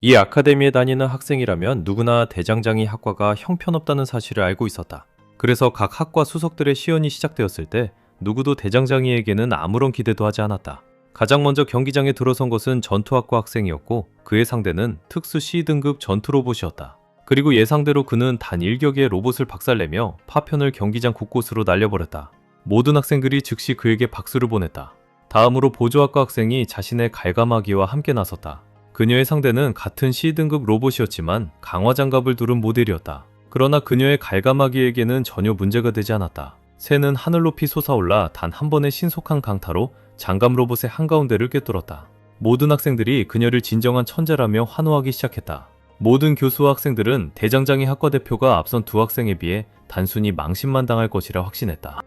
이 아카데미에 다니는 학생이라면 누구나 대장장이 학과가 형편없다는 사실을 알고 있었다. 그래서 각 학과 수석들의 시연이 시작되었을 때 누구도 대장장이에게는 아무런 기대도 하지 않았다. 가장 먼저 경기장에 들어선 것은 전투학과 학생이었고 그의 상대는 특수 C등급 전투 로봇이었다. 그리고 예상대로 그는 단 일격의 로봇을 박살내며 파편을 경기장 곳곳으로 날려버렸다. 모든 학생들이 즉시 그에게 박수를 보냈다. 다음으로 보조학과 학생이 자신의 갈가마기와 함께 나섰다. 그녀의 상대는 같은 C등급 로봇이었지만 강화장갑을 두른 모델이었다. 그러나 그녀의 갈가마기에게는 전혀 문제가 되지 않았다. 새는 하늘 높이 솟아올라 단 한 번의 신속한 강타로 장갑 로봇의 한가운데를 꿰뚫었다. 모든 학생들이 그녀를 진정한 천재라며 환호하기 시작했다. 모든 교수와 학생들은 대장장이 학과 대표가 앞선 두 학생에 비해 단순히 망신만 당할 것이라 확신했다.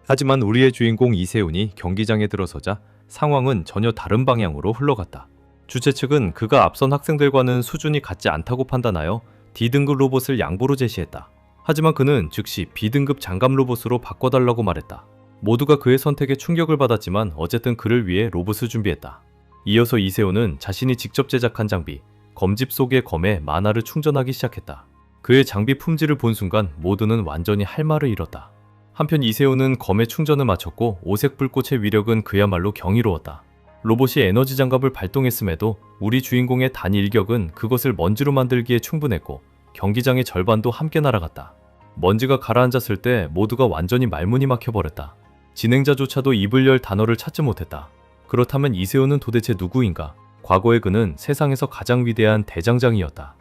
하지만 우리의 주인공 이세훈이 경기장에 들어서자 상황은 전혀 다른 방향으로 흘러갔다. 주최 측은 그가 앞선 학생들과는 수준이 같지 않다고 판단하여 D등급 로봇을 양보로 제시했다. 하지만 그는 즉시 B등급 장갑 로봇으로 바꿔달라고 말했다. 모두가 그의 선택에 충격을 받았지만 어쨌든 그를 위해 로봇을 준비했다. 이어서 이세훈은 자신이 직접 제작한 장비, 검집 속의 검에 만화를 충전하기 시작했다. 그의 장비 품질을 본 순간 모두는 완전히 할 말을 잃었다. 한편 이세훈은 검에 충전을 마쳤고 오색 불꽃의 위력은 그야말로 경이로웠다. 로봇이 에너지 장갑을 발동했음에도 우리 주인공의 단 일격은 그것을 먼지로 만들기에 충분했고 경기장의 절반도 함께 날아갔다. 먼지가 가라앉았을 때 모두가 완전히 말문이 막혀버렸다. 진행자조차도 입을 열 단어를 찾지 못했다. 그렇다면 이세훈은 도대체 누구인가? 과거의 그는 세상에서 가장 위대한 대장장이었다.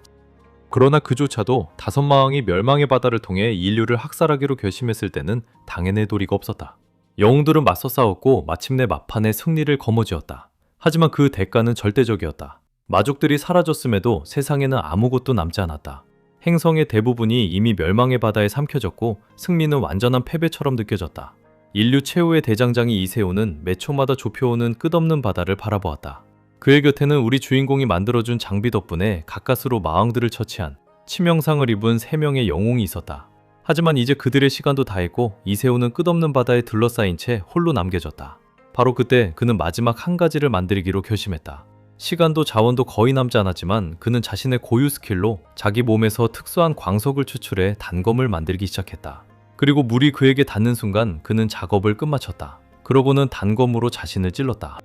그러나 그조차도 다섯 마왕이 멸망의 바다를 통해 인류를 학살하기로 결심했을 때는 당해낼 도리가 없었다. 영웅들은 맞서 싸웠고 마침내 막판에 승리를 거머쥐었다. 하지만 그 대가는 절대적이었다. 마족들이 사라졌음에도 세상에는 아무것도 남지 않았다. 행성의 대부분이 이미 멸망의 바다에 삼켜졌고 승리는 완전한 패배처럼 느껴졌다. 인류 최후의 대장장이 이세훈은 매 초마다 좁혀오는 끝없는 바다를 바라보았다. 그의 곁에는 우리 주인공이 만들어준 장비 덕분에 가까스로 마왕들을 처치한 치명상을 입은 3명의 영웅이 있었다. 하지만 이제 그들의 시간도 다했고 이세훈은 끝없는 바다에 둘러싸인 채 홀로 남겨졌다. 바로 그때 그는 마지막 한 가지를 만들기로 결심했다. 시간도 자원도 거의 남지 않았지만 그는 자신의 고유 스킬로 자기 몸에서 특수한 광석을 추출해 단검을 만들기 시작했다. 그리고 물이 그에게 닿는 순간 그는 작업을 끝마쳤다. 그러고는 단검으로 자신을 찔렀다.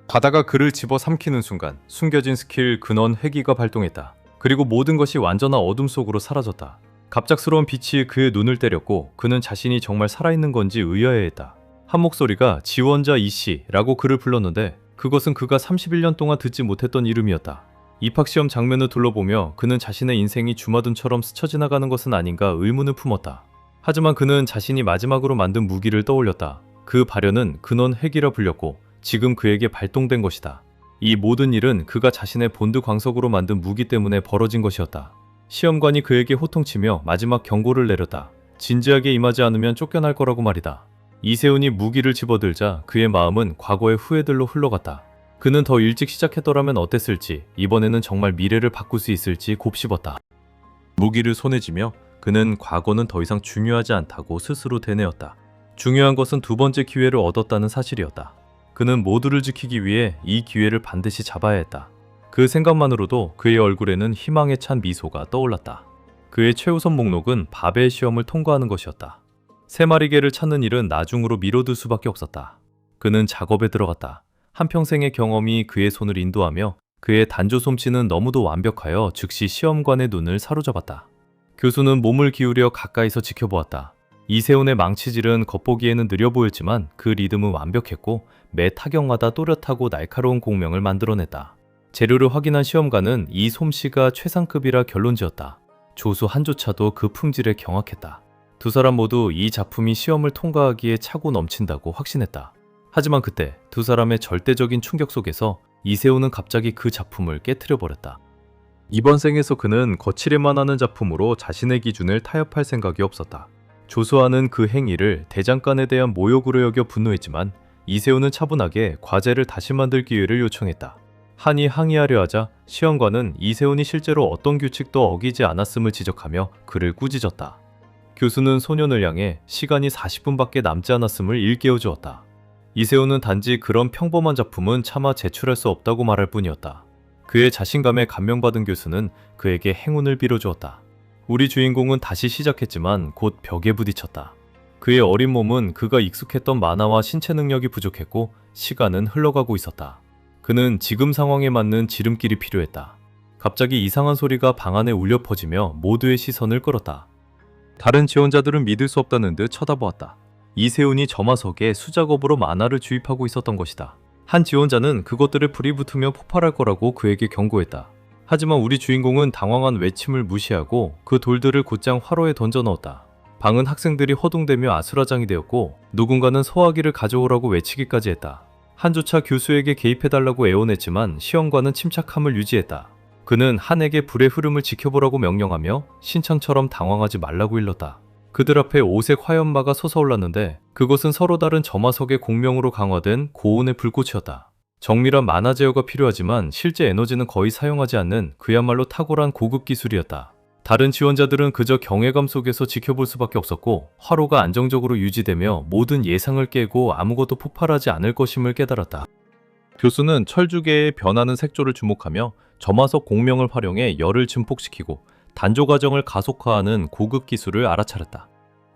바다가 그를 집어삼키는 순간 숨겨진 스킬 근원 회귀가 발동했다. 그리고 모든 것이 완전한 어둠 속으로 사라졌다. 갑작스러운 빛이 그의 눈을 때렸고 그는 자신이 정말 살아있는 건지 의아해했다. 한 목소리가 지원자 이씨라고 그를 불렀는데 그것은 그가 31년 동안 듣지 못했던 이름이었다. 입학시험 장면을 둘러보며 그는 자신의 인생이 주마등처럼 스쳐 지나가는 것은 아닌가 의문을 품었다. 하지만 그는 자신이 마지막으로 만든 무기를 떠올렸다. 그 발현은 근원 회귀라 불렸고 지금 그에게 발동된 것이다. 이 모든 일은 그가 자신의 본드 광석으로 만든 무기 때문에 벌어진 것이었다. 시험관이 그에게 호통치며 마지막 경고를 내렸다. 진지하게 임하지 않으면 쫓겨날 거라고 말이다. 이세훈이 무기를 집어들자 그의 마음은 과거의 후회들로 흘러갔다. 그는 더 일찍 시작했더라면 어땠을지, 이번에는 정말 미래를 바꿀 수 있을지 곱씹었다. 무기를 손에 쥐며 그는 과거는 더 이상 중요하지 않다고 스스로 되뇌었다. 중요한 것은 두 번째 기회를 얻었다는 사실이었다. 그는 모두를 지키기 위해 이 기회를 반드시 잡아야 했다. 그 생각만으로도 그의 얼굴에는 희망에 찬 미소가 떠올랐다. 그의 최우선 목록은 바벨 시험을 통과하는 것이었다. 세 마리 개를 찾는 일은 나중으로 미뤄둘 수밖에 없었다. 그는 작업에 들어갔다. 한평생의 경험이 그의 손을 인도하며 그의 단조 솜씨는 너무도 완벽하여 즉시 시험관의 눈을 사로잡았다. 교수는 몸을 기울여 가까이서 지켜보았다. 이세훈의 망치질은 겉보기에는 느려 보였지만 그 리듬은 완벽했고 매 타격마다 또렷하고 날카로운 공명을 만들어냈다. 재료를 확인한 시험관은 이 솜씨가 최상급이라 결론지었다. 조수 한조차도 그 품질에 경악했다. 두 사람 모두 이 작품이 시험을 통과하기에 차고 넘친다고 확신했다. 하지만 그때 두 사람의 절대적인 충격 속에서 이세훈은 갑자기 그 작품을 깨트려버렸다. 이번 생에서 그는 거칠에만 하는 작품으로 자신의 기준을 타협할 생각이 없었다. 조수아는 그 행위를 대장간에 대한 모욕으로 여겨 분노했지만 이세훈은 차분하게 과제를 다시 만들 기회를 요청했다. 한이 항의하려 하자 시험관은 이세훈이 실제로 어떤 규칙도 어기지 않았음을 지적하며 그를 꾸짖었다. 교수는 소년을 향해 시간이 40분밖에 남지 않았음을 일깨워주었다. 이세훈은 단지 그런 평범한 작품은 차마 제출할 수 없다고 말할 뿐이었다. 그의 자신감에 감명받은 교수는 그에게 행운을 빌어주었다. 우리 주인공은 다시 시작했지만 곧 벽에 부딪혔다. 그의 어린 몸은 그가 익숙했던 만화와 신체 능력이 부족했고 시간은 흘러가고 있었다. 그는 지금 상황에 맞는 지름길이 필요했다. 갑자기 이상한 소리가 방 안에 울려 퍼지며 모두의 시선을 끌었다. 다른 지원자들은 믿을 수 없다는 듯 쳐다보았다. 이세훈이 점화석에 수작업으로 만화를 주입하고 있었던 것이다. 한 지원자는 그것들을 불이 붙으며 폭발할 거라고 그에게 경고했다. 하지만 우리 주인공은 당황한 외침을 무시하고 그 돌들을 곧장 화로에 던져 넣었다. 방은 학생들이 허둥대며 아수라장이 되었고 누군가는 소화기를 가져오라고 외치기까지 했다. 한조차 교수에게 개입해달라고 애원했지만 시험관은 침착함을 유지했다. 그는 한에게 불의 흐름을 지켜보라고 명령하며 신창처럼 당황하지 말라고 일렀다. 그들 앞에 오색 화염마가 솟아올랐는데 그것은 서로 다른 점화석의 공명으로 강화된 고온의 불꽃이었다. 정밀한 만화 제어가 필요하지만 실제 에너지는 거의 사용하지 않는 그야말로 탁월한 고급 기술이었다. 다른 지원자들은 그저 경외감 속에서 지켜볼 수밖에 없었고 화로가 안정적으로 유지되며 모든 예상을 깨고 아무것도 폭발하지 않을 것임을 깨달았다. 교수는 철주계의 변하는 색조를 주목하며 점화석 공명을 활용해 열을 증폭시키고 단조 과정을 가속화하는 고급 기술을 알아차렸다.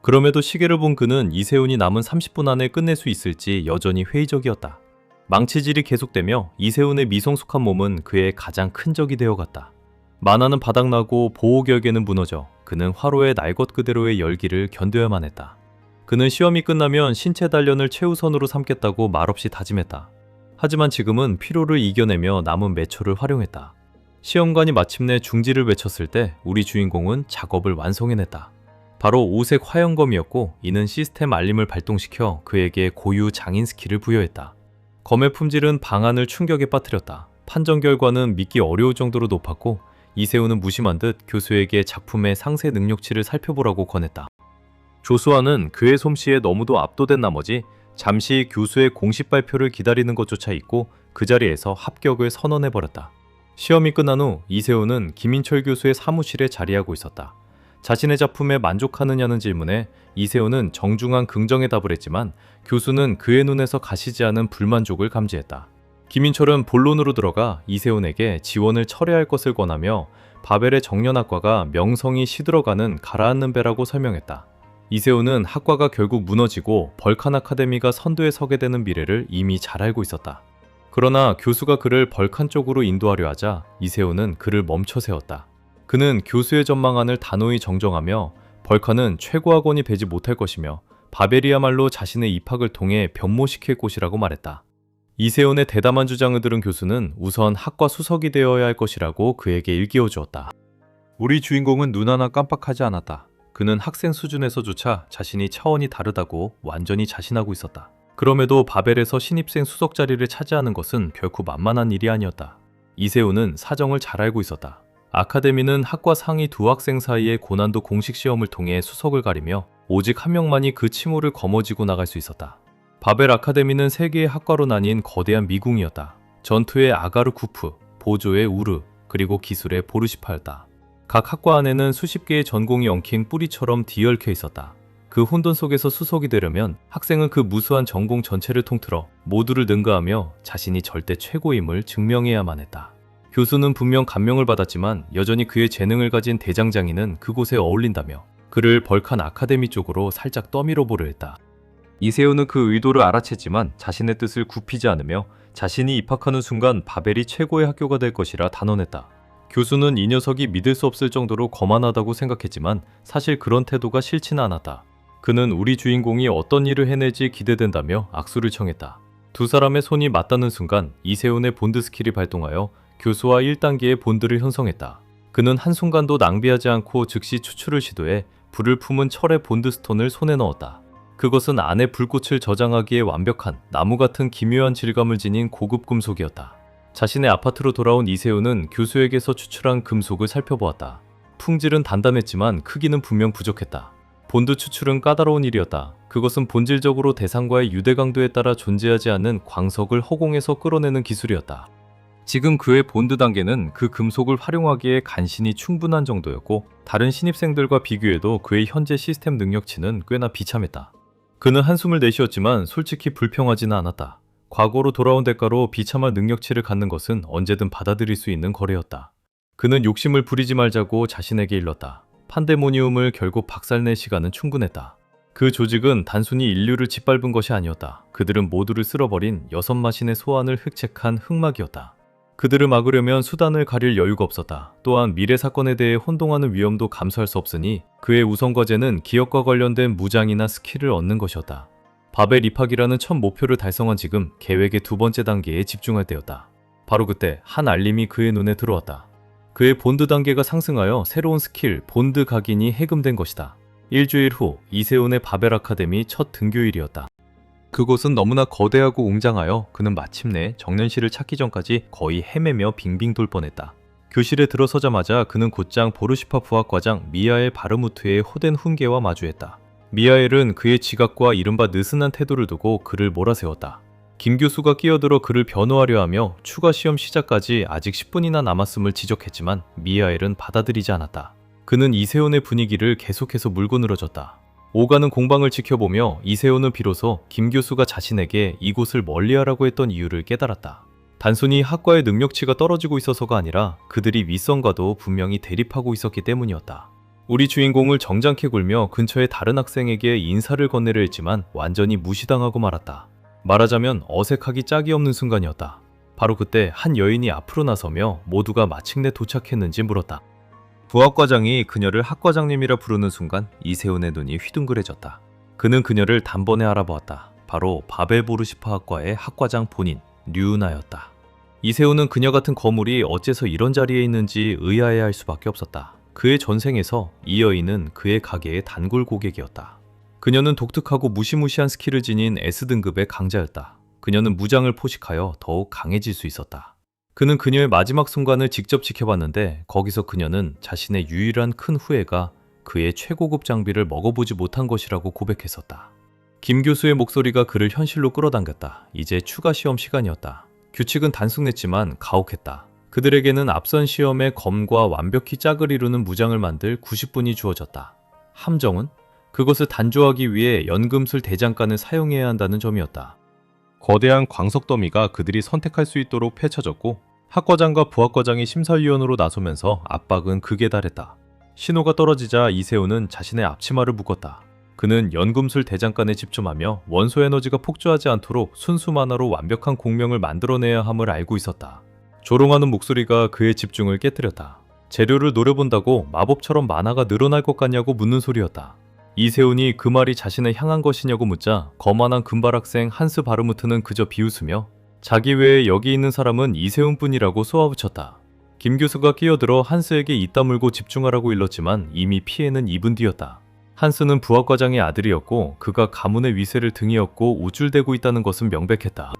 그럼에도 시계를 본 그는 이세훈이 남은 30분 안에 끝낼 수 있을지 여전히 회의적이었다. 망치질이 계속되며 이세훈의 미성숙한 몸은 그의 가장 큰 적이 되어갔다. 만화는 바닥나고 보호결계는 무너져 그는 화로의 날 것 그대로의 열기를 견뎌야만 했다. 그는 시험이 끝나면 신체 단련을 최우선으로 삼겠다고 말없이 다짐했다. 하지만 지금은 피로를 이겨내며 남은 몇 초를 활용했다. 시험관이 마침내 중지를 외쳤을 때 우리 주인공은 작업을 완성해냈다. 바로 오색 화염검이었고 이는 시스템 알림을 발동시켜 그에게 고유 장인 스킬을 부여했다. 검의 품질은 방안을 충격에 빠뜨렸다. 판정 결과는 믿기 어려울 정도로 높았고 이세훈은 무심한 듯 교수에게 작품의 상세 능력치를 살펴보라고 권했다. 조수아는 그의 솜씨에 너무도 압도된 나머지 잠시 교수의 공식 발표를 기다리는 것조차 잊고 그 자리에서 합격을 선언해버렸다. 시험이 끝난 후 이세훈은 김인철 교수의 사무실에 자리하고 있었다. 자신의 작품에 만족하느냐는 질문에 이세훈은 정중한 긍정의 답을 했지만 교수는 그의 눈에서 가시지 않은 불만족을 감지했다. 김인철은 본론으로 들어가 이세훈에게 지원을 철회할 것을 권하며 바벨의 정년학과가 명성이 시들어가는 가라앉는 배라고 설명했다. 이세훈은 학과가 결국 무너지고 벌칸 아카데미가 선두에 서게 되는 미래를 이미 잘 알고 있었다. 그러나 교수가 그를 벌칸 쪽으로 인도하려 하자 이세훈은 그를 멈춰 세웠다. 그는 교수의 전망안을 단호히 정정하며 벌칸은 최고 학원이 되지 못할 것이며 바벨이야말로 자신의 입학을 통해 변모시킬 곳이라고 말했다. 이세훈의 대담한 주장을 들은 교수는 우선 학과 수석이 되어야 할 것이라고 그에게 일깨워주었다. 우리 주인공은 눈 하나 깜빡하지 않았다. 그는 학생 수준에서조차 자신이 차원이 다르다고 완전히 자신하고 있었다. 그럼에도 바벨에서 신입생 수석 자리를 차지하는 것은 결코 만만한 일이 아니었다. 이세훈은 사정을 잘 알고 있었다. 아카데미는 학과 상위 두 학생 사이의 고난도 공식 시험을 통해 수석을 가리며 오직 한 명만이 그 칭호를 거머쥐고 나갈 수 있었다. 바벨 아카데미는 세 개의 학과로 나뉜 거대한 미궁이었다. 전투의 아가르쿠프, 보조의 우르, 그리고 기술의 보르시파였다. 각 학과 안에는 수십 개의 전공이 엉킨 뿌리처럼 뒤얽혀 있었다. 그 혼돈 속에서 수석이 되려면 학생은 그 무수한 전공 전체를 통틀어 모두를 능가하며 자신이 절대 최고임을 증명해야만 했다. 교수는 분명 감명을 받았지만 여전히 그의 재능을 가진 대장장이는 그곳에 어울린다며 그를 벌칸 아카데미 쪽으로 살짝 떠밀어 보려 했다. 이세훈은 그 의도를 알아챘지만 자신의 뜻을 굽히지 않으며 자신이 입학하는 순간 바벨이 최고의 학교가 될 것이라 단언했다. 교수는 이 녀석이 믿을 수 없을 정도로 거만하다고 생각했지만 사실 그런 태도가 싫지는 않았다. 그는 우리 주인공이 어떤 일을 해낼지 기대된다며 악수를 청했다. 두 사람의 손이 맞닿는 순간 이세훈의 본드 스킬이 발동하여 교수와 1단계의 본드를 형성했다. 그는 한순간도 낭비하지 않고 즉시 추출을 시도해 불을 품은 철의 본드 스톤을 손에 넣었다. 그것은 안에 불꽃을 저장하기에 완벽한 나무 같은 기묘한 질감을 지닌 고급 금속이었다. 자신의 아파트로 돌아온 이세훈은 교수에게서 추출한 금속을 살펴보았다. 품질은 단단했지만 크기는 분명 부족했다. 본드 추출은 까다로운 일이었다. 그것은 본질적으로 대상과의 유대 강도에 따라 존재하지 않는 광석을 허공에서 끌어내는 기술이었다. 지금 그의 본드 단계는 그 금속을 활용하기에 간신히 충분한 정도였고 다른 신입생들과 비교해도 그의 현재 시스템 능력치는 꽤나 비참했다. 그는 한숨을 내쉬었지만 솔직히 불평하지는 않았다. 과거로 돌아온 대가로 비참한 능력치를 갖는 것은 언제든 받아들일 수 있는 거래였다. 그는 욕심을 부리지 말자고 자신에게 일렀다. 판데모니움을 결국 박살낼 시간은 충분했다. 그 조직은 단순히 인류를 짓밟은 것이 아니었다. 그들은 모두를 쓸어버린 6마신의 소환을 획책한 흑막이었다. 그들을 막으려면 수단을 가릴 여유가 없었다. 또한 미래 사건에 대해 혼동하는 위험도 감수할 수 없으니 그의 우선 과제는 기업과 관련된 무장이나 스킬을 얻는 것이었다. 바벨 입학이라는 첫 목표를 달성한 지금 계획의 2번째 단계에 집중할 때였다. 바로 그때 한 알림이 그의 눈에 들어왔다. 그의 본드 단계가 상승하여 새로운 스킬 본드 각인이 해금된 것이다. 일주일 후 이세훈의 바벨 아카데미 첫 등교일이었다. 그곳은 너무나 거대하고 웅장하여 그는 마침내 정년실을 찾기 전까지 거의 헤매며 빙빙 돌 뻔했다. 교실에 들어서자마자 그는 곧장 보르시파 부학과장 미하엘 바르무트의 호된 훈계와 마주했다. 미하엘은 그의 지각과 이른바 느슨한 태도를 두고 그를 몰아세웠다. 김 교수가 끼어들어 그를 변호하려 하며 추가 시험 시작까지 아직 10분이나 남았음을 지적했지만 미하엘은 받아들이지 않았다. 그는 이세훈의 분위기를 계속해서 물고 늘어졌다. 오가는 공방을 지켜보며 이세훈은 비로소 김 교수가 자신에게 이곳을 멀리하라고 했던 이유를 깨달았다. 단순히 학과의 능력치가 떨어지고 있어서가 아니라 그들이 윗선과도 분명히 대립하고 있었기 때문이었다. 우리 주인공을 정장케 굴며 근처의 다른 학생에게 인사를 건네려 했지만 완전히 무시당하고 말았다. 말하자면 어색하기 짝이 없는 순간이었다. 바로 그때 한 여인이 앞으로 나서며 모두가 마침내 도착했는지 물었다. 부학과장이 그녀를 학과장님이라 부르는 순간 이세훈의 눈이 휘둥그레졌다. 그는 그녀를 단번에 알아보았다. 바로 바벨 보르시파 학과의 학과장 본인 류은하였다. 이세훈은 그녀 같은 거물이 어째서 이런 자리에 있는지 의아해할 수밖에 없었다. 그의 전생에서 이 여인은 그의 가게의 단골 고객이었다. 그녀는 독특하고 무시무시한 스킬을 지닌 S등급의 강자였다. 그녀는 무장을 포식하여 더욱 강해질 수 있었다. 그는 그녀의 마지막 순간을 직접 지켜봤는데 거기서 그녀는 자신의 유일한 큰 후회가 그의 최고급 장비를 먹어보지 못한 것이라고 고백했었다. 김 교수의 목소리가 그를 현실로 끌어당겼다. 이제 추가 시험 시간이었다. 규칙은 단순했지만 가혹했다. 그들에게는 앞선 시험의 검과 완벽히 짝을 이루는 무장을 만들 90분이 주어졌다. 함정은 그것을 단조하기 위해 연금술 대장간을 사용해야 한다는 점이었다. 거대한 광석 더미가 그들이 선택할 수 있도록 펼쳐졌고 학과장과 부학과장이 심사위원으로 나서면서 압박은 극에 달했다. 신호가 떨어지자 이세훈은 자신의 앞치마를 묶었다. 그는 연금술 대장간에 집중하며 원소 에너지가 폭주하지 않도록 순수 만화로 완벽한 공명을 만들어내야 함을 알고 있었다. 조롱하는 목소리가 그의 집중을 깨뜨렸다. 재료를 노려본다고 마법처럼 만화가 늘어날 것 같냐고 묻는 소리였다. 이세훈이 그 말이 자신을 향한 것이냐고 묻자 거만한 금발 학생 한스 바르무트는 그저 비웃으며 자기 외에 여기 있는 사람은 이세훈뿐이라고 쏘아붙였다. 김 교수가 끼어들어 한스에게 입 다물고 집중하라고 일렀지만 이미 피해는 입은 뒤였다. 한스는 부학과장의 아들이었고 그가 가문의 위세를 등에 업고 우쭐대고 있다는 것은 명백했다.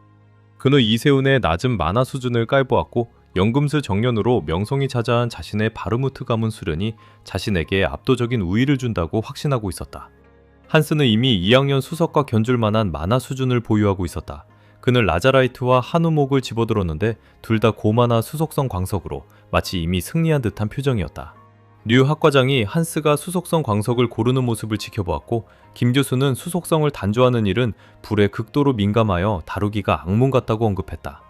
그는 이세훈의 낮은 만화 수준을 깔보았고 연금술 정년으로 명성이 자자한 자신의 바르무트 가문 수련이 자신에게 압도적인 우위를 준다고 확신하고 있었다. 한스는 이미 2학년 수석과 견줄 만한 만화 수준을 보유하고 있었다. 그는 라자라이트와 한우목을 집어들었는데 둘 다 고만화 수속성 광석으로 마치 이미 승리한 듯한 표정이었다. 류 학과장이 한스가 수속성 광석을 고르는 모습을 지켜보았고 김 교수는 수속성을 단조하는 일은 불에 극도로 민감하여 다루기가 악몽 같다고 언급했다.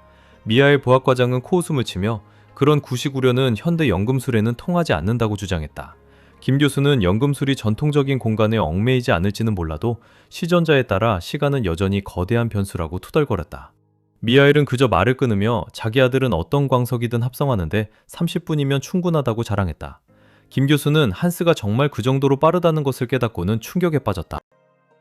미하엘 보학과장은 코웃음을 치며 그런 구시구려는 현대 연금술에는 통하지 않는다고 주장했다. 김 교수는 연금술이 전통적인 공간에 얽매이지 않을지는 몰라도 시전자에 따라 시간은 여전히 거대한 변수라고 투덜거렸다. 미하엘은 그저 말을 끊으며 자기 아들은 어떤 광석이든 합성하는데 30분이면 충분하다고 자랑했다. 김 교수는 한스가 정말 그 정도로 빠르다는 것을 깨닫고는 충격에 빠졌다.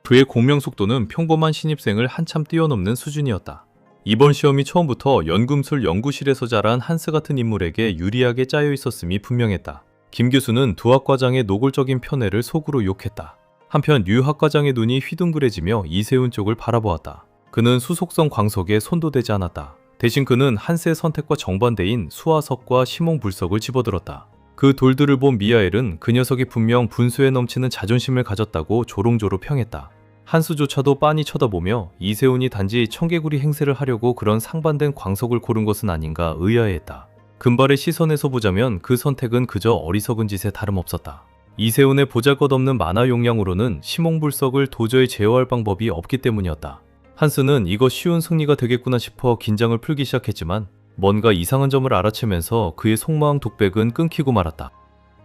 그의 공명 속도는 평범한 신입생을 한참 뛰어넘는 수준이었다. 이번 시험이 처음부터 연금술 연구실에서 자란 한스 같은 인물에게 유리하게 짜여 있었음이 분명했다. 김 교수는 두 학과장의 노골적인 편애를 속으로 욕했다. 한편 류 학과장의 눈이 휘둥그레지며 이세훈 쪽을 바라보았다. 그는 수속성 광석에 손도 대지 않았다. 대신 그는 한스의 선택과 정반대인 수화석과 시몽불석을 집어들었다. 그 돌들을 본 미하엘은 그 녀석이 분명 분수에 넘치는 자존심을 가졌다고 조롱조로 평했다. 한스조차도 빤히 쳐다보며 이세훈이 단지 청개구리 행세를 하려고 그런 상반된 광석을 고른 것은 아닌가 의아해했다. 금발의 시선에서 보자면 그 선택은 그저 어리석은 짓에 다름없었다. 이세훈의 보잘것없는 만화 용량으로는 시몽불석을 도저히 제어할 방법이 없기 때문이었다. 한스는 이거 쉬운 승리가 되겠구나 싶어 긴장을 풀기 시작했지만 뭔가 이상한 점을 알아채면서 그의 속마음 독백은 끊기고 말았다.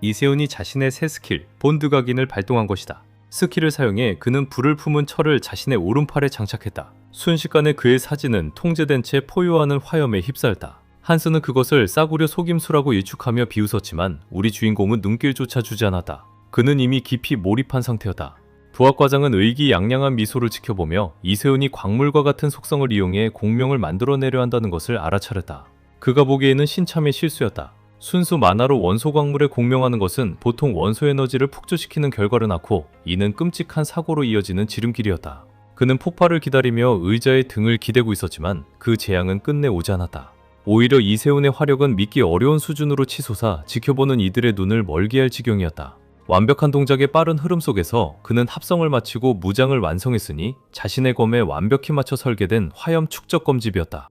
이세훈이 자신의 새 스킬, 본드 각인을 발동한 것이다. 스킬을 사용해 그는 불을 품은 철을 자신의 오른팔에 장착했다. 순식간에 그의 사진은 통제된 채 포효하는 화염에 휩싸였다. 한스는 그것을 싸구려 속임수라고 예측하며 비웃었지만 우리 주인공은 눈길조차 주지 않았다. 그는 이미 깊이 몰입한 상태였다. 부학과장은 의기양양한 미소를 지켜보며 이세훈이 광물과 같은 속성을 이용해 공명을 만들어내려 한다는 것을 알아차렸다. 그가 보기에는 신참의 실수였다. 순수 만화로 원소 광물에 공명하는 것은 보통 원소 에너지를 폭주시키는 결과를 낳고 이는 끔찍한 사고로 이어지는 지름길이었다. 그는 폭발을 기다리며 의자에 등을 기대고 있었지만 그 재앙은 끝내 오지 않았다. 오히려 이세훈의 화력은 믿기 어려운 수준으로 치솟아 지켜보는 이들의 눈을 멀게 할 지경이었다. 완벽한 동작의 빠른 흐름 속에서 그는 합성을 마치고 무장을 완성했으니 자신의 검에 완벽히 맞춰 설계된 화염 축적 검집이었다.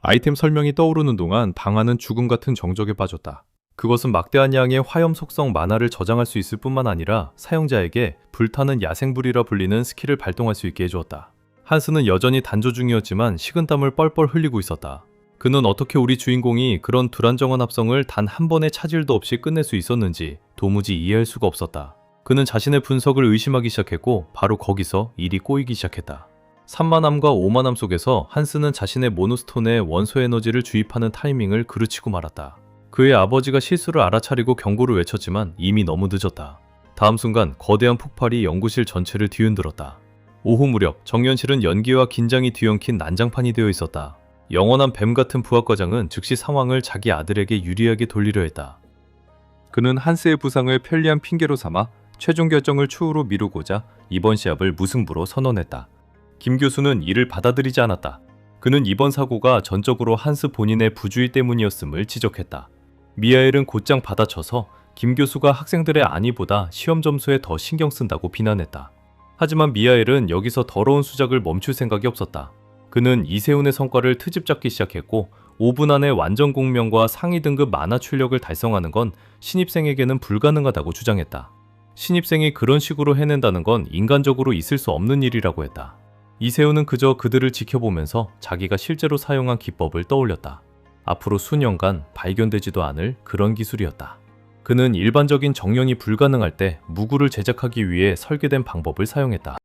아이템 설명이 떠오르는 동안 방아는 죽음 같은 정적에 빠졌다. 그것은 막대한 양의 화염 속성 만화를 저장할 수 있을 뿐만 아니라 사용자에게 불타는 야생불이라 불리는 스킬을 발동할 수 있게 해주었다. 한스는 여전히 단조 중이었지만 식은땀을 뻘뻘 흘리고 있었다. 그는 어떻게 우리 주인공이 그런 불안정한 합성을 단 한 번의 차질도 없이 끝낼 수 있었는지 도무지 이해할 수가 없었다. 그는 자신의 분석을 의심하기 시작했고 바로 거기서 일이 꼬이기 시작했다. 3만암과 5만암 속에서 한스는 자신의 모노스톤에 원소 에너지를 주입하는 타이밍을 그르치고 말았다. 그의 아버지가 실수를 알아차리고 경고를 외쳤지만 이미 너무 늦었다. 다음 순간 거대한 폭발이 연구실 전체를 뒤흔들었다. 오후 무렵 정연실은 연기와 긴장이 뒤엉킨 난장판이 되어 있었다. 영원한 뱀 같은 부학과장은 즉시 상황을 자기 아들에게 유리하게 돌리려 했다. 그는 한스의 부상을 편리한 핑계로 삼아 최종 결정을 추후로 미루고자 이번 시합을 무승부로 선언했다. 김 교수는 이를 받아들이지 않았다. 그는 이번 사고가 전적으로 한스 본인의 부주의 때문이었음을 지적했다. 미하엘은 곧장 받아쳐서 김 교수가 학생들의 안위보다 시험 점수에 더 신경 쓴다고 비난했다. 하지만 미하엘은 여기서 더러운 수작을 멈출 생각이 없었다. 그는 이세훈의 성과를 트집 잡기 시작했고 5분 안에 완전 공명과 상위 등급 만화 출력을 달성하는 건 신입생에게는 불가능하다고 주장했다. 신입생이 그런 식으로 해낸다는 건 인간적으로 있을 수 없는 일이라고 했다. 이세훈은 그저 그들을 지켜보면서 자기가 실제로 사용한 기법을 떠올렸다. 앞으로 수년간 발견되지도 않을 그런 기술이었다. 그는 일반적인 정연이 불가능할 때 무구를 제작하기 위해 설계된 방법을 사용했다.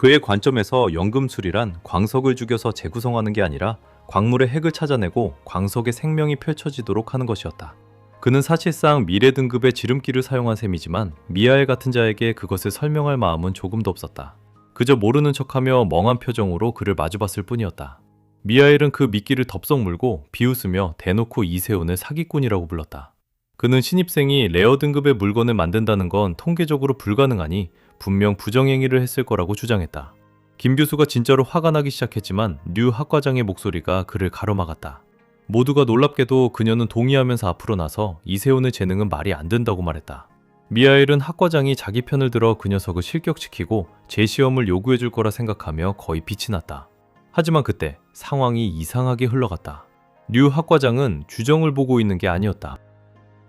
그의 관점에서 연금술이란 광석을 죽여서 재구성하는 게 아니라 광물의 핵을 찾아내고 광석의 생명이 펼쳐지도록 하는 것이었다. 그는 사실상 미래 등급의 지름길을 사용한 셈이지만 미하엘 같은 자에게 그것을 설명할 마음은 조금도 없었다. 그저 모르는 척하며 멍한 표정으로 그를 마주봤을 뿐이었다. 미하엘은 그 미끼를 덥석 물고 비웃으며 대놓고 이세훈을 사기꾼이라고 불렀다. 그는 신입생이 레어 등급의 물건을 만든다는 건 통계적으로 불가능하니 분명 부정행위를 했을 거라고 주장했다. 김 교수가 진짜로 화가 나기 시작했지만 류 학과장의 목소리가 그를 가로막았다. 모두가 놀랍게도 그녀는 동의하면서 앞으로 나서 이세훈의 재능은 말이 안 된다고 말했다. 미하엘은 학과장이 자기 편을 들어 그 녀석을 실격시키고 재시험을 요구해 줄 거라 생각하며 거의 빛이 났다. 하지만 그때 상황이 이상하게 흘러갔다. 류 학과장은 주정을 보고 있는 게 아니었다.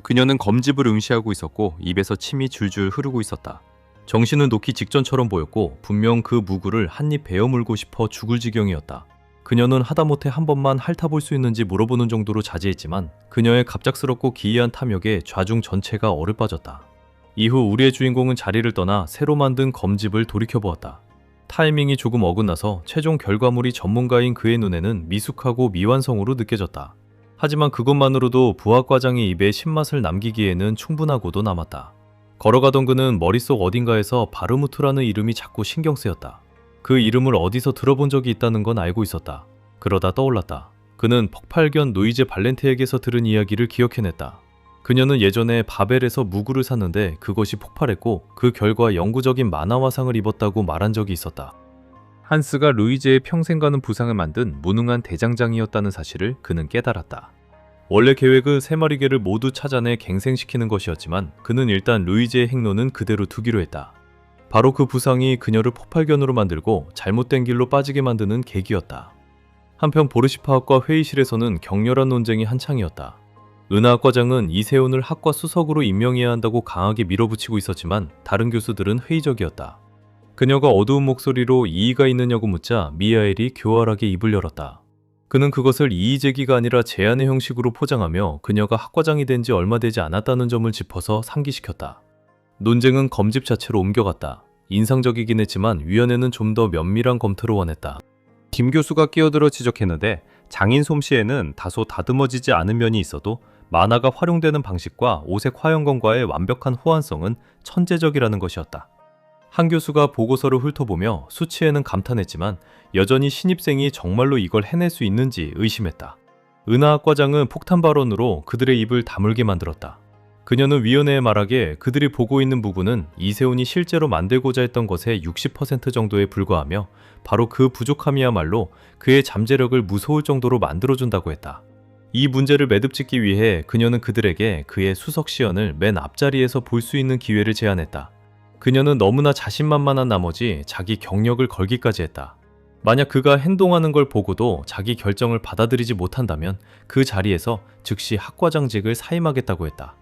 그녀는 검집을 응시하고 있었고 입에서 침이 줄줄 흐르고 있었다. 정신을 놓기 직전처럼 보였고 분명 그 무구를 한입 베어 물고 싶어 죽을 지경이었다. 그녀는 하다못해 한 번만 핥아볼 수 있는지 물어보는 정도로 자제했지만 그녀의 갑작스럽고 기이한 탐욕에 좌중 전체가 얼어빠졌다. 이후 우리의 주인공은 자리를 떠나 새로 만든 검집을 돌이켜보았다. 타이밍이 조금 어긋나서 최종 결과물이 전문가인 그의 눈에는 미숙하고 미완성으로 느껴졌다. 하지만 그것만으로도 부학과장의 입에 신맛을 남기기에는 충분하고도 남았다. 걸어가던 그는 머릿속 어딘가에서 바르무트라는 이름이 자꾸 신경 쓰였다. 그 이름을 어디서 들어본 적이 있다는 건 알고 있었다. 그러다 떠올랐다. 그는 폭발견 노이제 발렌테에게서 들은 이야기를 기억해냈다. 그녀는 예전에 바벨에서 무구를 샀는데 그것이 폭발했고 그 결과 영구적인 만화화상을 입었다고 말한 적이 있었다. 한스가 루이제의 평생 가는 부상을 만든 무능한 대장장이었다는 사실을 그는 깨달았다. 원래 계획은 세 마리 개를 모두 찾아내 갱생시키는 것이었지만 그는 일단 루이제의 행로는 그대로 두기로 했다. 바로 그 부상이 그녀를 폭발견으로 만들고 잘못된 길로 빠지게 만드는 계기였다. 한편 보르시파학과 회의실에서는 격렬한 논쟁이 한창이었다. 은하학과장은 이세훈을 학과 수석으로 임명해야 한다고 강하게 밀어붙이고 있었지만 다른 교수들은 회의적이었다. 그녀가 어두운 목소리로 이의가 있느냐고 묻자 미하엘이 교활하게 입을 열었다. 그는 그것을 이의제기가 아니라 제안의 형식으로 포장하며 그녀가 학과장이 된 지 얼마 되지 않았다는 점을 짚어서 상기시켰다. 논쟁은 검집 자체로 옮겨갔다. 인상적이긴 했지만 위원회는 좀 더 면밀한 검토를 원했다. 김 교수가 끼어들어 지적했는데 장인 솜씨에는 다소 다듬어지지 않은 면이 있어도 만화가 활용되는 방식과 오색 화형검과의 완벽한 호환성은 천재적이라는 것이었다. 한 교수가 보고서를 훑어보며 수치에는 감탄했지만 여전히 신입생이 정말로 이걸 해낼 수 있는지 의심했다. 은하학과장은 폭탄 발언으로 그들의 입을 다물게 만들었다. 그녀는 위원회에 말하기에 그들이 보고 있는 부분은 이세훈이 실제로 만들고자 했던 것의 60% 정도에 불과하며 바로 그 부족함이야말로 그의 잠재력을 무서울 정도로 만들어준다고 했다. 이 문제를 매듭짓기 위해 그녀는 그들에게 그의 수석 시연을 맨 앞자리에서 볼 수 있는 기회를 제안했다. 그녀는 너무나 자신만만한 나머지 자기 경력을 걸기까지 했다. 만약 그가 행동하는 걸 보고도 자기 결정을 받아들이지 못한다면 그 자리에서 즉시 학과장직을 사임하겠다고 했다.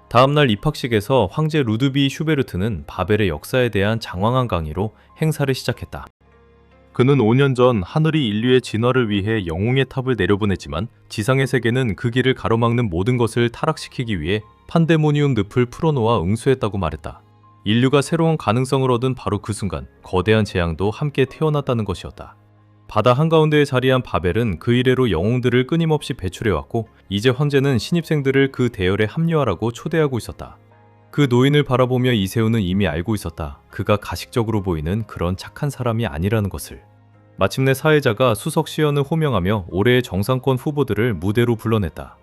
다음날 입학식에서 황제 루드비 슈베르트는 바벨의 역사에 대한 장황한 강의로 행사를 시작했다. 그는 5년 전 하늘이 인류의 진화를 위해 영웅의 탑을 내려보냈지만 지상의 세계는 그 길을 가로막는 모든 것을 타락시키기 위해 판데모니움 늪을 풀어놓아 응수했다고 말했다. 인류가 새로운 가능성을 얻은 바로 그 순간 거대한 재앙도 함께 태어났다는 것이었다. 바다 한가운데에 자리한 바벨은 그 이래로 영웅들을 끊임없이 배출해왔고 이제 황제는 신입생들을 그 대열에 합류하라고 초대하고 있었다. 그 노인을 바라보며 이세훈은 이미 알고 있었다. 그가 가식적으로 보이는 그런 착한 사람이 아니라는 것을. 마침내 사회자가 수석 시연을 호명하며 올해의 정상권 후보들을 무대로 불러냈다.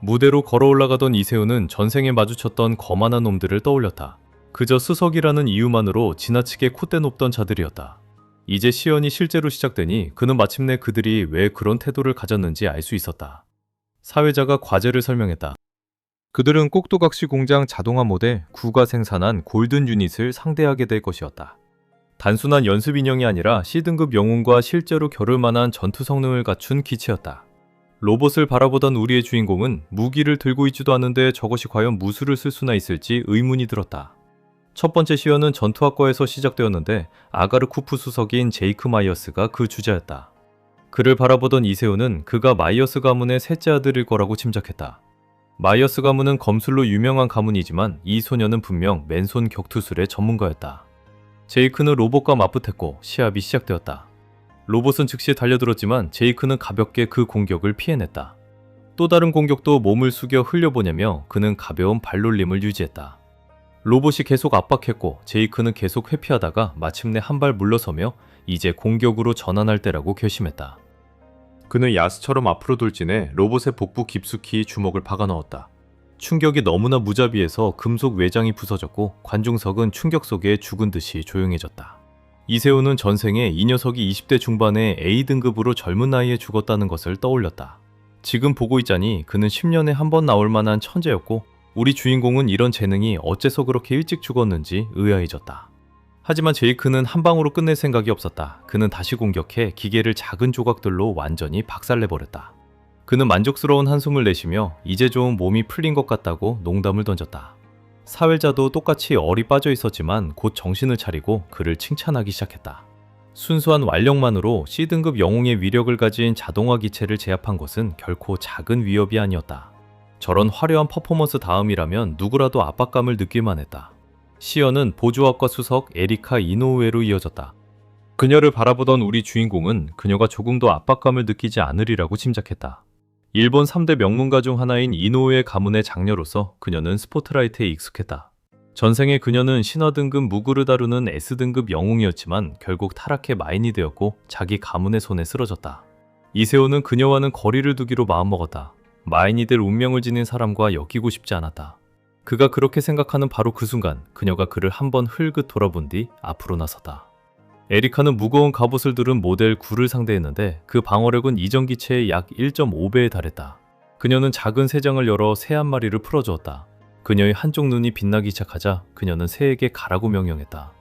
무대로 걸어 올라가던 이세훈은 전생에 마주쳤던 거만한 놈들을 떠올렸다. 그저 수석이라는 이유만으로 지나치게 콧대 높던 자들이었다. 이제 시연이 실제로 시작되니 그는 마침내 그들이 왜 그런 태도를 가졌는지 알 수 있었다. 사회자가 과제를 설명했다. 그들은 꼭두각시 공장 자동화 모델 9가 생산한 골든 유닛을 상대하게 될 것이었다. 단순한 연습 인형이 아니라 C등급 영웅과 실제로 겨룰 만한 전투 성능을 갖춘 기체였다. 로봇을 바라보던 우리의 주인공은 무기를 들고 있지도 않은데 저것이 과연 무술을 쓸 수나 있을지 의문이 들었다. 첫 번째 시연은 전투학과에서 시작되었는데 아가르쿠프 수석인 제이크 마이어스가 그 주자였다. 그를 바라보던 이세훈은 그가 마이어스 가문의 셋째 아들일 거라고 짐작했다. 마이어스 가문은 검술로 유명한 가문이지만 이 소녀는 분명 맨손 격투술의 전문가였다. 제이크는 로봇과 맞붙었고 시합이 시작되었다. 로봇은 즉시 달려들었지만 제이크는 가볍게 그 공격을 피해냈다. 또 다른 공격도 몸을 숙여 흘려보내며 그는 가벼운 발놀림을 유지했다. 로봇이 계속 압박했고 제이크는 계속 회피하다가 마침내 한 발 물러서며 이제 공격으로 전환할 때라고 결심했다. 그는 야수처럼 앞으로 돌진해 로봇의 복부 깊숙이 주먹을 박아 넣었다. 충격이 너무나 무자비해서 금속 외장이 부서졌고 관중석은 충격 속에 죽은 듯이 조용해졌다. 이세훈은 전생에 이 녀석이 20대 중반에 A등급으로 젊은 나이에 죽었다는 것을 떠올렸다. 지금 보고 있자니 그는 10년에 한 번 나올 만한 천재였고 우리 주인공은 이런 재능이 어째서 그렇게 일찍 죽었는지 의아해졌다. 하지만 제이크는 한 방으로 끝낼 생각이 없었다. 그는 다시 공격해 기계를 작은 조각들로 완전히 박살내버렸다. 그는 만족스러운 한숨을 내쉬며 이제 좀 몸이 풀린 것 같다고 농담을 던졌다. 사회자도 똑같이 얼이 빠져 있었지만 곧 정신을 차리고 그를 칭찬하기 시작했다. 순수한 완력만으로 C등급 영웅의 위력을 가진 자동화 기체를 제압한 것은 결코 작은 위협이 아니었다. 저런 화려한 퍼포먼스 다음이라면 누구라도 압박감을 느낄만 했다. 시연은 보조학과 수석 에리카 이노우에로 이어졌다. 그녀를 바라보던 우리 주인공은 그녀가 조금 더 압박감을 느끼지 않으리라고 짐작했다. 일본 3대 명문가 중 하나인 이노우에 가문의 장녀로서 그녀는 스포트라이트에 익숙했다. 전생에 그녀는 신화 등급 무구를 다루는 S등급 영웅이었지만 결국 타락해 마인이 되었고 자기 가문의 손에 쓰러졌다. 이세호는 그녀와는 거리를 두기로 마음먹었다. 마인이 될 운명을 지닌 사람과 엮이고 싶지 않았다. 그가 그렇게 생각하는 바로 그 순간 그녀가 그를 한번 흘끗 돌아본 뒤 앞으로 나섰다. 에리카는 무거운 갑옷을 두른 모델 9를 상대했는데 그 방어력은 이전 기체의 약 1.5배에 달했다. 그녀는 작은 새장을 열어 새 한 마리를 풀어주었다. 그녀의 한쪽 눈이 빛나기 시작하자 그녀는 새에게 가라고 명령했다.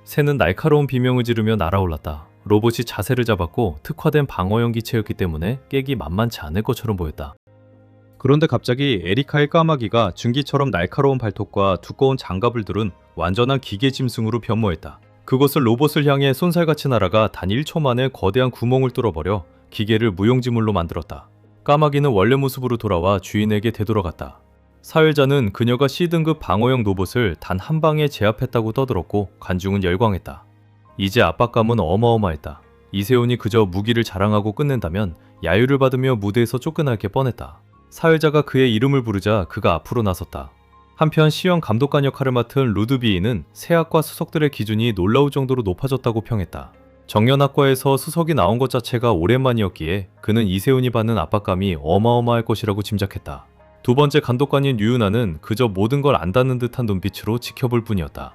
새는 날카로운 비명을 지르며 날아올랐다. 로봇이 자세를 잡았고 특화된 방어형 기체였기 때문에 깨기 만만치 않을 것처럼 보였다. 그런데 갑자기 에리카의 까마귀가 증기처럼 날카로운 발톱과 두꺼운 장갑을 두른 완전한 기계 짐승으로 변모했다. 그것은 로봇을 향해 쏜살같이 날아가 단 1초 만에 거대한 구멍을 뚫어버려 기계를 무용지물로 만들었다. 까마귀는 원래 모습으로 돌아와 주인에게 되돌아갔다. 사회자는 그녀가 C등급 방어용 로봇을 단 한 방에 제압했다고 떠들었고 관중은 열광했다. 이제 압박감은 어마어마했다. 이세훈이 그저 무기를 자랑하고 끝낸다면 야유를 받으며 무대에서 쫓겨날 게 뻔했다. 사회자가 그의 이름을 부르자 그가 앞으로 나섰다. 한편 시연 감독관 역할을 맡은 루드비이는 새 학과 수석들의 기준이 놀라울 정도로 높아졌다고 평했다. 정년학과에서 수석이 나온 것 자체가 오랜만이었기에 그는 이세훈이 받는 압박감이 어마어마할 것이라고 짐작했다. 두 번째 감독관인 류은하는 그저 모든 걸 안다는 듯한 눈빛으로 지켜볼 뿐이었다.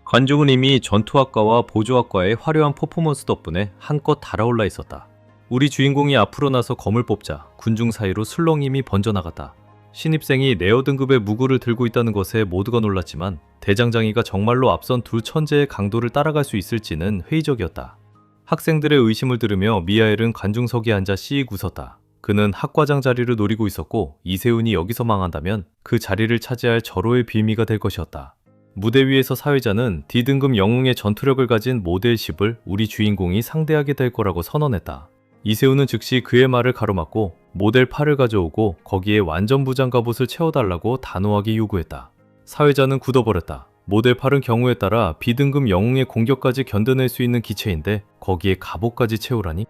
관중은 이미 전투학과와 보조학과의 화려한 퍼포먼스 덕분에 한껏 달아올라 있었다. 우리 주인공이 앞으로 나서 검을 뽑자 군중 사이로 술렁임이 번져나갔다. 신입생이 네어 등급의 무구를 들고 있다는 것에 모두가 놀랐지만 대장장이가 정말로 앞선 두 천재의 강도를 따라갈 수 있을지는 회의적이었다. 학생들의 의심을 들으며 미하엘은 관중석에 앉아 씩 웃었다. 그는 학과장 자리를 노리고 있었고 이세훈이 여기서 망한다면 그 자리를 차지할 절호의 빌미가 될 것이었다. 무대 위에서 사회자는 D등급 영웅의 전투력을 가진 모델 10을 우리 주인공이 상대하게 될 거라고 선언했다. 이세훈은 즉시 그의 말을 가로막고 모델 8을 가져오고 거기에 완전 부장 갑옷을 채워달라고 단호하게 요구했다. 사회자는 굳어버렸다. 모델 8은 경우에 따라 B등급 영웅의 공격까지 견뎌낼 수 있는 기체인데 거기에 갑옷까지 채우라니?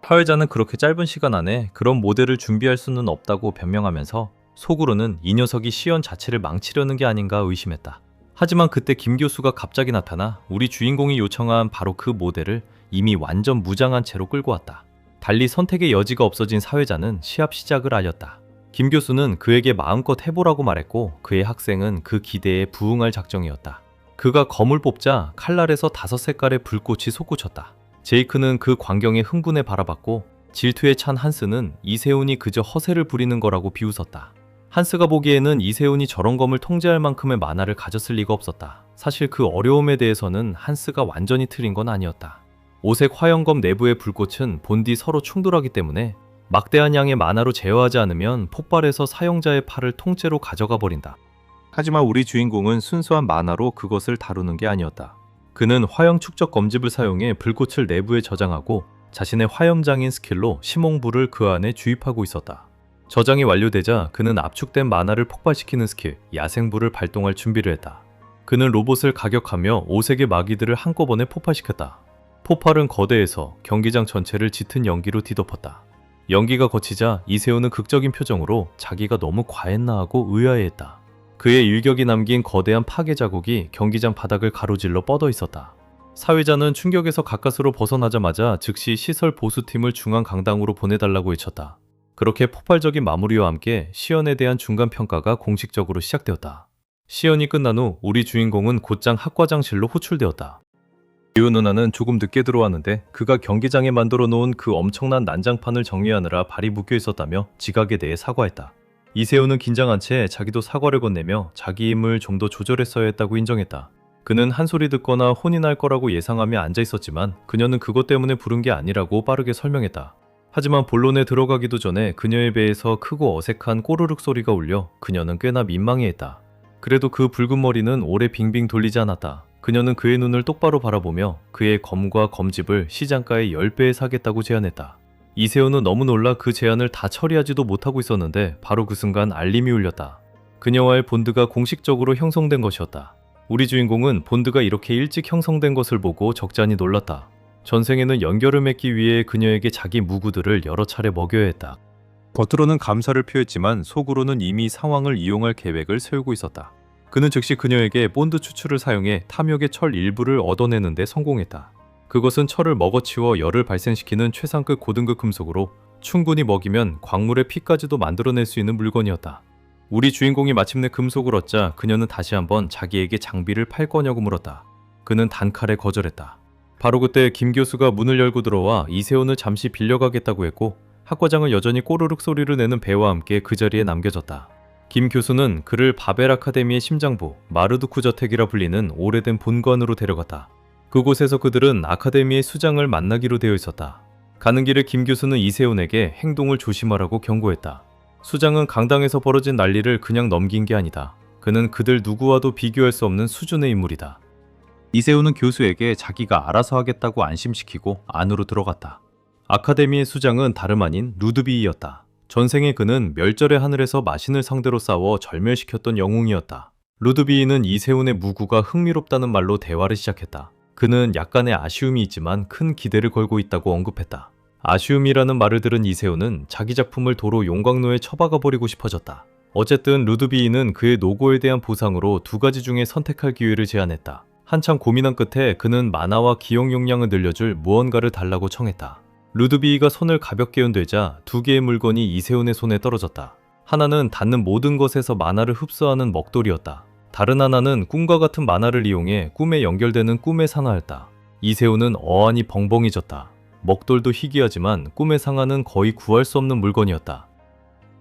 사회자는 그렇게 짧은 시간 안에 그런 모델을 준비할 수는 없다고 변명하면서 속으로는 이 녀석이 시연 자체를 망치려는 게 아닌가 의심했다. 하지만 그때 김 교수가 갑자기 나타나 우리 주인공이 요청한 바로 그 모델을 이미 완전 무장한 채로 끌고 왔다. 달리 선택의 여지가 없어진 사회자는 시합 시작을 알렸다. 김 교수는 그에게 마음껏 해보라고 말했고 그의 학생은 그 기대에 부응할 작정이었다. 그가 검을 뽑자 칼날에서 5색깔의 불꽃이 솟구쳤다. 제이크는 그 광경에 흥분해 바라봤고 질투에 찬 한스는 이세훈이 그저 허세를 부리는 거라고 비웃었다. 한스가 보기에는 이세훈이 저런 검을 통제할 만큼의 만화를 가졌을 리가 없었다. 사실 그 어려움에 대해서는 한스가 완전히 틀린 건 아니었다. 오색 화형검 내부의 불꽃은 본디 서로 충돌하기 때문에 막대한 양의 만화로 제어하지 않으면 폭발해서 사용자의 팔을 통째로 가져가 버린다. 하지만 우리 주인공은 순수한 만화로 그것을 다루는 게 아니었다. 그는 화형 축적 검집을 사용해 불꽃을 내부에 저장하고 자신의 화염장인 스킬로 심홍불을 그 안에 주입하고 있었다. 저장이 완료되자 그는 압축된 만화를 폭발시키는 스킬 야생불을 발동할 준비를 했다. 그는 로봇을 가격하며 5색의 마귀들을 한꺼번에 폭발시켰다. 폭발은 거대해서 경기장 전체를 짙은 연기로 뒤덮었다. 연기가 거치자 이세훈은 극적인 표정으로 자기가 너무 과했나 하고 의아해했다. 그의 일격이 남긴 거대한 파괴 자국이 경기장 바닥을 가로질러 뻗어 있었다. 사회자는 충격에서 가까스로 벗어나자마자 즉시 시설 보수팀을 중앙 강당으로 보내달라고 외쳤다. 그렇게 폭발적인 마무리와 함께 시연에 대한 중간평가가 공식적으로 시작되었다. 시연이 끝난 후 우리 주인공은 곧장 학과장실로 호출되었다. 류 누나는 조금 늦게 들어왔는데 그가 경기장에 만들어 놓은 그 엄청난 난장판을 정리하느라 발이 묶여 있었다며 지각에 대해 사과했다. 이세훈은 긴장한 채 자기도 사과를 건네며 자기 힘을 좀 더 조절했어야 했다고 인정했다. 그는 한 소리 듣거나 혼이 날 거라고 예상하며 앉아 있었지만 그녀는 그것 때문에 부른 게 아니라고 빠르게 설명했다. 하지만 본론에 들어가기도 전에 그녀의 배에서 크고 어색한 꼬르륵 소리가 울려 그녀는 꽤나 민망해했다. 그래도 그 붉은 머리는 오래 빙빙 돌리지 않았다. 그녀는 그의 눈을 똑바로 바라보며 그의 검과 검집을 시장가의 10배에 사겠다고 제안했다. 이세훈은 너무 놀라 그 제안을 다 처리하지도 못하고 있었는데 바로 그 순간 알림이 울렸다. 그녀와의 본드가 공식적으로 형성된 것이었다. 우리 주인공은 본드가 이렇게 일찍 형성된 것을 보고 적잖이 놀랐다. 전생에는 연결을 맺기 위해 그녀에게 자기 무구들을 여러 차례 먹여야 했다. 겉으로는 감사를 표했지만 속으로는 이미 상황을 이용할 계획을 세우고 있었다. 그는 즉시 그녀에게 본드 추출을 사용해 탐욕의 철 일부를 얻어내는 데 성공했다. 그것은 철을 먹어치워 열을 발생시키는 최상급 고등급 금속으로 충분히 먹이면 광물의 피까지도 만들어낼 수 있는 물건이었다. 우리 주인공이 마침내 금속을 얻자 그녀는 다시 한번 자기에게 장비를 팔 거냐고 물었다. 그는 단칼에 거절했다. 바로 그때 김 교수가 문을 열고 들어와 이세훈을 잠시 빌려가겠다고 했고 학과장은 여전히 꼬르륵 소리를 내는 배와 함께 그 자리에 남겨졌다. 김 교수는 그를 바벨 아카데미의 심장부 마르두쿠 저택이라 불리는 오래된 본관으로 데려갔다. 그곳에서 그들은 아카데미의 수장을 만나기로 되어 있었다. 가는 길에 김 교수는 이세훈에게 행동을 조심하라고 경고했다. 수장은 강당에서 벌어진 난리를 그냥 넘긴 게 아니다. 그는 그들 누구와도 비교할 수 없는 수준의 인물이다. 이세훈은 교수에게 자기가 알아서 하겠다고 안심시키고 안으로 들어갔다. 아카데미의 수장은 다름 아닌 루드비이였다. 전생에 그는 멸절의 하늘에서 마신을 상대로 싸워 절멸시켰던 영웅이었다. 루드비이는 이세훈의 무구가 흥미롭다는 말로 대화를 시작했다. 그는 약간의 아쉬움이 있지만 큰 기대를 걸고 있다고 언급했다. 아쉬움이라는 말을 들은 이세훈은 자기 작품을 도로 용광로에 처박아 버리고 싶어졌다. 어쨌든 루드비이는 그의 노고에 대한 보상으로 두 가지 중에 선택할 기회를 제안했다. 한참 고민한 끝에 그는 만화와 기억 용량을 늘려줄 무언가를 달라고 청했다. 루드비이가 손을 가볍게 흔들자 두 개의 물건이 이세훈의 손에 떨어졌다. 하나는 닿는 모든 것에서 만화를 흡수하는 먹돌이었다. 다른 하나는 꿈과 같은 만화를 이용해 꿈에 연결되는 꿈의 상아였다. 이세훈은 어안이 벙벙해졌다. 먹돌도 희귀하지만 꿈의 상아는 거의 구할 수 없는 물건이었다.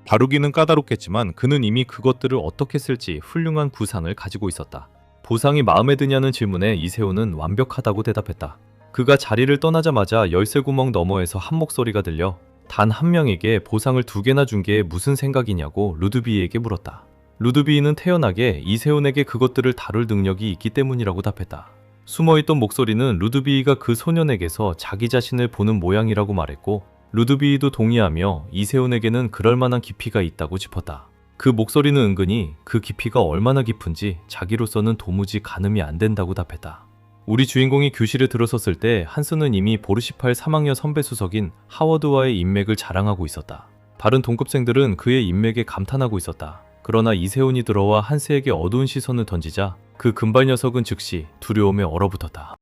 다루기는 까다롭겠지만 그는 이미 그것들을 어떻게 쓸지 훌륭한 구상을 가지고 있었다. 보상이 마음에 드냐는 질문에 이세훈은 완벽하다고 대답했다. 그가 자리를 떠나자마자 열쇠구멍 너머에서 한 목소리가 들려 단 한 명에게 보상을 2개나 준 게 무슨 생각이냐고 루드비이에게 물었다. 루드비이는 태연하게 이세훈에게 그것들을 다룰 능력이 있기 때문이라고 답했다. 숨어있던 목소리는 루드비이가 그 소년에게서 자기 자신을 보는 모양이라고 말했고 루드비이도 동의하며 이세훈에게는 그럴 만한 깊이가 있다고 짚었다. 그 목소리는 은근히 그 깊이가 얼마나 깊은지 자기로서는 도무지 가늠이 안 된다고 답했다. 우리 주인공이 교실에 들어섰을 때 한스는 이미 보르시파의 3학년 선배 수석인 하워드와의 인맥을 자랑하고 있었다. 다른 동급생들은 그의 인맥에 감탄하고 있었다. 그러나 이세훈이 들어와 한스에게 어두운 시선을 던지자 그 금발 녀석은 즉시 두려움에 얼어붙었다.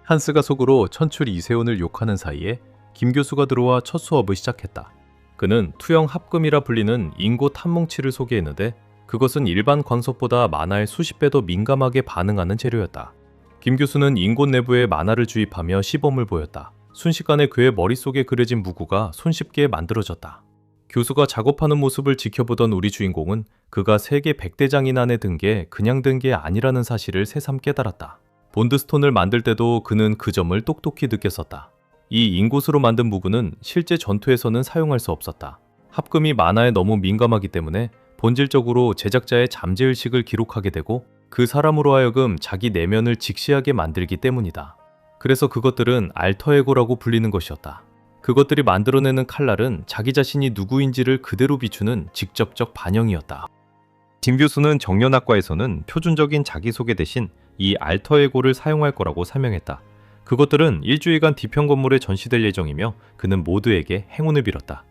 한스가 속으로 천출 이세훈을 욕하는 사이에 김 교수가 들어와 첫 수업을 시작했다. 그는 투영 합금이라 불리는 인고 탐뭉치를 소개했는데 그것은 일반 광석보다 만화에 수십 배 더 민감하게 반응하는 재료였다. 김 교수는 인곳 내부에 만화를 주입하며 시범을 보였다. 순식간에 그의 머릿속에 그려진 무구가 손쉽게 만들어졌다. 교수가 작업하는 모습을 지켜보던 우리 주인공은 그가 세계 100대장인 안에 든 게 그냥 든 게 아니라는 사실을 새삼 깨달았다. 본드스톤을 만들 때도 그는 그 점을 똑똑히 느꼈었다. 이 인곳으로 만든 무구는 실제 전투에서는 사용할 수 없었다. 합금이 만화에 너무 민감하기 때문에 본질적으로 제작자의 잠재의식을 기록하게 되고 그 사람으로 하여금 자기 내면을 직시하게 만들기 때문이다. 그래서 그것들은 알터에고라고 불리는 것이었다. 그것들이 만들어내는 칼날은 자기 자신이 누구인지를 그대로 비추는 직접적 반영이었다. 김 교수는 정년학과에서는 표준적인 자기소개 대신 이 알터에고를 사용할 거라고 설명했다. 그것들은 일주일간 뒤편 건물에 전시될 예정이며 그는 모두에게 행운을 빌었다.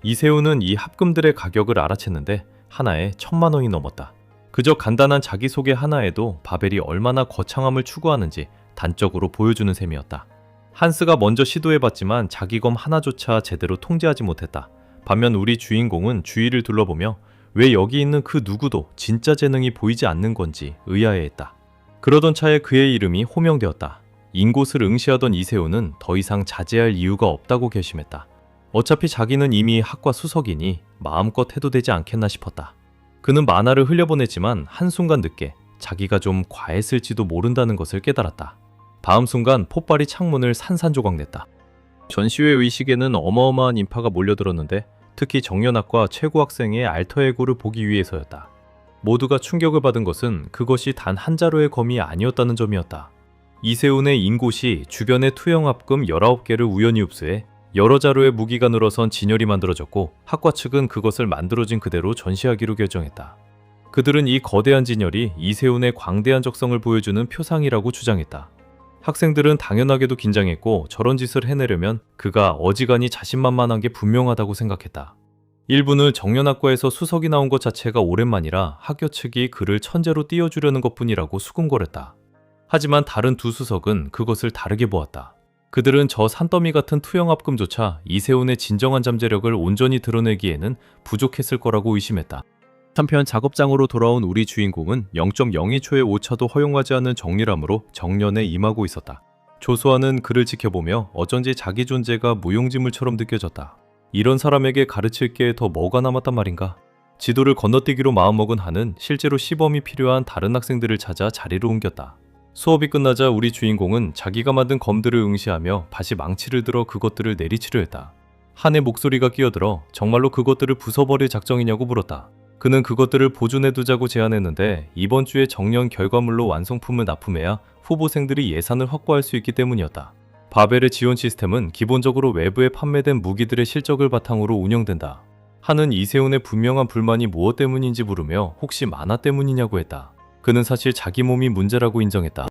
이세훈은 이 합금들의 가격을 알아챘는데 하나에 1,000만 원이 넘었다. 그저 간단한 자기소개 하나에도 바벨이 얼마나 거창함을 추구하는지 단적으로 보여주는 셈이었다. 한스가 먼저 시도해봤지만 자기 검 하나조차 제대로 통제하지 못했다. 반면 우리 주인공은 주위를 둘러보며 왜 여기 있는 그 누구도 진짜 재능이 보이지 않는 건지 의아해했다. 그러던 차에 그의 이름이 호명되었다. 인곳을 응시하던 이세훈은 더 이상 자제할 이유가 없다고 결심했다. 어차피 자기는 이미 학과 수석이니 마음껏 해도 되지 않겠나 싶었다. 그는 만화를 흘려보냈지만 한순간 늦게 자기가 좀 과했을지도 모른다는 것을 깨달았다. 다음 순간 폭발이 창문을 산산조각냈다. 전시회 의식에는 어마어마한 인파가 몰려들었는데 특히 정년학과 최고 학생의 알터에고를 보기 위해서였다. 모두가 충격을 받은 것은 그것이 단 한 자루의 검이 아니었다는 점이었다. 이세훈의 인곳이 주변의 투영합금 19개를 우연히 흡수해 여러 자루의 무기가 늘어선 진열이 만들어졌고 학과 측은 그것을 만들어진 그대로 전시하기로 결정했다. 그들은 이 거대한 진열이 이세훈의 광대한 적성을 보여주는 표상이라고 주장했다. 학생들은 당연하게도 긴장했고 저런 짓을 해내려면 그가 어지간히 자신만만한 게 분명하다고 생각했다. 일부는 정년학과에서 수석이 나온 것 자체가 오랜만이라 학교 측이 그를 천재로 띄워주려는 것뿐이라고 수군거렸다. 하지만 다른 두 수석은 그것을 다르게 보았다. 그들은 저 산더미 같은 투영합금조차 이세훈의 진정한 잠재력을 온전히 드러내기에는 부족했을 거라고 의심했다. 한편 작업장으로 돌아온 우리 주인공은 0.02초의 오차도 허용하지 않는 정밀함으로 정년에 임하고 있었다. 조수아는 그를 지켜보며 어쩐지 자기 존재가 무용지물처럼 느껴졌다. 이런 사람에게 가르칠 게 더 뭐가 남았단 말인가? 지도를 건너뛰기로 마음먹은 한은 실제로 시범이 필요한 다른 학생들을 찾아 자리를 옮겼다. 수업이 끝나자 우리 주인공은 자기가 만든 검들을 응시하며 다시 망치를 들어 그것들을 내리치려 했다. 한의 목소리가 끼어들어 정말로 그것들을 부숴버릴 작정이냐고 물었다. 그는 그것들을 보존해두자고 제안했는데 이번 주에 정년 결과물로 완성품을 납품해야 후보생들이 예산을 확보할 수 있기 때문이었다. 바벨의 지원 시스템은 기본적으로 외부에 판매된 무기들의 실적을 바탕으로 운영된다. 한은 이세훈의 분명한 불만이 무엇 때문인지 물으며 혹시 만화 때문이냐고 했다. 그는 사실 자기 몸이 문제라고 인정했다.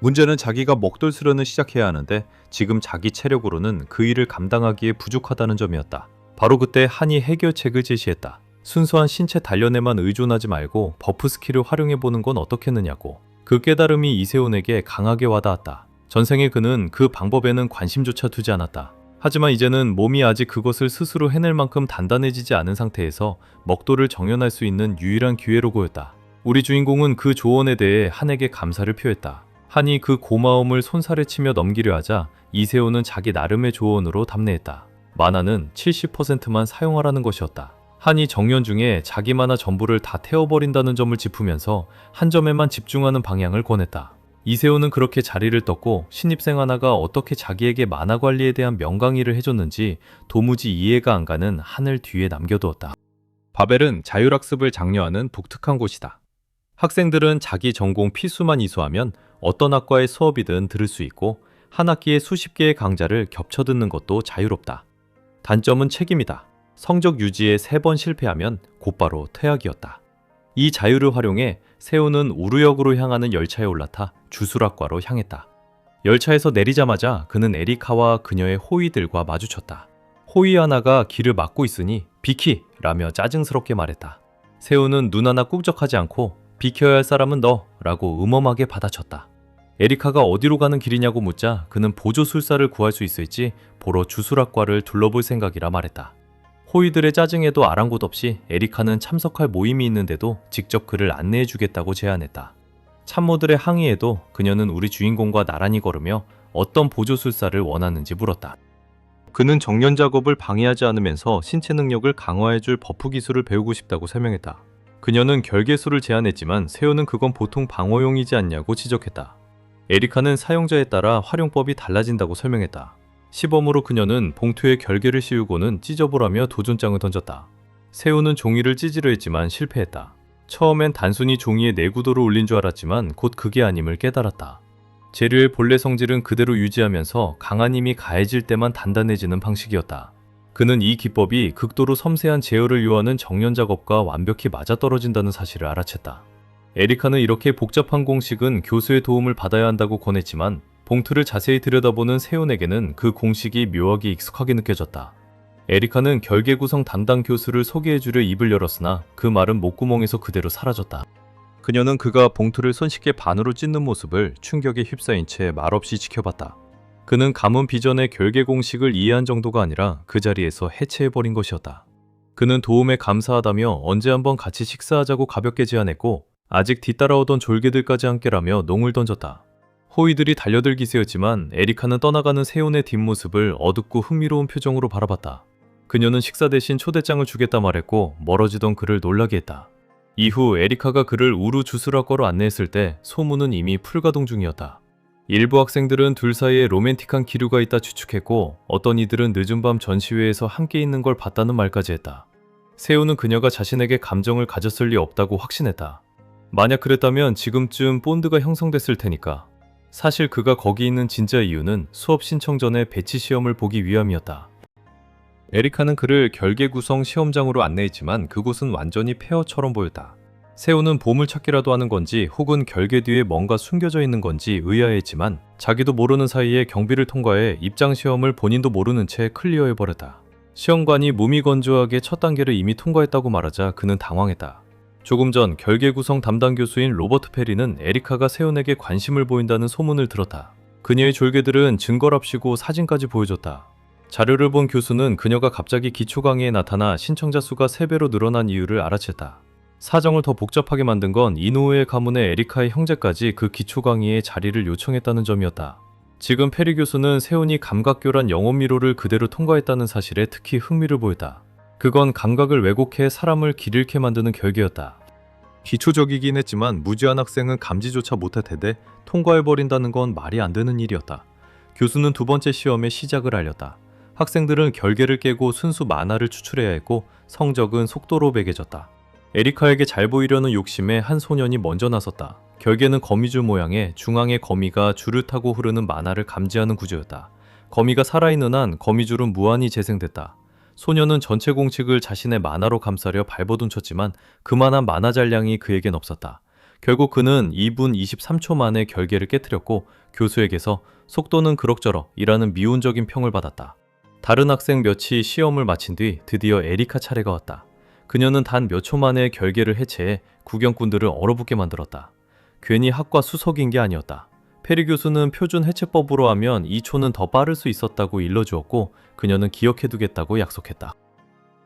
문제는 자기가 먹돌 수련을 시작해야 하는데 지금 자기 체력으로는 그 일을 감당하기에 부족하다는 점이었다. 바로 그때 한이 해결책을 제시했다. 순수한 신체 단련에만 의존하지 말고 버프 스킬을 활용해보는 건 어떻겠느냐고. 그 깨달음이 이세훈에게 강하게 와닿았다. 전생에 그는 그 방법에는 관심조차 두지 않았다. 하지만 이제는 몸이 아직 그것을 스스로 해낼 만큼 단단해지지 않은 상태에서 먹도를 정연할 수 있는 유일한 기회로 보였다. 우리 주인공은 그 조언에 대해 한에게 감사를 표했다. 한이 그 고마움을 손살에 치며 넘기려 하자 이세훈은 자기 나름의 조언으로 답례했다. 만화는 70%만 사용하라는 것이었다. 한이 정년 중에 자기 만화 전부를 다 태워버린다는 점을 짚으면서 한 점에만 집중하는 방향을 권했다. 이세훈은 그렇게 자리를 떴고 신입생 하나가 어떻게 자기에게 만화 관리에 대한 명강의를 해줬는지 도무지 이해가 안 가는 한을 뒤에 남겨두었다. 바벨은 자율학습을 장려하는 독특한 곳이다. 학생들은 자기 전공 필수만 이수하면 어떤 학과의 수업이든 들을 수 있고 한 학기에 수십 개의 강좌를 겹쳐 듣는 것도 자유롭다. 단점은 책임이다. 성적 유지에 3번 실패하면 곧바로 퇴학이었다. 이 자유를 활용해 세훈은 우루역으로 향하는 열차에 올라타 주술학과로 향했다. 열차에서 내리자마자 그는 에리카와 그녀의 호위들과 마주쳤다. 호위 하나가 길을 막고 있으니 비키! 라며 짜증스럽게 말했다. 세훈은 눈 하나 꿈쩍하지 않고 비켜야 할 사람은 너! 라고 음험하게 받아쳤다. 에리카가 어디로 가는 길이냐고 묻자 그는 보조술사를 구할 수 있을지 보러 주술학과를 둘러볼 생각이라 말했다. 호위들의 짜증에도 아랑곳 없이 에리카는 참석할 모임이 있는데도 직접 그를 안내해주겠다고 제안했다. 참모들의 항의에도 그녀는 우리 주인공과 나란히 걸으며 어떤 보조술사를 원하는지 물었다. 그는 정년 작업을 방해하지 않으면서 신체 능력을 강화해줄 버프 기술을 배우고 싶다고 설명했다. 그녀는 결계수를 제안했지만 세훈은 그건 보통 방어용이지 않냐고 지적했다. 에리카는 사용자에 따라 활용법이 달라진다고 설명했다. 시범으로 그녀는 봉투에 결계를 씌우고는 찢어보라며 도전장을 던졌다. 세훈은 종이를 찢으려 했지만 실패했다. 처음엔 단순히 종이에 내구도를 올린 줄 알았지만 곧 그게 아님을 깨달았다. 재료의 본래 성질은 그대로 유지하면서 강한 힘이 가해질 때만 단단해지는 방식이었다. 그는 이 기법이 극도로 섬세한 제어를 요하는 정년 작업과 완벽히 맞아떨어진다는 사실을 알아챘다. 에리카는 이렇게 복잡한 공식은 교수의 도움을 받아야 한다고 권했지만 봉투를 자세히 들여다보는 세훈에게는 그 공식이 묘하게 익숙하게 느껴졌다. 에리카는 결계 구성 담당 교수를 소개해주려 입을 열었으나 그 말은 목구멍에서 그대로 사라졌다. 그녀는 그가 봉투를 손쉽게 반으로 찢는 모습을 충격에 휩싸인 채 말없이 지켜봤다. 그는 가문 비전의 결계 공식을 이해한 정도가 아니라 그 자리에서 해체해버린 것이었다. 그는 도움에 감사하다며 언제 한번 같이 식사하자고 가볍게 제안했고 아직 뒤따라오던 졸개들까지 함께라며 농을 던졌다. 호위들이 달려들 기세였지만 에리카는 떠나가는 세훈의 뒷모습을 어둡고 흥미로운 표정으로 바라봤다. 그녀는 식사 대신 초대장을 주겠다 말했고 멀어지던 그를 놀라게 했다. 이후 에리카가 그를 우루 주술학과로 안내했을 때 소문은 이미 풀가동 중이었다. 일부 학생들은 둘 사이에 로맨틱한 기류가 있다 추측했고 어떤 이들은 늦은 밤 전시회에서 함께 있는 걸 봤다는 말까지 했다. 세훈은 그녀가 자신에게 감정을 가졌을 리 없다고 확신했다. 만약 그랬다면 지금쯤 본드가 형성됐을 테니까. 사실 그가 거기 있는 진짜 이유는 수업 신청 전에 배치 시험을 보기 위함이었다. 에리카는 그를 결계 구성 시험장으로 안내했지만 그곳은 완전히 폐허처럼 보였다. 세훈은 보물찾기라도 하는 건지 혹은 결계 뒤에 뭔가 숨겨져 있는 건지 의아했지만 자기도 모르는 사이에 경비를 통과해 입장 시험을 본인도 모르는 채 클리어해버렸다. 시험관이 무미건조하게 첫 단계를 이미 통과했다고 말하자 그는 당황했다. 조금 전 결계 구성 담당 교수인 로버트 페리는 에리카가 세훈에게 관심을 보인다는 소문을 들었다. 그녀의 졸개들은 증거랍시고 사진까지 보여줬다. 자료를 본 교수는 그녀가 갑자기 기초 강의에 나타나 신청자 수가 3배로 늘어난 이유를 알아챘다. 사정을 더 복잡하게 만든 건 이노우의 가문의 에리카의 형제까지 그 기초 강의에 자리를 요청했다는 점이었다. 지금 페리 교수는 세훈이 감각교란 영혼미로를 그대로 통과했다는 사실에 특히 흥미를 보였다. 그건 감각을 왜곡해 사람을 길 잃게 만드는 결계였다. 기초적이긴 했지만 무지한 학생은 감지조차 못할 텐데 통과해버린다는 건 말이 안 되는 일이었다. 교수는 두 번째 시험의 시작을 알렸다. 학생들은 결계를 깨고 순수 만화를 추출해야 했고 성적은 속도로 매겨졌다. 에리카에게 잘 보이려는 욕심에 한 소년이 먼저 나섰다. 결계는 거미줄 모양의 중앙에 거미가 줄을 타고 흐르는 만화를 감지하는 구조였다. 거미가 살아있는 한 거미줄은 무한히 재생됐다. 소년은 전체 공식을 자신의 만화로 감싸려 발버둥 쳤지만 그만한 만화 잔량이 그에겐 없었다. 결국 그는 2분 23초 만에 결계를 깨뜨렸고 교수에게서 속도는 그럭저럭이라는 미온적인 평을 받았다. 다른 학생 몇이 시험을 마친 뒤 드디어 에리카 차례가 왔다. 그녀는 단 몇 초 만에 결계를 해체해 구경꾼들을 얼어붙게 만들었다. 괜히 학과 수석인 게 아니었다. 페리 교수는 표준 해체법으로 하면 2초는 더 빠를 수 있었다고 일러주었고 그녀는 기억해두겠다고 약속했다.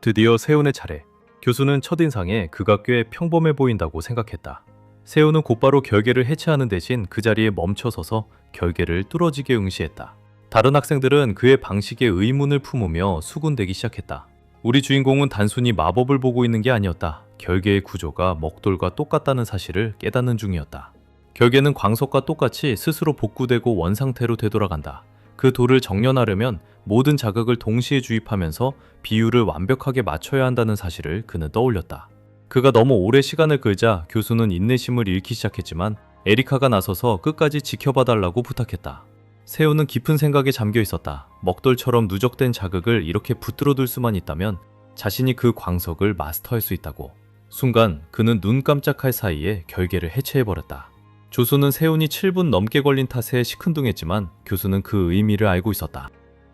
드디어 세훈의 차례. 교수는 첫인상에 그가 꽤 평범해 보인다고 생각했다. 세훈은 곧바로 결계를 해체하는 대신 그 자리에 멈춰서서 결계를 뚫어지게 응시했다. 다른 학생들은 그의 방식에 의문을 품으며 수군대기 시작했다. 우리 주인공은 단순히 마법을 보고 있는 게 아니었다. 결계의 구조가 먹돌과 똑같다는 사실을 깨닫는 중이었다. 결계는 광석과 똑같이 스스로 복구되고 원상태로 되돌아간다. 그 돌을 정련하려면 모든 자극을 동시에 주입하면서 비율을 완벽하게 맞춰야 한다는 사실을 그는 떠올렸다. 그가 너무 오래 시간을 끌자 교수는 인내심을 잃기 시작했지만 에리카가 나서서 끝까지 지켜봐달라고 부탁했다. 세훈은 깊은 생각에 잠겨 있었다. 먹돌처럼 누적된 자극을 이렇게 붙들어둘 수만 있다면 자신이 그 광석을 마스터할 수 있다고. 순간 그는 눈 깜짝할 사이에 결계를 해체해버렸다. 조수는 세훈이 7분 넘게 걸린 탓에 시큰둥했지만 교수는 그 의미를 알고 있었다.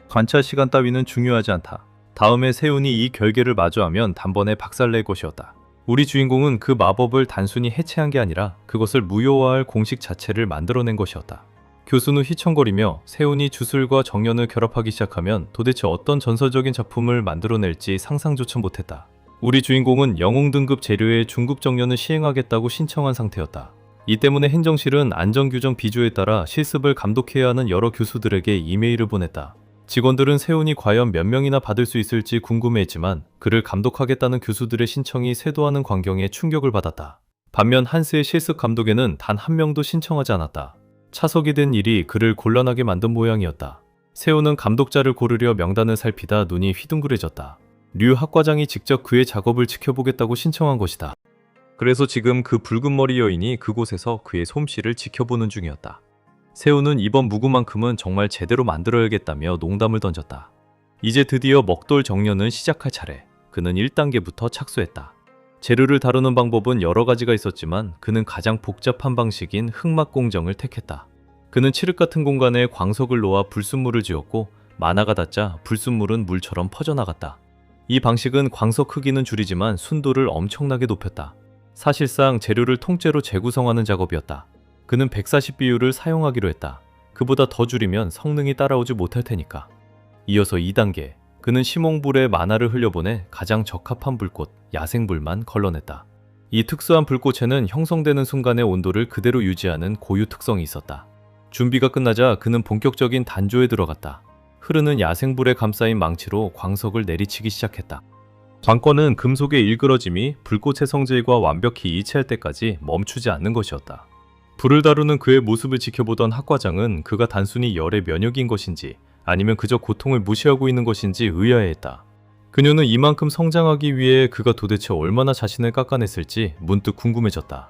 관찰 시간 따위는 중요하지 않다. 다음에 세훈이 이 결계를 마주하면 단번에 박살낼 것이었다. 우리 주인공은 그 마법을 단순히 해체한 게 아니라 그것을 무효화할 공식 자체를 만들어낸 것이었다. 교수는 휘청거리며 세훈이 주술과 정연을 결합하기 시작하면 도대체 어떤 전설적인 작품을 만들어낼지 상상조차 못했다. 우리 주인공은 영웅 등급 재료의 중급 정연을 시행하겠다고 신청한 상태였다. 이 때문에 행정실은 안전규정 비조에 따라 실습을 감독해야 하는 여러 교수들에게 이메일을 보냈다. 직원들은 세훈이 과연 몇 명이나 받을 수 있을지 궁금해했지만 그를 감독하겠다는 교수들의 신청이 쇄도하는 광경에 충격을 받았다. 반면 한스의 실습 감독에는 단 한 명도 신청하지 않았다. 차석이 된 일이 그를 곤란하게 만든 모양이었다. 세훈은 감독자를 고르려 명단을 살피다 눈이 휘둥그레졌다. 류 학과장이 직접 그의 작업을 지켜보겠다고 신청한 것이다. 그래서 지금 그 붉은 머리 여인이 그곳에서 그의 솜씨를 지켜보는 중이었다. 세훈은 이번 무구만큼은 정말 제대로 만들어야겠다며 농담을 던졌다. 이제 드디어 먹돌 정연은 시작할 차례. 그는 1단계부터 착수했다. 재료를 다루는 방법은 여러 가지가 있었지만 그는 가장 복잡한 방식인 흑막 공정을 택했다. 그는 칠흑 같은 공간에 광석을 놓아 불순물을 지었고 만화가 닿자 불순물은 물처럼 퍼져나갔다. 이 방식은 광석 크기는 줄이지만 순도를 엄청나게 높였다. 사실상 재료를 통째로 재구성하는 작업이었다. 그는 140 비율을 사용하기로 했다. 그보다 더 줄이면 성능이 따라오지 못할 테니까. 이어서 2단계. 그는 심홍불에 만화를 흘려보내 가장 적합한 불꽃, 야생불만 걸러냈다. 이 특수한 불꽃에는 형성되는 순간의 온도를 그대로 유지하는 고유 특성이 있었다. 준비가 끝나자 그는 본격적인 단조에 들어갔다. 흐르는 야생불에 감싸인 망치로 광석을 내리치기 시작했다. 관건은 금속의 일그러짐이 불꽃의 성질과 완벽히 일치할 때까지 멈추지 않는 것이었다. 불을 다루는 그의 모습을 지켜보던 학과장은 그가 단순히 열에 면역인 것인지 아니면 그저 고통을 무시하고 있는 것인지 의아해했다. 그녀는 이만큼 성장하기 위해 그가 도대체 얼마나 자신을 깎아냈을지 문득 궁금해졌다.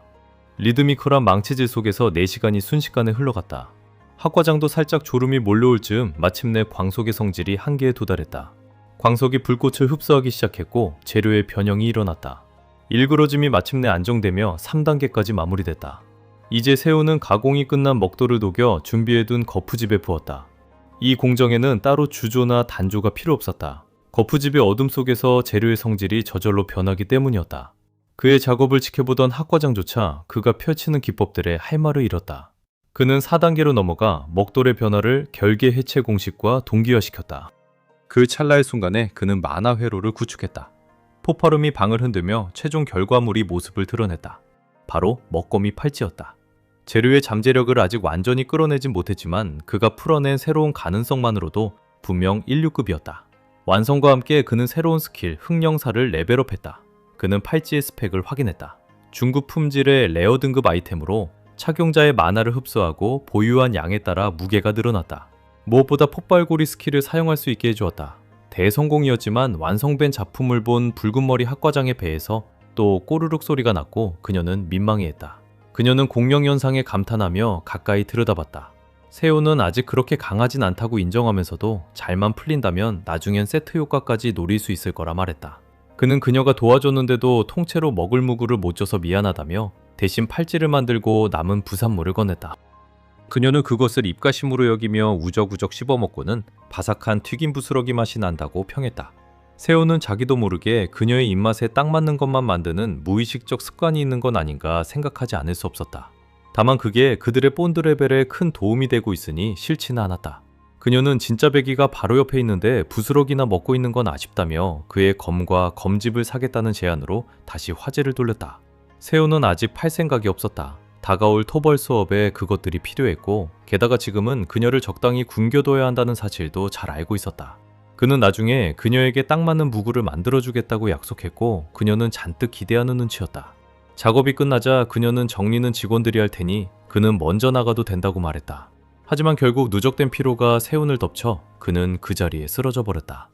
리드미컬한 망치질 속에서 4시간이 순식간에 흘러갔다. 학과장도 살짝 졸음이 몰려올 즈음 마침내 광석의 성질이 한계에 도달했다. 광석이 불꽃을 흡수하기 시작했고 재료의 변형이 일어났다. 일그러짐이 마침내 안정되며 3단계까지 마무리됐다. 이제 세훈은 가공이 끝난 먹돌을 녹여 준비해둔 거푸집에 부었다. 이 공정에는 따로 주조나 단조가 필요 없었다. 거푸집의 어둠 속에서 재료의 성질이 저절로 변하기 때문이었다. 그의 작업을 지켜보던 학과장조차 그가 펼치는 기법들에 할 말을 잃었다. 그는 4단계로 넘어가 먹돌의 변화를 결계 해체 공식과 동기화시켰다. 그 찰나의 순간에 그는 만화 회로를 구축했다. 폭발음이 방을 흔들며 최종 결과물이 모습을 드러냈다. 바로 먹거미 팔찌였다. 재료의 잠재력을 아직 완전히 끌어내진 못했지만 그가 풀어낸 새로운 가능성만으로도 분명 16급이었다. 완성과 함께 그는 새로운 스킬 흑령사를 레벨업했다. 그는 팔찌의 스펙을 확인했다. 중급 품질의 레어 등급 아이템으로 착용자의 만화를 흡수하고 보유한 양에 따라 무게가 늘어났다. 무엇보다 폭발고리 스킬을 사용할 수 있게 해주었다. 대성공이었지만 완성된 작품을 본 붉은머리 학과장의 배에서 또 꼬르륵 소리가 났고 그녀는 민망해했다. 그녀는 공룡 현상에 감탄하며 가까이 들여다봤다. 세호는 아직 그렇게 강하진 않다고 인정하면서도 잘만 풀린다면 나중엔 세트 효과까지 노릴 수 있을 거라 말했다. 그는 그녀가 도와줬는데도 통째로 먹을 무구를 못 줘서 미안하다며 대신 팔찌를 만들고 남은 부산물을 꺼냈다. 그녀는 그것을 입가심으로 여기며 우적우적 씹어먹고는 바삭한 튀김 부스러기 맛이 난다고 평했다. 세호는 자기도 모르게 그녀의 입맛에 딱 맞는 것만 만드는 무의식적 습관이 있는 건 아닌가 생각하지 않을 수 없었다. 다만 그게 그들의 본드 레벨에 큰 도움이 되고 있으니 싫지는 않았다. 그녀는 진짜 배기가 바로 옆에 있는데 부스러기나 먹고 있는 건 아쉽다며 그의 검과 검집을 사겠다는 제안으로 다시 화제를 돌렸다. 세호는 아직 팔 생각이 없었다. 다가올 토벌 수업에 그것들이 필요했고 게다가 지금은 그녀를 적당히 굶겨둬야 한다는 사실도 잘 알고 있었다. 그는 나중에 그녀에게 딱 맞는 무구를 만들어주겠다고 약속했고 그녀는 잔뜩 기대하는 눈치였다. 작업이 끝나자 그녀는 정리는 직원들이 할 테니 그는 먼저 나가도 된다고 말했다. 하지만 결국 누적된 피로가 세훈을 덮쳐 그는 그 자리에 쓰러져 버렸다.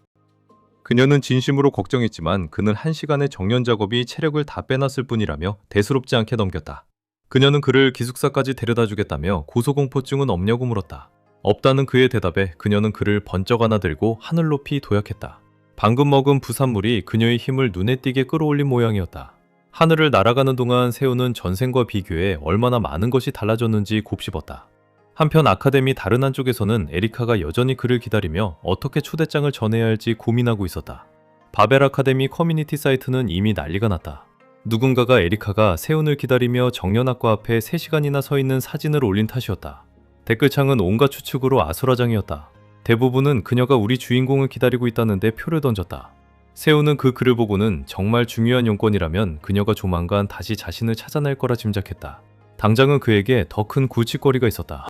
그녀는 진심으로 걱정했지만 그는 1시간의 정년 작업이 체력을 다 빼놨을 뿐이라며 대수롭지 않게 넘겼다. 그녀는 그를 기숙사까지 데려다 주겠다며 고소공포증은 없냐고 물었다. 없다는 그의 대답에 그녀는 그를 번쩍 안아들고 하늘 높이 도약했다. 방금 먹은 부산물이 그녀의 힘을 눈에 띄게 끌어올린 모양이었다. 하늘을 날아가는 동안 세훈은 전생과 비교해 얼마나 많은 것이 달라졌는지 곱씹었다. 한편 아카데미 다른 한쪽에서는 에리카가 여전히 그를 기다리며 어떻게 초대장을 전해야 할지 고민하고 있었다. 바벨 아카데미 커뮤니티 사이트는 이미 난리가 났다. 누군가가 에리카가 세훈을 기다리며 정년학과 앞에 3시간이나 서 있는 사진을 올린 탓이었다. 댓글창은 온갖 추측으로 아수라장이었다. 대부분은 그녀가 우리 주인공을 기다리고 있다는데 표를 던졌다. 세훈은 그 글을 보고는 정말 중요한 용건이라면 그녀가 조만간 다시 자신을 찾아낼 거라 짐작했다. 당장은 그에게 더 큰 골칫거리가 있었다.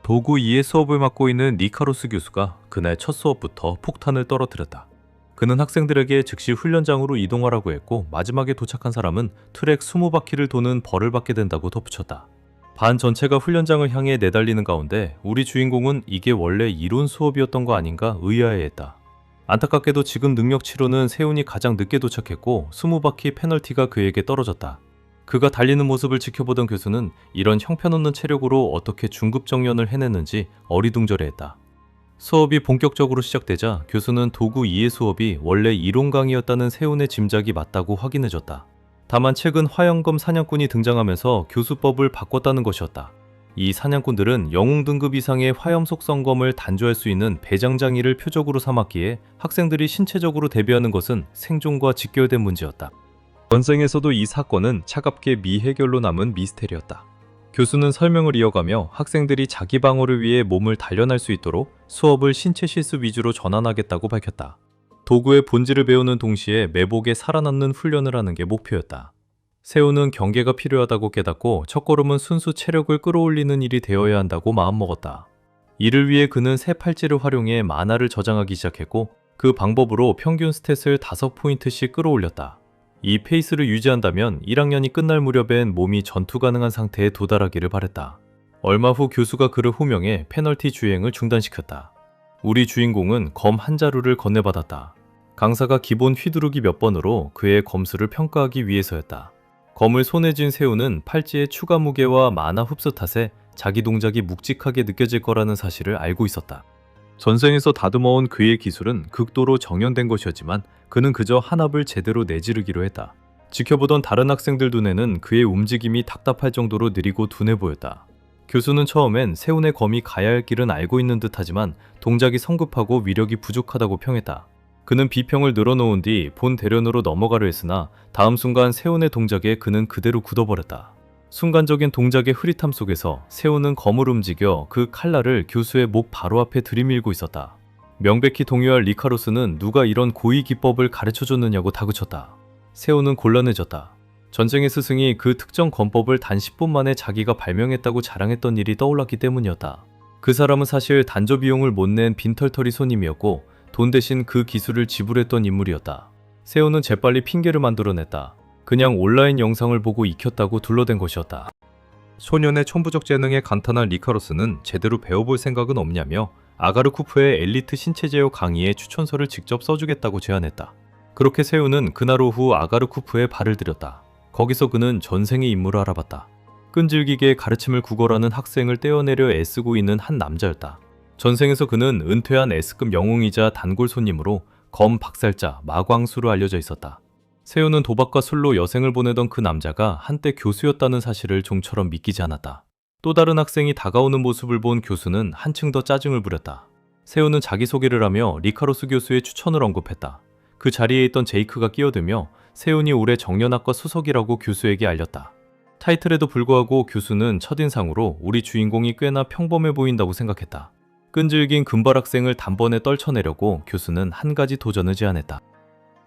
도구 2의 수업을 맡고 있는 니카로스 교수가 그날 첫 수업부터 폭탄을 떨어뜨렸다. 그는 학생들에게 즉시 훈련장으로 이동하라고 했고 마지막에 도착한 사람은 트랙 20바퀴를 도는 벌을 받게 된다고 덧붙였다. 반 전체가 훈련장을 향해 내달리는 가운데 우리 주인공은 이게 원래 이론 수업이었던 거 아닌가 의아해했다. 안타깝게도 지금 능력 치료는 세훈이 가장 늦게 도착했고 20바퀴 페널티가 그에게 떨어졌다. 그가 달리는 모습을 지켜보던 교수는 이런 형편없는 체력으로 어떻게 중급 정년을 해냈는지 어리둥절해했다. 수업이 본격적으로 시작되자 교수는 도구 2의 수업이 원래 이론 강의였다는 세훈의 짐작이 맞다고 확인해줬다. 다만 최근 화영검 사냥꾼이 등장하면서 교수법을 바꿨다는 것이었다. 이 사냥꾼들은 영웅 등급 이상의 화염 속성검을 단조할 수 있는 배장장이를 표적으로 삼았기에 학생들이 신체적으로 대비하는 것은 생존과 직결된 문제였다. 전생에서도 이 사건은 차갑게 미해결로 남은 미스테리였다. 교수는 설명을 이어가며 학생들이 자기 방어를 위해 몸을 단련할 수 있도록 수업을 신체 실습 위주로 전환하겠다고 밝혔다. 도구의 본질을 배우는 동시에 매복에 살아남는 훈련을 하는 게 목표였다. 세훈은 경계가 필요하다고 깨닫고 첫걸음은 순수 체력을 끌어올리는 일이 되어야 한다고 마음먹었다. 이를 위해 그는 새 팔찌를 활용해 만화를 저장하기 시작했고 그 방법으로 평균 스탯을 5포인트씩 끌어올렸다. 이 페이스를 유지한다면 1학년이 끝날 무렵엔 몸이 전투 가능한 상태에 도달하기를 바랬다. 얼마 후 교수가 그를 호명해 페널티 주행을 중단시켰다. 우리 주인공은 검 한 자루를 건네받았다. 강사가 기본 휘두르기 몇 번으로 그의 검수를 평가하기 위해서였다. 검을 손에 쥔 세훈은 팔찌의 추가 무게와 만화 흡수 탓에 자기 동작이 묵직하게 느껴질 거라는 사실을 알고 있었다. 전생에서 다듬어온 그의 기술은 극도로 정연된 것이었지만 그는 그저 한 합을 제대로 내지르기로 했다. 지켜보던 다른 학생들 눈에는 그의 움직임이 답답할 정도로 느리고 둔해 보였다. 교수는 처음엔 세훈의 검이 가야 할 길은 알고 있는 듯하지만 동작이 성급하고 위력이 부족하다고 평했다. 그는 비평을 늘어놓은 뒤 본 대련으로 넘어가려 했으나 다음 순간 세훈의 동작에 그는 그대로 굳어버렸다. 순간적인 동작의 흐릿함 속에서 세훈은 검을 움직여 그 칼날을 교수의 목 바로 앞에 들이밀고 있었다. 명백히 동요할 리카로스는 누가 이런 고위 기법을 가르쳐줬느냐고 다그쳤다. 세훈은 곤란해졌다. 전쟁의 스승이 그 특정 검법을 단 10분 만에 자기가 발명했다고 자랑했던 일이 떠올랐기 때문이었다. 그 사람은 사실 단조 비용을 못 낸 빈털터리 손님이었고 돈 대신 그 기술을 지불했던 인물이었다. 세훈은 재빨리 핑계를 만들어냈다. 그냥 온라인 영상을 보고 익혔다고 둘러댄 것이었다. 소년의 천부적 재능에 감탄한 리카로스는 제대로 배워볼 생각은 없냐며 아가르쿠프의 엘리트 신체 제어 강의에 추천서를 직접 써주겠다고 제안했다. 그렇게 세우는 그날 오후 아가르쿠프에 발을 들였다. 거기서 그는 전생의 임무를 알아봤다. 끈질기게 가르침을 구걸하는 학생을 떼어내려 애쓰고 있는 한 남자였다. 전생에서 그는 은퇴한 S급 영웅이자 단골 손님으로 검 박살자 마광수로 알려져 있었다. 세우는 도박과 술로 여생을 보내던 그 남자가 한때 교수였다는 사실을 좀처럼 믿기지 않았다. 또 다른 학생이 다가오는 모습을 본 교수는 한층 더 짜증을 부렸다. 세우는 자기소개를 하며 리카로스 교수의 추천을 언급했다. 그 자리에 있던 제이크가 끼어들며 세훈이 올해 정년학과 수석이라고 교수에게 알렸다. 타이틀에도 불구하고 교수는 첫인상으로 우리 주인공이 꽤나 평범해 보인다고 생각했다. 끈질긴 금발 학생을 단번에 떨쳐내려고 교수는 한 가지 도전을 제안했다.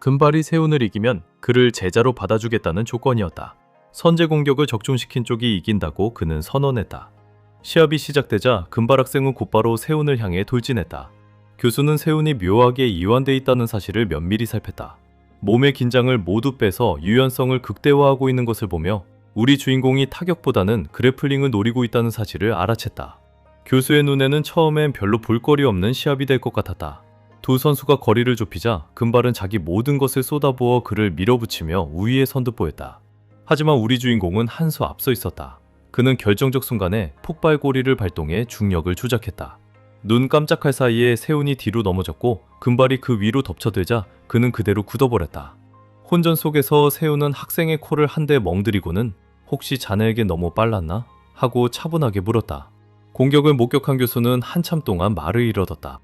금발이 세훈을 이기면 그를 제자로 받아주겠다는 조건이었다. 선제 공격을 적중시킨 쪽이 이긴다고 그는 선언했다. 시합이 시작되자 금발 학생은 곧바로 세훈을 향해 돌진했다. 교수는 세훈이 묘하게 이완돼 있다는 사실을 면밀히 살폈다. 몸의 긴장을 모두 빼서 유연성을 극대화하고 있는 것을 보며 우리 주인공이 타격보다는 그래플링을 노리고 있다는 사실을 알아챘다. 교수의 눈에는 처음엔 별로 볼거리 없는 시합이 될 것 같았다. 두 선수가 거리를 좁히자 금발은 자기 모든 것을 쏟아부어 그를 밀어붙이며 우위에 선듯보였다. 하지만 우리 주인공은 한 수 앞서 있었다. 그는 결정적 순간에 폭발고리를 발동해 중력을 조작했다. 눈 깜짝할 사이에 세훈이 뒤로 넘어졌고 금발이 그 위로 덮쳐들자 그는 그대로 굳어버렸다. 혼전 속에서 세훈은 학생의 코를 한 대 멍들이고는 혹시 자네에게 너무 빨랐나? 하고 차분하게 물었다. 공격을 목격한 교수는 한참 동안 말을 잃어뒀다.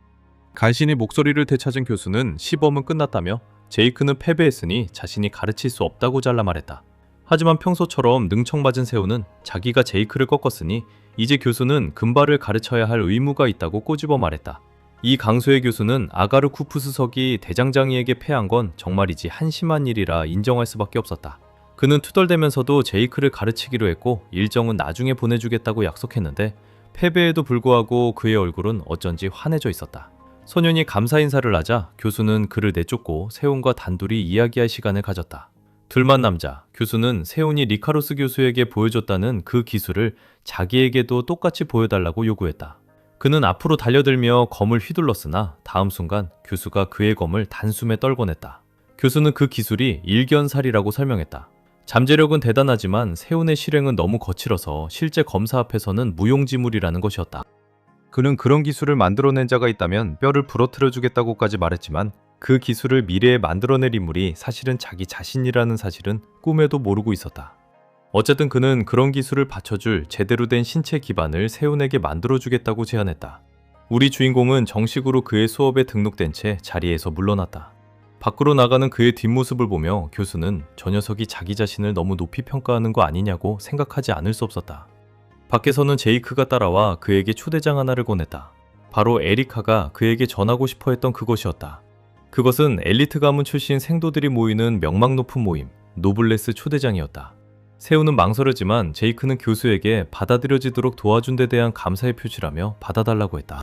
간신히 목소리를 되찾은 교수는 시범은 끝났다며 제이크는 패배했으니 자신이 가르칠 수 없다고 잘라 말했다. 하지만 평소처럼 능청맞은 세훈은 자기가 제이크를 꺾었으니 이제 교수는 금발을 가르쳐야 할 의무가 있다고 꼬집어 말했다. 이 강소의 교수는 아가르쿠프 수석이 대장장이에게 패한 건 정말이지 한심한 일이라 인정할 수밖에 없었다. 그는 투덜대면서도 제이크를 가르치기로 했고 일정은 나중에 보내주겠다고 약속했는데 패배에도 불구하고 그의 얼굴은 어쩐지 환해져 있었다. 소년이 감사 인사를 하자 교수는 그를 내쫓고 세훈과 단둘이 이야기할 시간을 가졌다. 둘만 남자, 교수는 세훈이 리카로스 교수에게 보여줬다는 그 기술을 자기에게도 똑같이 보여달라고 요구했다. 그는 앞으로 달려들며 검을 휘둘렀으나 다음 순간 교수가 그의 검을 단숨에 떨궈냈다. 교수는 그 기술이 일견살이라고 설명했다. 잠재력은 대단하지만 세훈의 실행은 너무 거칠어서 실제 검사 앞에서는 무용지물이라는 것이었다. 그는 그런 기술을 만들어낸 자가 있다면 뼈를 부러뜨려 주겠다고까지 말했지만 그 기술을 미래에 만들어낼 인물이 사실은 자기 자신이라는 사실은 꿈에도 모르고 있었다. 어쨌든 그는 그런 기술을 받쳐줄 제대로 된 신체 기반을 세훈에게 만들어주겠다고 제안했다. 우리 주인공은 정식으로 그의 수업에 등록된 채 자리에서 물러났다. 밖으로 나가는 그의 뒷모습을 보며 교수는 저 녀석이 자기 자신을 너무 높이 평가하는 거 아니냐고 생각하지 않을 수 없었다. 밖에서는 제이크가 따라와 그에게 초대장 하나를 권했다. 바로 에리카가 그에게 전하고 싶어 했던 그것이었다. 그것은 엘리트 가문 출신 생도들이 모이는 명망 높은 모임, 노블레스 초대장이었다. 세훈은 망설였지만 제이크는 교수에게 받아들여지도록 도와준 데 대한 감사의 표시라며 받아달라고 했다.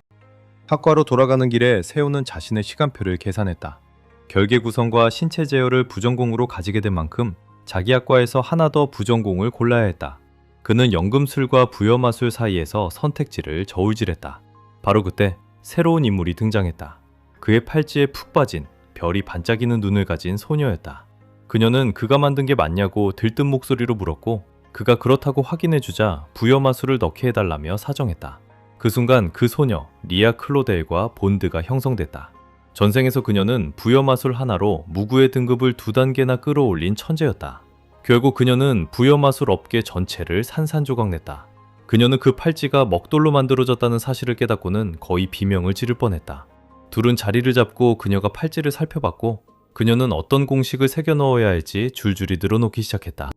학과로 돌아가는 길에 세훈은 자신의 시간표를 계산했다. 결계 구성과 신체 제어를 부전공으로 가지게 된 만큼 자기 학과에서 하나 더 부전공을 골라야 했다. 그는 연금술과 부여마술 사이에서 선택지를 저울질했다. 바로 그때 새로운 인물이 등장했다. 그의 팔찌에 푹 빠진 별이 반짝이는 눈을 가진 소녀였다. 그녀는 그가 만든 게 맞냐고 들뜬 목소리로 물었고 그가 그렇다고 확인해주자 부여마술을 넣게 해달라며 사정했다. 그 순간 그 소녀 리아 클로델과 본드가 형성됐다. 전생에서 그녀는 부여마술 하나로 무구의 등급을 2단계나 끌어올린 천재였다. 결국 그녀는 부여마술 업계 전체를 산산조각냈다. 그녀는 그 팔찌가 먹돌로 만들어졌다는 사실을 깨닫고는 거의 비명을 지를 뻔했다. 둘은 자리를 잡고 그녀가 팔찌를 살펴봤고 그녀는 어떤 공식을 새겨 넣어야 할지 줄줄이 늘어놓기 시작했다.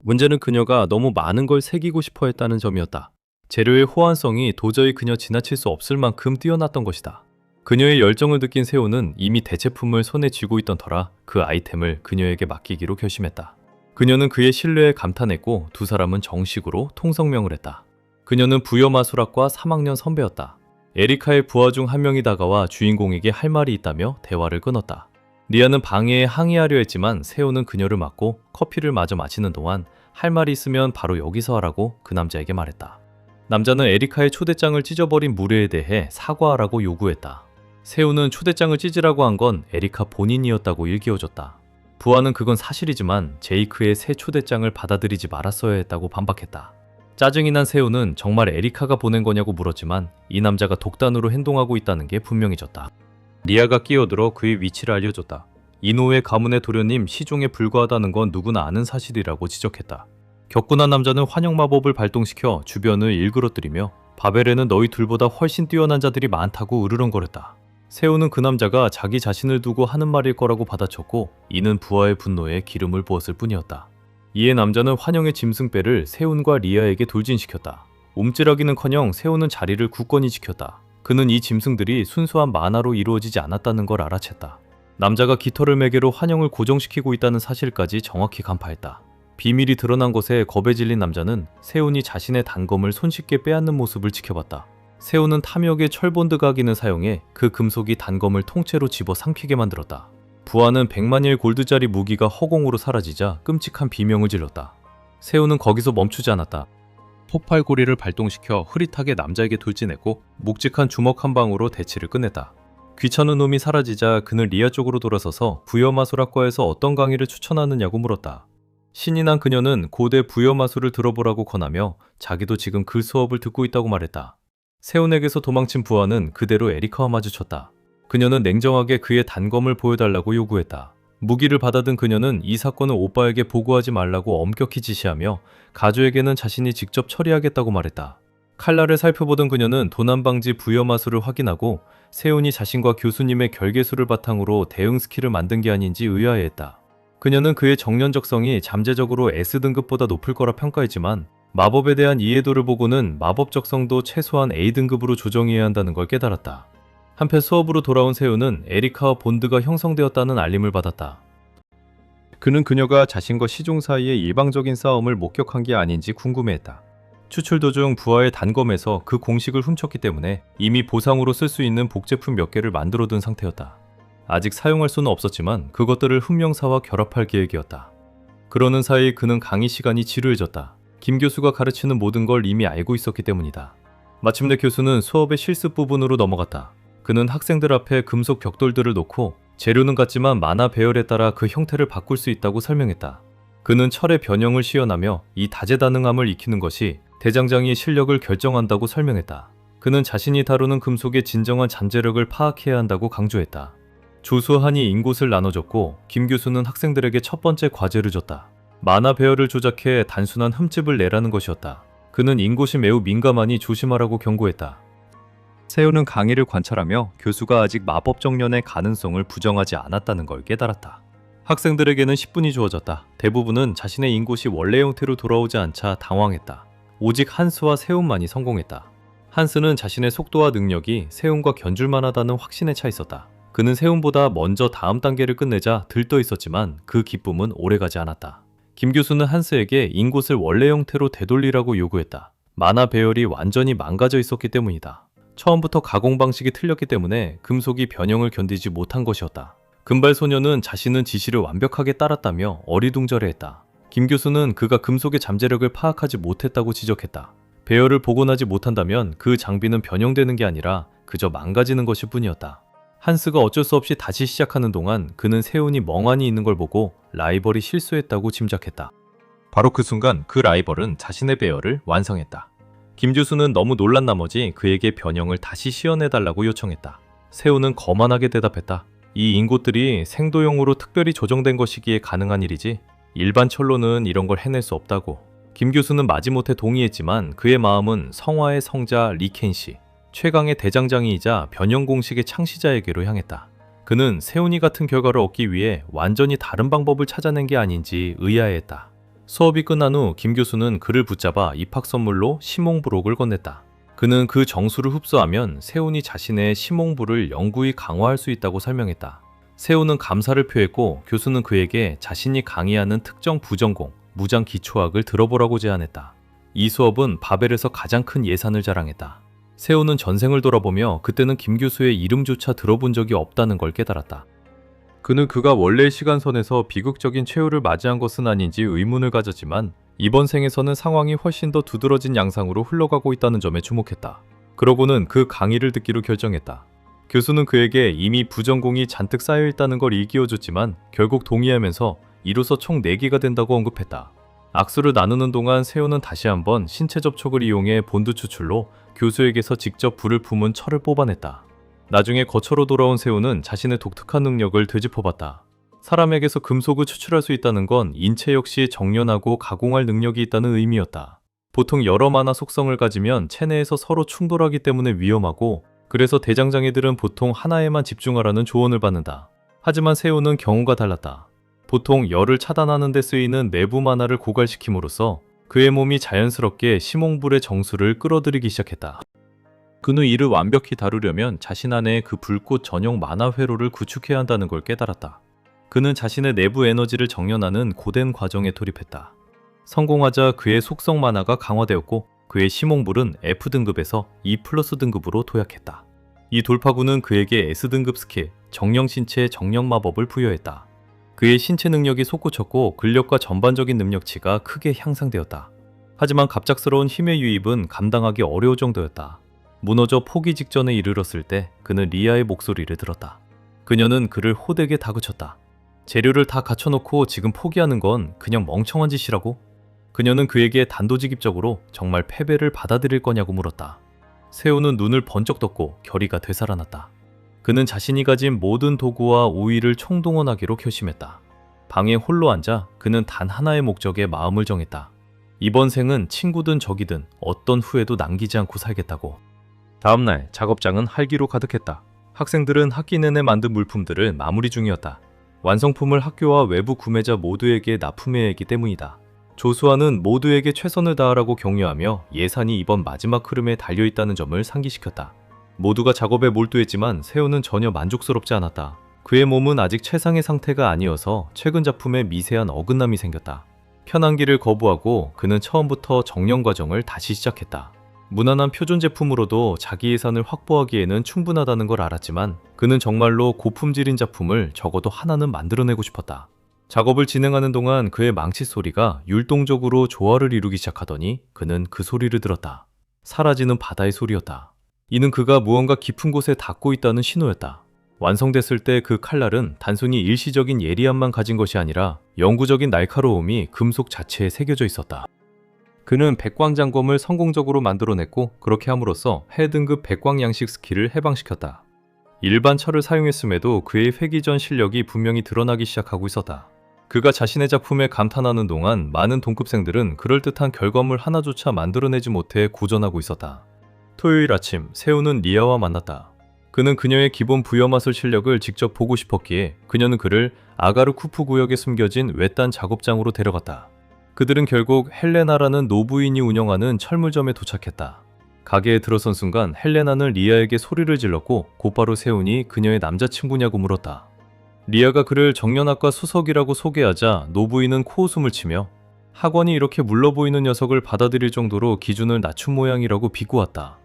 문제는 그녀가 너무 많은 걸 새기고 싶어 했다는 점이었다. 재료의 호환성이 도저히 그녀 지나칠 수 없을 만큼 뛰어났던 것이다. 그녀의 열정을 느낀 세훈은 이미 대체품을 손에 쥐고 있던 터라 그 아이템을 그녀에게 맡기기로 결심했다. 그녀는 그의 신뢰에 감탄했고 두 사람은 정식으로 통성명을 했다. 그녀는 부여마술학과 3학년 선배였다. 에리카의 부하 중 한 명이 다가와 주인공에게 할 말이 있다며 대화를 끊었다. 리아는 방해에 항의하려 했지만 세훈은 그녀를 막고 커피를 마저 마시는 동안 할 말이 있으면 바로 여기서 하라고 그 남자에게 말했다. 남자는 에리카의 초대장을 찢어버린 무례에 대해 사과하라고 요구했다. 세우는 초대장을 찢으라고 한 건 에리카 본인이었다고 일깨워줬다. 부하는 그건 사실이지만 제이크의 새 초대장을 받아들이지 말았어야 했다고 반박했다. 짜증이 난 세우는 정말 에리카가 보낸 거냐고 물었지만 이 남자가 독단으로 행동하고 있다는 게 분명해졌다. 리아가 끼어들어 그의 위치를 알려줬다. 이노우의 가문의 도련님 시종에 불과하다는 건 누구나 아는 사실이라고 지적했다. 격분한 남자는 환영 마법을 발동시켜 주변을 일그러뜨리며 바벨에는 너희 둘보다 훨씬 뛰어난 자들이 많다고 으르렁거렸다. 세우는 그 남자가 자기 자신을 두고 하는 말일 거라고 받아쳤고 이는 부하의 분노에 기름을 부었을 뿐이었다. 이에 남자는 환영의 짐승배를 세운과 리아에게 돌진시켰다. 움찔하기는커녕 세운은 자리를 굳건히 지켰다. 그는 이 짐승들이 순수한 만화로 이루어지지 않았다는 걸 알아챘다. 남자가 깃털을 매개로 환영을 고정시키고 있다는 사실까지 정확히 간파했다. 비밀이 드러난 것에 겁에 질린 남자는 세운이 자신의 단검을 손쉽게 빼앗는 모습을 지켜봤다. 세운은 탐욕의 철본드 각인을 사용해 그 금속이 단검을 통째로 집어 삼키게 만들었다. 부하는 100만일 골드짜리 무기가 허공으로 사라지자 끔찍한 비명을 질렀다. 세우는 거기서 멈추지 않았다. 폭발고리를 발동시켜 흐릿하게 남자에게 돌진했고 묵직한 주먹 한 방으로 대치를 끝냈다. 귀찮은 놈이 사라지자 그는 리아 쪽으로 돌아서서 부여마술학과에서 어떤 강의를 추천하느냐고 물었다. 신이 난 그녀는 고대 부여마술을 들어보라고 권하며 자기도 지금 그 수업을 듣고 있다고 말했다. 세운에게서 도망친 부하는 그대로 에리카와 마주쳤다. 그녀는 냉정하게 그의 단검을 보여달라고 요구했다. 무기를 받아든 그녀는 이 사건을 오빠에게 보고하지 말라고 엄격히 지시하며 가주에게는 자신이 직접 처리하겠다고 말했다. 칼날을 살펴보던 그녀는 도난방지 부여마술을 확인하고 세운이 자신과 교수님의 결계술을 바탕으로 대응 스킬을 만든 게 아닌지 의아해했다. 그녀는 그의 정련적성이 잠재적으로 S등급보다 높을 거라 평가했지만 마법에 대한 이해도를 보고는 마법 적성도 최소한 A등급으로 조정해야 한다는 걸 깨달았다. 한편 수업으로 돌아온 세우는 에리카와 본드가 형성되었다는 알림을 받았다. 그는 그녀가 자신과 시종 사이의 일방적인 싸움을 목격한 게 아닌지 궁금해했다. 추출 도중 부하의 단검에서 그 공식을 훔쳤기 때문에 이미 보상으로 쓸 수 있는 복제품 몇 개를 만들어둔 상태였다. 아직 사용할 수는 없었지만 그것들을 흠명사와 결합할 계획이었다. 그러는 사이 그는 강의 시간이 지루해졌다. 김 교수가 가르치는 모든 걸 이미 알고 있었기 때문이다. 마침내 교수는 수업의 실습 부분으로 넘어갔다. 그는 학생들 앞에 금속 벽돌들을 놓고 재료는 같지만 만화 배열에 따라 그 형태를 바꿀 수 있다고 설명했다. 그는 철의 변형을 시연하며 이 다재다능함을 익히는 것이 대장장이의 실력을 결정한다고 설명했다. 그는 자신이 다루는 금속의 진정한 잠재력을 파악해야 한다고 강조했다. 조수한이 인곳을 나눠줬고 김 교수는 학생들에게 첫 번째 과제를 줬다. 만화 배열을 조작해 단순한 흠집을 내라는 것이었다. 그는 인곳이 매우 민감하니 조심하라고 경고했다. 세우는 강의를 관찰하며 교수가 아직 마법 정련의 가능성을 부정하지 않았다는 걸 깨달았다. 학생들에게는 10분이 주어졌다. 대부분은 자신의 인곳이 원래 형태로 돌아오지 않자 당황했다. 오직 한스와 세운만이 성공했다. 한스는 자신의 속도와 능력이 세운과 견줄만 하다는 확신에 차 있었다. 그는 세운보다 먼저 다음 단계를 끝내자 들떠 있었지만 그 기쁨은 오래가지 않았다. 김 교수는 한스에게 인곳을 원래 형태로 되돌리라고 요구했다. 만화 배열이 완전히 망가져 있었기 때문이다. 처음부터 가공 방식이 틀렸기 때문에 금속이 변형을 견디지 못한 것이었다. 금발 소녀는 자신은 지시를 완벽하게 따랐다며 어리둥절해했다. 김 교수는 그가 금속의 잠재력을 파악하지 못했다고 지적했다. 배열을 복원하지 못한다면 그 장비는 변형되는 게 아니라 그저 망가지는 것일 뿐이었다. 한스가 어쩔 수 없이 다시 시작하는 동안 그는 세운이 멍하니 있는 걸 보고 라이벌이 실수했다고 짐작했다. 바로 그 순간 그 라이벌은 자신의 배열을 완성했다. 김 교수는 너무 놀란 나머지 그에게 변형을 다시 시연해달라고 요청했다. 세운은 거만하게 대답했다. 이 인곳들이 생도용으로 특별히 조정된 것이기에 가능한 일이지 일반 철로는 이런 걸 해낼 수 없다고. 김 교수는 마지못해 동의했지만 그의 마음은 성화의 성자 리켄시, 최강의 대장장이이자 변형 공식의 창시자에게로 향했다. 그는 세운이 같은 결과를 얻기 위해 완전히 다른 방법을 찾아낸 게 아닌지 의아해했다. 수업이 끝난 후 김 교수는 그를 붙잡아 입학 선물로 시몽부록을 건넸다. 그는 그 정수를 흡수하면 세운이 자신의 시몽부를 영구히 강화할 수 있다고 설명했다. 세운은 감사를 표했고 교수는 그에게 자신이 강의하는 특정 부전공, 무장 기초학을 들어보라고 제안했다. 이 수업은 바벨에서 가장 큰 예산을 자랑했다. 세운은 전생을 돌아보며 그때는 김 교수의 이름조차 들어본 적이 없다는 걸 깨달았다. 그는 그가 원래의 시간선에서 비극적인 최후를 맞이한 것은 아닌지 의문을 가졌지만 이번 생에서는 상황이 훨씬 더 두드러진 양상으로 흘러가고 있다는 점에 주목했다. 그러고는 그 강의를 듣기로 결정했다. 교수는 그에게 이미 부전공이 잔뜩 쌓여 있다는 걸 일깨워줬지만 결국 동의하면서 이로써 총 4개가 된다고 언급했다. 악수를 나누는 동안 세호는 다시 한번 신체 접촉을 이용해 본드 추출로 교수에게서 직접 불을 품은 철을 뽑아냈다. 나중에 거처로 돌아온 세호는 자신의 독특한 능력을 되짚어봤다. 사람에게서 금속을 추출할 수 있다는 건 인체 역시 정련하고 가공할 능력이 있다는 의미였다. 보통 여러 만화 속성을 가지면 체내에서 서로 충돌하기 때문에 위험하고, 그래서 대장장이들은 보통 하나에만 집중하라는 조언을 받는다. 하지만 세호는 경우가 달랐다. 보통 열을 차단하는 데 쓰이는 내부 만화를 고갈시킴으로써 그의 몸이 자연스럽게 심홍불의 정수를 끌어들이기 시작했다. 그는 이를 완벽히 다루려면 자신 안에 그 불꽃 전용 만화 회로를 구축해야 한다는 걸 깨달았다. 그는 자신의 내부 에너지를 정련하는 고된 과정에 돌입했다. 성공하자 그의 속성 만화가 강화되었고, 그의 심홍불은 F등급에서 E+ 등급으로 도약했다. 이 돌파구는 그에게 S등급 스킬, 정령신체 정령마법을 부여했다. 그의 신체 능력이 솟구쳤고 근력과 전반적인 능력치가 크게 향상되었다. 하지만 갑작스러운 힘의 유입은 감당하기 어려울 정도였다. 무너져 포기 직전에 이르렀을 때 그는 리아의 목소리를 들었다. 그녀는 그를 호되게 다그쳤다. 재료를 다 갖춰놓고 지금 포기하는 건 그냥 멍청한 짓이라고? 그녀는 그에게 단도직입적으로 정말 패배를 받아들일 거냐고 물었다. 세호는 눈을 번쩍 떴고 결의가 되살아났다. 그는 자신이 가진 모든 도구와 우위를 총동원하기로 결심했다. 방에 홀로 앉아 그는 단 하나의 목적에 마음을 정했다. 이번 생은 친구든 적이든 어떤 후회도 남기지 않고 살겠다고. 다음날 작업장은 활기로 가득했다. 학생들은 학기 내내 만든 물품들을 마무리 중이었다. 완성품을 학교와 외부 구매자 모두에게 납품해야 했기 때문이다. 조수아는 모두에게 최선을 다하라고 격려하며 예산이 이번 마지막 흐름에 달려있다는 점을 상기시켰다. 모두가 작업에 몰두했지만 세호는 전혀 만족스럽지 않았다. 그의 몸은 아직 최상의 상태가 아니어서 최근 작품에 미세한 어긋남이 생겼다. 편한 길을 거부하고 그는 처음부터 정령 과정을 다시 시작했다. 무난한 표준 제품으로도 자기 예산을 확보하기에는 충분하다는 걸 알았지만 그는 정말로 고품질인 작품을 적어도 하나는 만들어내고 싶었다. 작업을 진행하는 동안 그의 망치 소리가 율동적으로 조화를 이루기 시작하더니 그는 그 소리를 들었다. 사라지는 바다의 소리였다. 이는 그가 무언가 깊은 곳에 닿고 있다는 신호였다. 완성됐을 때 그 칼날은 단순히 일시적인 예리함만 가진 것이 아니라 영구적인 날카로움이 금속 자체에 새겨져 있었다. 그는 백광장검을 성공적으로 만들어냈고 그렇게 함으로써 해등급 백광 양식 스킬을 해방시켰다. 일반 철을 사용했음에도 그의 회기전 실력이 분명히 드러나기 시작하고 있었다. 그가 자신의 작품에 감탄하는 동안 많은 동급생들은 그럴듯한 결과물 하나조차 만들어내지 못해 고전하고 있었다. 토요일 아침 세호는 리아와 만났다. 그는 그녀의 기본 부여마술 실력을 직접 보고 싶었기에 그녀는 그를 아가르쿠프 구역에 숨겨진 외딴 작업장으로 데려갔다. 그들은 결국 헬레나라는 노부인이 운영하는 철물점에 도착했다. 가게에 들어선 순간 헬레나는 리아에게 소리를 질렀고 곧바로 세훈이 그녀의 남자친구냐고 물었다. 리아가 그를 정연학과 수석이라고 소개하자 노부인은 코웃음을 치며 학원이 이렇게 물러 보이는 녀석을 받아들일 정도로 기준을 낮춘 모양이라고 비꼬았다.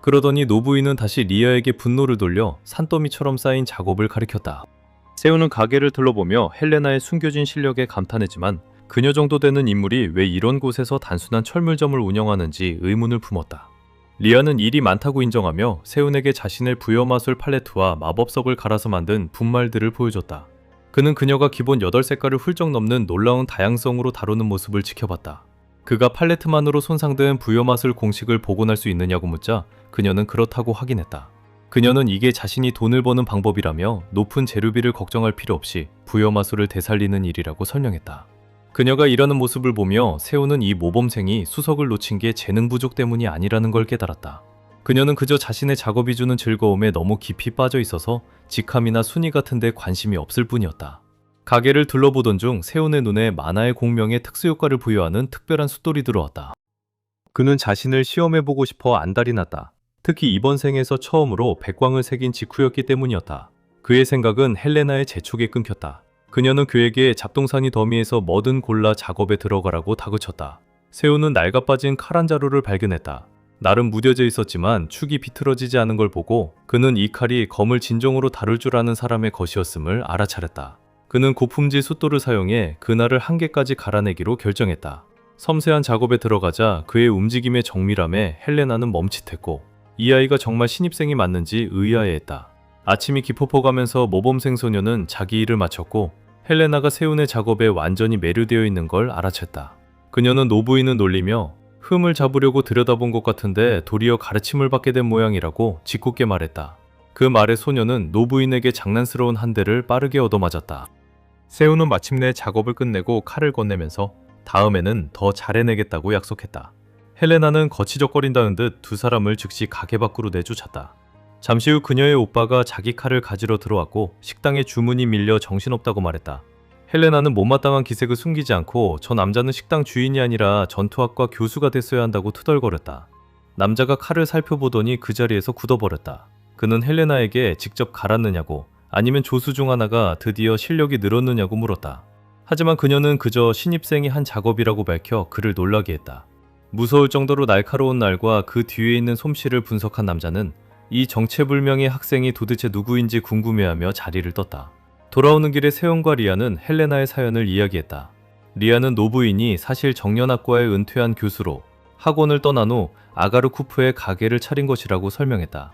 그러더니 노부인은 다시 리아에게 분노를 돌려 산더미처럼 쌓인 작업을 가리켰다. 세훈은 가게를 둘러보며 헬레나의 숨겨진 실력에 감탄했지만 그녀 정도 되는 인물이 왜 이런 곳에서 단순한 철물점을 운영하는지 의문을 품었다. 리아는 일이 많다고 인정하며 세훈에게 자신의 부여마술 팔레트와 마법석을 갈아서 만든 분말들을 보여줬다. 그는 그녀가 기본 8색깔을 훌쩍 넘는 놀라운 다양성으로 다루는 모습을 지켜봤다. 그가 팔레트만으로 손상된 부여마술 공식을 복원할 수 있느냐고 묻자 그녀는 그렇다고 확인했다. 그녀는 이게 자신이 돈을 버는 방법이라며 높은 재료비를 걱정할 필요 없이 부여마술을 되살리는 일이라고 설명했다. 그녀가 이러는 모습을 보며 세호는 이 모범생이 수석을 놓친 게 재능 부족 때문이 아니라는 걸 깨달았다. 그녀는 그저 자신의 작업이 주는 즐거움에 너무 깊이 빠져 있어서 직함이나 순위 같은 데 관심이 없을 뿐이었다. 가게를 둘러보던 중 세훈의 눈에 만화의 공명에 특수효과를 부여하는 특별한 숫돌이 들어왔다. 그는 자신을 시험해보고 싶어 안달이 났다. 특히 이번 생에서 처음으로 백광을 새긴 직후였기 때문이었다. 그의 생각은 헬레나의 재촉에 끊겼다. 그녀는 그에게 잡동사니 더미에서 뭐든 골라 작업에 들어가라고 다그쳤다. 세훈은 낡아빠진 칼 한 자루를 발견했다. 나름 무뎌져 있었지만 축이 비틀어지지 않은 걸 보고 그는 이 칼이 검을 진정으로 다룰 줄 아는 사람의 것이었음을 알아차렸다. 그는 고품질 숫돌을 사용해 그날을 한 개까지 갈아내기로 결정했다. 섬세한 작업에 들어가자 그의 움직임의 정밀함에 헬레나는 멈칫했고 이 아이가 정말 신입생이 맞는지 의아해했다. 아침이 기포포가면서 모범생 소녀는 자기 일을 마쳤고 헬레나가 세운의 작업에 완전히 매료되어 있는 걸 알아챘다. 그녀는 노부인을 놀리며 흠을 잡으려고 들여다본 것 같은데 도리어 가르침을 받게 된 모양이라고 짓궂게 말했다. 그 말에 소녀는 노부인에게 장난스러운 한 대를 빠르게 얻어맞았다. 세우는 마침내 작업을 끝내고 칼을 건네면서 다음에는 더 잘해내겠다고 약속했다. 헬레나는 거치적거린다는 듯 두 사람을 즉시 가게 밖으로 내쫓았다. 잠시 후 그녀의 오빠가 자기 칼을 가지러 들어왔고 식당에 주문이 밀려 정신없다고 말했다. 헬레나는 못마땅한 기색을 숨기지 않고 저 남자는 식당 주인이 아니라 전투학과 교수가 됐어야 한다고 투덜거렸다. 남자가 칼을 살펴보더니 그 자리에서 굳어버렸다. 그는 헬레나에게 직접 갈았느냐고 아니면 조수 중 하나가 드디어 실력이 늘었느냐고 물었다. 하지만 그녀는 그저 신입생이 한 작업이라고 밝혀 그를 놀라게 했다. 무서울 정도로 날카로운 날과 그 뒤에 있는 솜씨를 분석한 남자는 이 정체불명의 학생이 도대체 누구인지 궁금해하며 자리를 떴다. 돌아오는 길에 세온과 리아는 헬레나의 사연을 이야기했다. 리아는 노부인이 사실 정년학과에 은퇴한 교수로 학원을 떠난 후 아가르쿠프의 가게를 차린 것이라고 설명했다.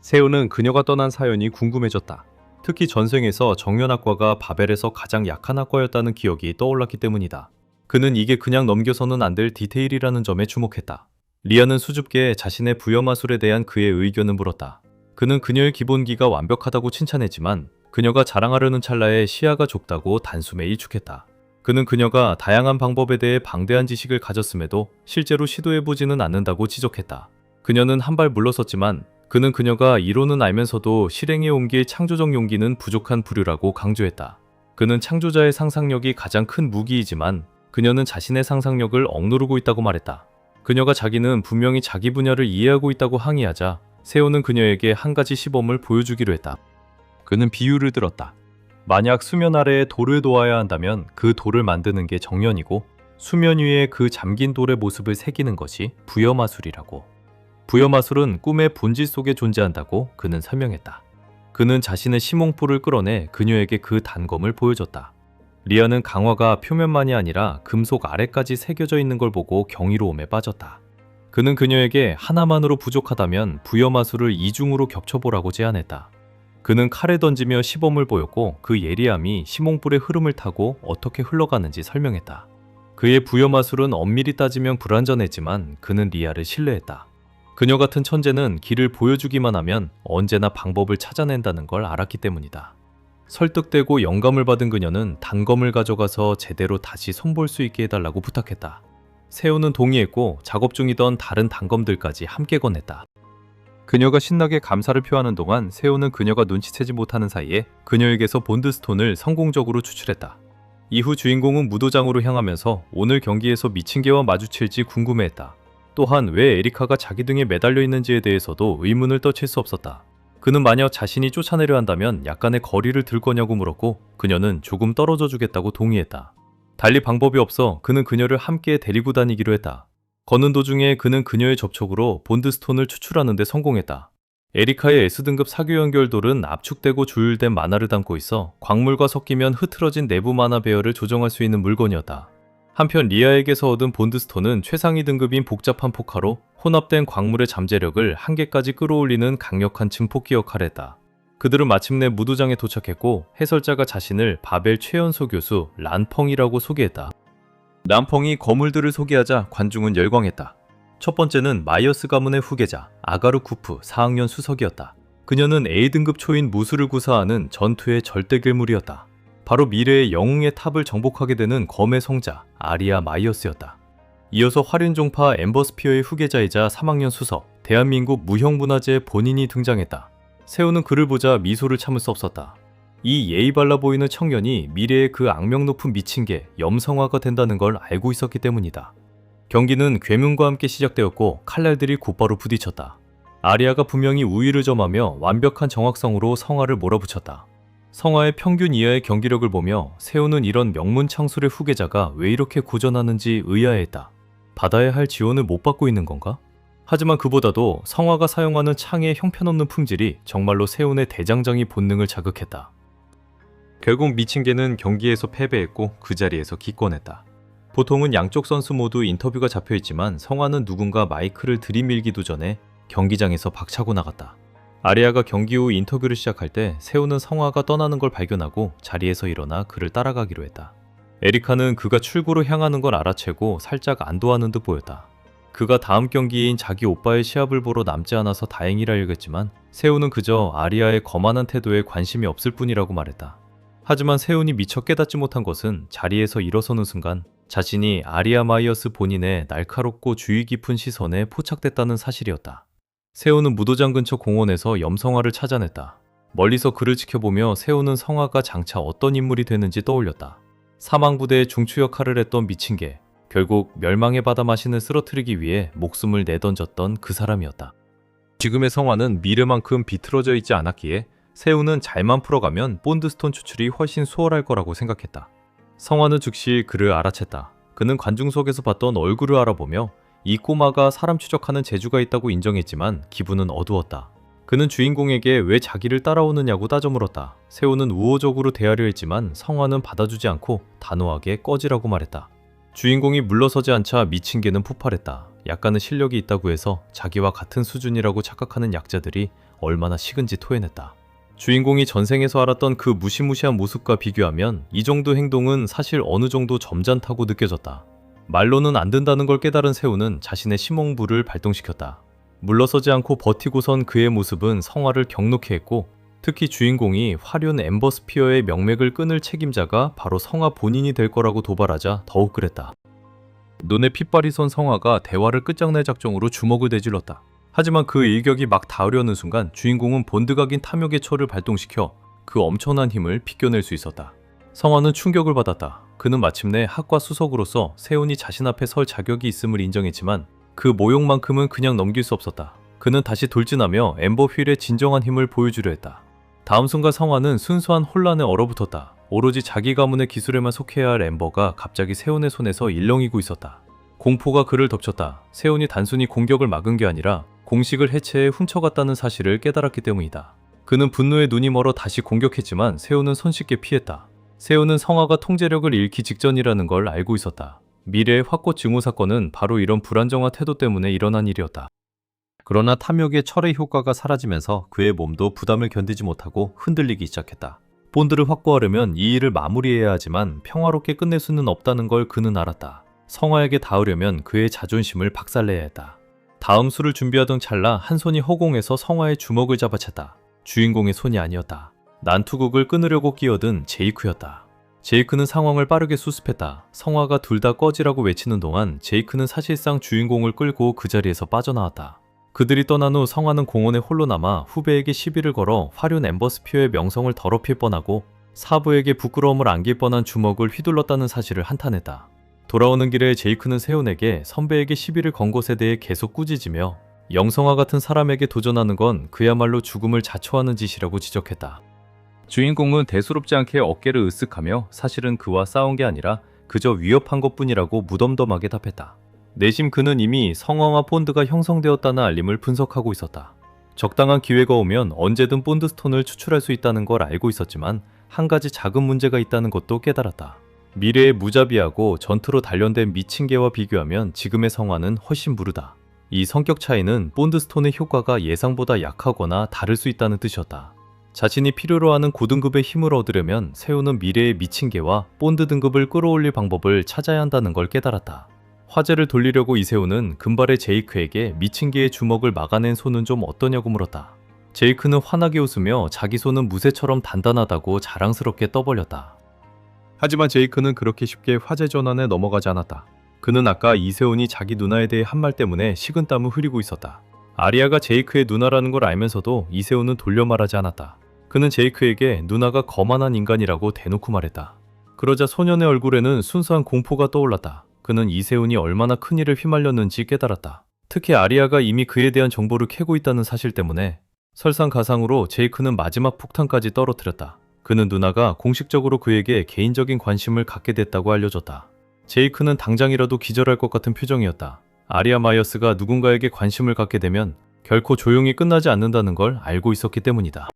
세온은 그녀가 떠난 사연이 궁금해졌다. 특히 전생에서 정년학과가 바벨에서 가장 약한 학과였다는 기억이 떠올랐기 때문이다. 그는 이게 그냥 넘겨서는 안 될 디테일이라는 점에 주목했다. 리아는 수줍게 자신의 부여마술에 대한 그의 의견을 물었다. 그는 그녀의 기본기가 완벽하다고 칭찬했지만 그녀가 자랑하려는 찰나에 시야가 좁다고 단숨에 일축했다. 그는 그녀가 다양한 방법에 대해 방대한 지식을 가졌음에도 실제로 시도해보지는 않는다고 지적했다. 그녀는 한 발 물러섰지만 그는 그녀가 이론은 알면서도 실행에 옮길 창조적 용기는 부족한 부류라고 강조했다. 그는 창조자의 상상력이 가장 큰 무기이지만 그녀는 자신의 상상력을 억누르고 있다고 말했다. 그녀가 자기는 분명히 자기 분야를 이해하고 있다고 항의하자 세온은 그녀에게 한 가지 시범을 보여주기로 했다. 그는 비유를 들었다. 만약 수면 아래에 돌을 놓아야 한다면 그 돌을 만드는 게 정년이고 수면 위에 그 잠긴 돌의 모습을 새기는 것이 부여마술이라고. 부여마술은 꿈의 본질 속에 존재한다고 그는 설명했다. 그는 자신의 시몽포를 끌어내 그녀에게 그 단검을 보여줬다. 리아는 강화가 표면만이 아니라 금속 아래까지 새겨져 있는 걸 보고 경이로움에 빠졌다. 그는 그녀에게 하나만으로 부족하다면 부여마술을 이중으로 겹쳐보라고 제안했다. 그는 칼을 던지며 시범을 보였고 그 예리함이 시몽불의 흐름을 타고 어떻게 흘러가는지 설명했다. 그의 부여마술은 엄밀히 따지면 불완전했지만 그는 리아를 신뢰했다. 그녀 같은 천재는 길을 보여주기만 하면 언제나 방법을 찾아낸다는 걸 알았기 때문이다. 설득되고 영감을 받은 그녀는 단검을 가져가서 제대로 다시 손볼 수 있게 해달라고 부탁했다. 세온은 동의했고 작업 중이던 다른 단검들까지 함께 건넸다. 그녀가 신나게 감사를 표하는 동안 세온은 그녀가 눈치채지 못하는 사이에 그녀에게서 본드스톤을 성공적으로 추출했다. 이후 주인공은 무도장으로 향하면서 오늘 경기에서 미친 개와 마주칠지 궁금해했다. 또한 왜 에리카가 자기 등에 매달려 있는지에 대해서도 의문을 떠칠 수 없었다. 그는 만약 자신이 쫓아내려 한다면 약간의 거리를 들 거냐고 물었고 그녀는 조금 떨어져 주겠다고 동의했다. 달리 방법이 없어 그는 그녀를 함께 데리고 다니기로 했다. 걷는 도중에 그는 그녀의 접촉으로 본드스톤을 추출하는 데 성공했다. 에리카의 S등급 사교 연결돌은 압축되고 조율된 만화를 담고 있어 광물과 섞이면 흐트러진 내부 만화 배열을 조정할 수 있는 물건이었다. 한편 리아에게서 얻은 본드스톤은 최상위 등급인 복잡한 포카로 혼합된 광물의 잠재력을 한계까지 끌어올리는 강력한 증폭기 역할을 했다. 그들은 마침내 무도장에 도착했고 해설자가 자신을 바벨 최연소 교수 란펑이라고 소개했다. 란펑이 거물들을 소개하자 관중은 열광했다. 첫 번째는 마이어스 가문의 후계자 아가르쿠프 4학년 수석이었다. 그녀는 A등급 초인 무술을 구사하는 전투의 절대 괴물이었다. 바로 미래의 영웅의 탑을 정복하게 되는 검의 성자 아리아 마이어스였다. 이어서 활인종파 엠버스피어의 후계자이자 3학년 수석 대한민국 무형문화재의 본인이 등장했다. 세우는 그를 보자 미소를 참을 수 없었다. 이 예의 발라 보이는 청년이 미래의 그 악명 높은 미친개 염성화가 된다는 걸 알고 있었기 때문이다. 경기는 괴문과 함께 시작되었고 칼날들이 곧바로 부딪혔다. 아리아가 분명히 우위를 점하며 완벽한 정확성으로 성화를 몰아붙였다. 성화의 평균 이하의 경기력을 보며 세우는 이런 명문 창술의 후계자가 왜 이렇게 고전하는지 의아해했다. 받아야 할 지원을 못 받고 있는 건가? 하지만 그보다도 성화가 사용하는 창의 형편없는 품질이 정말로 세운의 대장장이 본능을 자극했다. 결국 미친개는 경기에서 패배했고 그 자리에서 기권했다. 보통은 양쪽 선수 모두 인터뷰가 잡혀있지만 성화는 누군가 마이크를 들이밀기도 전에 경기장에서 박차고 나갔다. 아리아가 경기 후 인터뷰를 시작할 때 세우는 성화가 떠나는 걸 발견하고 자리에서 일어나 그를 따라가기로 했다. 에리카는 그가 출구로 향하는 걸 알아채고 살짝 안도하는 듯 보였다. 그가 다음 경기인 자기 오빠의 시합을 보러 남지 않아서 다행이라 여겼지만 세훈은 그저 아리아의 거만한 태도에 관심이 없을 뿐이라고 말했다. 하지만 세훈이 미처 깨닫지 못한 것은 자리에서 일어서는 순간 자신이 아리아 마이어스 본인의 날카롭고 주의 깊은 시선에 포착됐다는 사실이었다. 세훈은 무도장 근처 공원에서 염성화를 찾아냈다. 멀리서 그를 지켜보며 세훈은 성화가 장차 어떤 인물이 되는지 떠올렸다. 사망부대의 중추 역할을 했던 미친 개, 결국 멸망의 바다 마신을 쓰러뜨리기 위해 목숨을 내던졌던 그 사람이었다. 지금의 성화는 미르만큼 비틀어져 있지 않았기에 세훈은 잘만 풀어가면 본드스톤 추출이 훨씬 수월할 거라고 생각했다. 성화는 즉시 그를 알아챘다. 그는 관중 속에서 봤던 얼굴을 알아보며 이 꼬마가 사람 추적하는 재주가 있다고 인정했지만 기분은 어두웠다. 그는 주인공에게 왜 자기를 따라오느냐고 따져 물었다. 세훈은 우호적으로 대하려 했지만 성화는 받아주지 않고 단호하게 꺼지라고 말했다. 주인공이 물러서지 않자 미친 개는 폭발했다. 약간은 실력이 있다고 해서 자기와 같은 수준이라고 착각하는 약자들이 얼마나 식은지 토해냈다. 주인공이 전생에서 알았던 그 무시무시한 모습과 비교하면 이 정도 행동은 사실 어느 정도 점잖다고 느껴졌다. 말로는 안 된다는 걸 깨달은 세훈은 자신의 심홍부를 발동시켰다. 물러서지 않고 버티고선 그의 모습은 성화를 격노케 했고 특히 주인공이 화륜 엠버스피어의 명맥을 끊을 책임자가 바로 성화 본인이 될 거라고 도발하자 더욱 그랬다. 눈에 핏발이 선 성화가 대화를 끝장낼 작정으로 주먹을 내질렀다. 하지만 그 일격이 막 닿으려는 순간 주인공은 본드각인 탐욕의 철을 발동시켜 그 엄청난 힘을 비껴낼 수 있었다. 성화는 충격을 받았다. 그는 마침내 학과 수석으로서 세훈이 자신 앞에 설 자격이 있음을 인정했지만 그 모욕만큼은 그냥 넘길 수 없었다. 그는 다시 돌진하며 엠버 휠의 진정한 힘을 보여주려 했다. 다음 순간 성화는 순수한 혼란에 얼어붙었다. 오로지 자기 가문의 기술에만 속해야 할 엠버가 갑자기 세훈의 손에서 일렁이고 있었다. 공포가 그를 덮쳤다. 세훈이 단순히 공격을 막은 게 아니라 공식을 해체해 훔쳐갔다는 사실을 깨달았기 때문이다. 그는 분노에 눈이 멀어 다시 공격했지만 세훈은 손쉽게 피했다. 세훈은 성화가 통제력을 잃기 직전이라는 걸 알고 있었다. 미래의 확고 증오 사건은 바로 이런 불안정한 태도 때문에 일어난 일이었다. 그러나 탐욕의 철의 효과가 사라지면서 그의 몸도 부담을 견디지 못하고 흔들리기 시작했다. 본드를 확보하려면 이 일을 마무리해야 하지만 평화롭게 끝낼 수는 없다는 걸 그는 알았다. 성화에게 닿으려면 그의 자존심을 박살내야 했다. 다음 수를 준비하던 찰나 한 손이 허공에서 성화의 주먹을 잡아챘다. 주인공의 손이 아니었다. 난투극을 끊으려고 끼어든 제이크였다. 제이크는 상황을 빠르게 수습했다. 성화가 둘 다 꺼지라고 외치는 동안 제이크는 사실상 주인공을 끌고 그 자리에서 빠져나왔다. 그들이 떠난 후 성화는 공원에 홀로 남아 후배에게 시비를 걸어 화륜 엠버스피어의 명성을 더럽힐 뻔하고 사부에게 부끄러움을 안길 뻔한 주먹을 휘둘렀다는 사실을 한탄했다. 돌아오는 길에 제이크는 세훈에게 선배에게 시비를 건 것에 대해 계속 꾸짖으며 영성화 같은 사람에게 도전하는 건 그야말로 죽음을 자초하는 짓이라고 지적했다. 주인공은 대수롭지 않게 어깨를 으쓱하며 사실은 그와 싸운 게 아니라 그저 위협한 것뿐이라고 무덤덤하게 답했다. 내심 그는 이미 성화와 본드가 형성되었다는 알림을 분석하고 있었다. 적당한 기회가 오면 언제든 본드스톤을 추출할 수 있다는 걸 알고 있었지만 한 가지 작은 문제가 있다는 것도 깨달았다. 미래의 무자비하고 전투로 단련된 미친 개와 비교하면 지금의 성화는 훨씬 무르다. 이 성격 차이는 본드스톤의 효과가 예상보다 약하거나 다를 수 있다는 뜻이었다. 자신이 필요로 하는 고등급의 힘을 얻으려면 세훈은 미래의 미친 개와 본드 등급을 끌어올릴 방법을 찾아야 한다는 걸 깨달았다. 화제를 돌리려고 이세훈은 금발의 제이크에게 미친 개의 주먹을 막아낸 손은 좀 어떠냐고 물었다. 제이크는 환하게 웃으며 자기 손은 무쇠처럼 단단하다고 자랑스럽게 떠벌렸다. 하지만 제이크는 그렇게 쉽게 화제 전환에 넘어가지 않았다. 그는 아까 이세훈이 자기 누나에 대해 한 말 때문에 식은땀을 흐리고 있었다. 아리아가 제이크의 누나라는 걸 알면서도 이세훈은 돌려 말하지 않았다. 그는 제이크에게 누나가 거만한 인간이라고 대놓고 말했다. 그러자 소년의 얼굴에는 순수한 공포가 떠올랐다. 그는 이세훈이 얼마나 큰 일을 휘말렸는지 깨달았다. 특히 아리아가 이미 그에 대한 정보를 캐고 있다는 사실 때문에 설상가상으로 제이크는 마지막 폭탄까지 떨어뜨렸다. 그는 누나가 공식적으로 그에게 개인적인 관심을 갖게 됐다고 알려줬다. 제이크는 당장이라도 기절할 것 같은 표정이었다. 아리아 마이어스가 누군가에게 관심을 갖게 되면 결코 조용히 끝나지 않는다는 걸 알고 있었기 때문이다.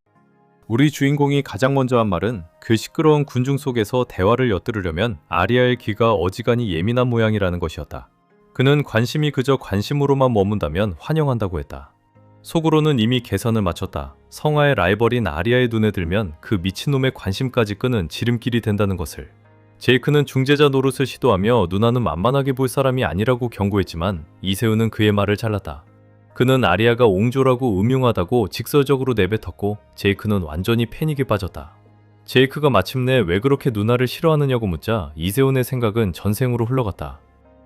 우리 주인공이 가장 먼저 한 말은 그 시끄러운 군중 속에서 대화를 엿들으려면 아리아의 귀가 어지간히 예민한 모양이라는 것이었다. 그는 관심이 그저 관심으로만 머문다면 환영한다고 했다. 속으로는 이미 계산을 마쳤다. 성아의 라이벌인 아리아의 눈에 들면 그 미친놈의 관심까지 끄는 지름길이 된다는 것을. 제이크는 중재자 노릇을 시도하며 누나는 만만하게 볼 사람이 아니라고 경고했지만 이세훈은 그의 말을 잘랐다. 그는 아리아가 옹졸하고 음흉하다고 직설적으로 내뱉었고 제이크는 완전히 패닉에 빠졌다. 제이크가 마침내 왜 그렇게 누나를 싫어하느냐고 묻자 이세훈의 생각은 전생으로 흘러갔다.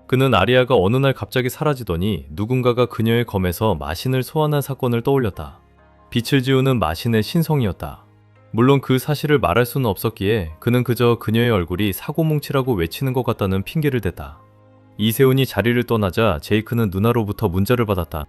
그는 아리아가 어느 날 갑자기 사라지더니 누군가가 그녀의 검에서 마신을 소환한 사건을 떠올렸다. 빛을 지우는 마신의 신성이었다. 물론 그 사실을 말할 수는 없었기에 그는 그저 그녀의 얼굴이 사고뭉치라고 외치는 것 같다는 핑계를 댔다. 이세훈이 자리를 떠나자 제이크는 누나로부터 문자를 받았다.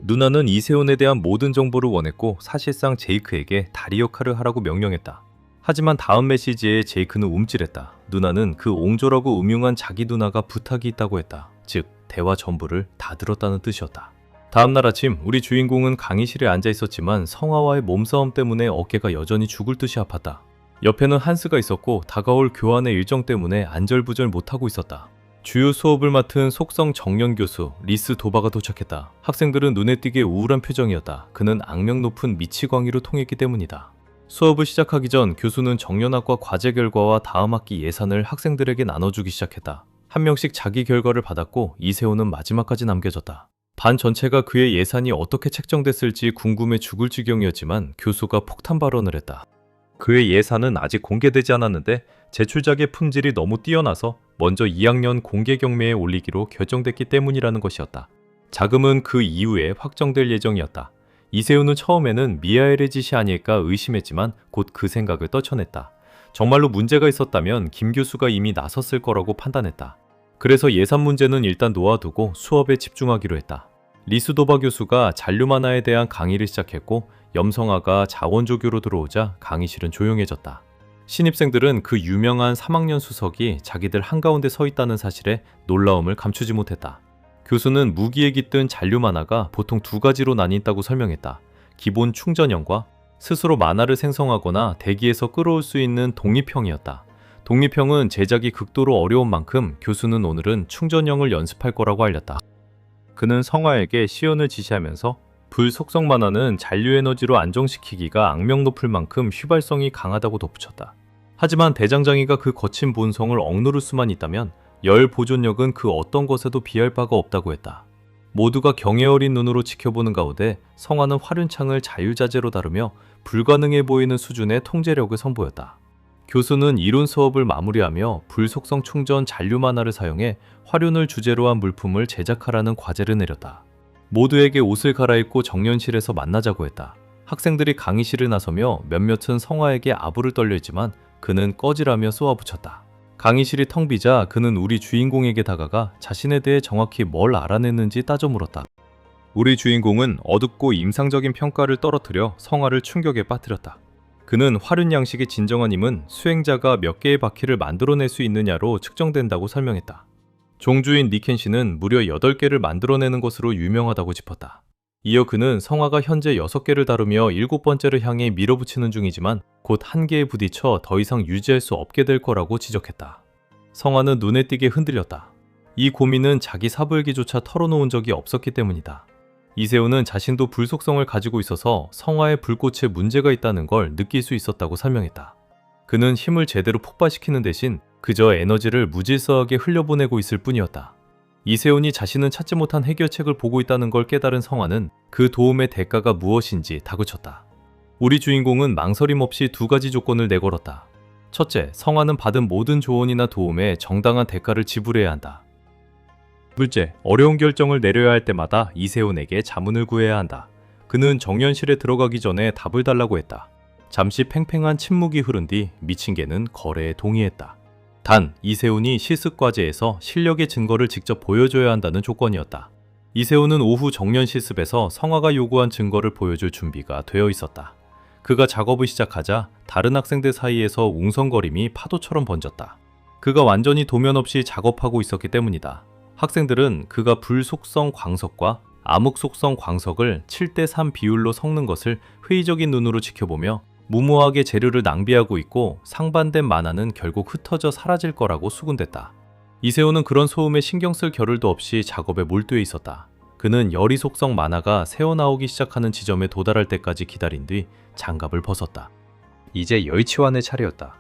누나는 이세훈에 대한 모든 정보를 원했고 사실상 제이크에게 다리 역할을 하라고 명령했다. 하지만 다음 메시지에 제이크는 움찔했다. 누나는 그 옹졸하고 음흉한 자기 누나가 부탁이 있다고 했다. 즉, 대화 전부를 다 들었다는 뜻이었다. 다음날 아침 우리 주인공은 강의실에 앉아 있었지만 성아와의 몸싸움 때문에 어깨가 여전히 죽을 듯이 아팠다. 옆에는 한스가 있었고 다가올 교환의 일정 때문에 안절부절 못하고 있었다. 주요 수업을 맡은 속성 정연 교수 리스 도바가 도착했다. 학생들은 눈에 띄게 우울한 표정이었다. 그는 악명 높은 미치광이로 통했기 때문이다. 수업을 시작하기 전 교수는 정연학과 과제 결과와 다음 학기 예산을 학생들에게 나눠주기 시작했다. 한 명씩 자기 결과를 받았고 이세훈은 마지막까지 남겨졌다. 반 전체가 그의 예산이 어떻게 책정됐을지 궁금해 죽을 지경이었지만 교수가 폭탄 발언을 했다. 그의 예산은 아직 공개되지 않았는데 제출작의 품질이 너무 뛰어나서 먼저 2학년 공개 경매에 올리기로 결정됐기 때문이라는 것이었다. 자금은 그 이후에 확정될 예정이었다. 이세훈은 처음에는 미하엘의 짓이 아닐까 의심했지만 곧 그 생각을 떨쳐냈다. 정말로 문제가 있었다면 김 교수가 이미 나섰을 거라고 판단했다. 그래서 예산 문제는 일단 놓아두고 수업에 집중하기로 했다. 리스도바 교수가 잔류 만화에 대한 강의를 시작했고 염성아가 자원조교로 들어오자 강의실은 조용해졌다. 신입생들은 그 유명한 3학년 수석이 자기들 한가운데 서 있다는 사실에 놀라움을 감추지 못했다. 교수는 무기에 깃든 잔류 만화가 보통 두 가지로 나뉜다고 설명했다. 기본 충전형과 스스로 만화를 생성하거나 대기에서 끌어올 수 있는 독립형이었다. 독립형은 제작이 극도로 어려운 만큼 교수는 오늘은 충전형을 연습할 거라고 알렸다. 그는 성아에게 시연을 지시하면서 불 속성 만화는 잔류 에너지로 안정시키기가 악명 높을 만큼 휘발성이 강하다고 덧붙였다. 하지만 대장장이가 그 거친 본성을 억누를 수만 있다면 열 보존력은 그 어떤 것에도 비할 바가 없다고 했다. 모두가 경애 어린 눈으로 지켜보는 가운데 성아는 활윤창을 자유자재로 다루며 불가능해 보이는 수준의 통제력을 선보였다. 교수는 이론 수업을 마무리하며 불속성 충전 잔류 만화를 사용해 활윤을 주제로 한 물품을 제작하라는 과제를 내렸다. 모두에게 옷을 갈아입고 정연실에서 만나자고 했다. 학생들이 강의실을 나서며 몇몇은 성아에게 아부를 떨려있지만 그는 꺼지라며 쏘아붙였다. 강의실이 텅 비자 그는 우리 주인공에게 다가가 자신에 대해 정확히 뭘 알아냈는지 따져 물었다. 우리 주인공은 어둡고 임상적인 평가를 떨어뜨려 성아를 충격에 빠뜨렸다. 그는 활윤 양식의 진정한 힘은 수행자가 몇 개의 바퀴를 만들어낼 수 있느냐로 측정된다고 설명했다. 종주인 니켄 씨는 무려 8개를 만들어내는 것으로 유명하다고 짚었다. 이어 그는 성아가 현재 6개를 다루며 7번째를 향해 밀어붙이는 중이지만 곧 한계에 부딪혀 더 이상 유지할 수 없게 될 거라고 지적했다. 성아는 눈에 띄게 흔들렸다. 이 고민은 자기 사부에게조차 털어놓은 적이 없었기 때문이다. 이세훈은 자신도 불속성을 가지고 있어서 성아의 불꽃에 문제가 있다는 걸 느낄 수 있었다고 설명했다. 그는 힘을 제대로 폭발시키는 대신 그저 에너지를 무질서하게 흘려보내고 있을 뿐이었다. 이세훈이 자신은 찾지 못한 해결책을 보고 있다는 걸 깨달은 성아는 그 도움의 대가가 무엇인지 다그쳤다. 우리 주인공은 망설임 없이 2가지 조건을 내걸었다. 첫째, 성아는 받은 모든 조언이나 도움에 정당한 대가를 지불해야 한다. 둘째, 어려운 결정을 내려야 할 때마다 이세훈에게 자문을 구해야 한다. 그는 정연실에 들어가기 전에 답을 달라고 했다. 잠시 팽팽한 침묵이 흐른 뒤 미친 개는 거래에 동의했다. 단, 이세훈이 실습과제에서 실력의 증거를 직접 보여줘야 한다는 조건이었다. 이세훈은 오후 정년 실습에서 성아가 요구한 증거를 보여줄 준비가 되어 있었다. 그가 작업을 시작하자 다른 학생들 사이에서 웅성거림이 파도처럼 번졌다. 그가 완전히 도면 없이 작업하고 있었기 때문이다. 학생들은 그가 불속성 광석과 암흑속성 광석을 7:3 비율로 섞는 것을 회의적인 눈으로 지켜보며 무모하게 재료를 낭비하고 있고 상반된 만화는 결국 흩어져 사라질 거라고 수군댔다. 이세훈은 그런 소음에 신경 쓸 겨를도 없이 작업에 몰두해 있었다. 그는 열이 속성 만화가 새어나오기 시작하는 지점에 도달할 때까지 기다린 뒤 장갑을 벗었다. 이제 열치환의 차례였다.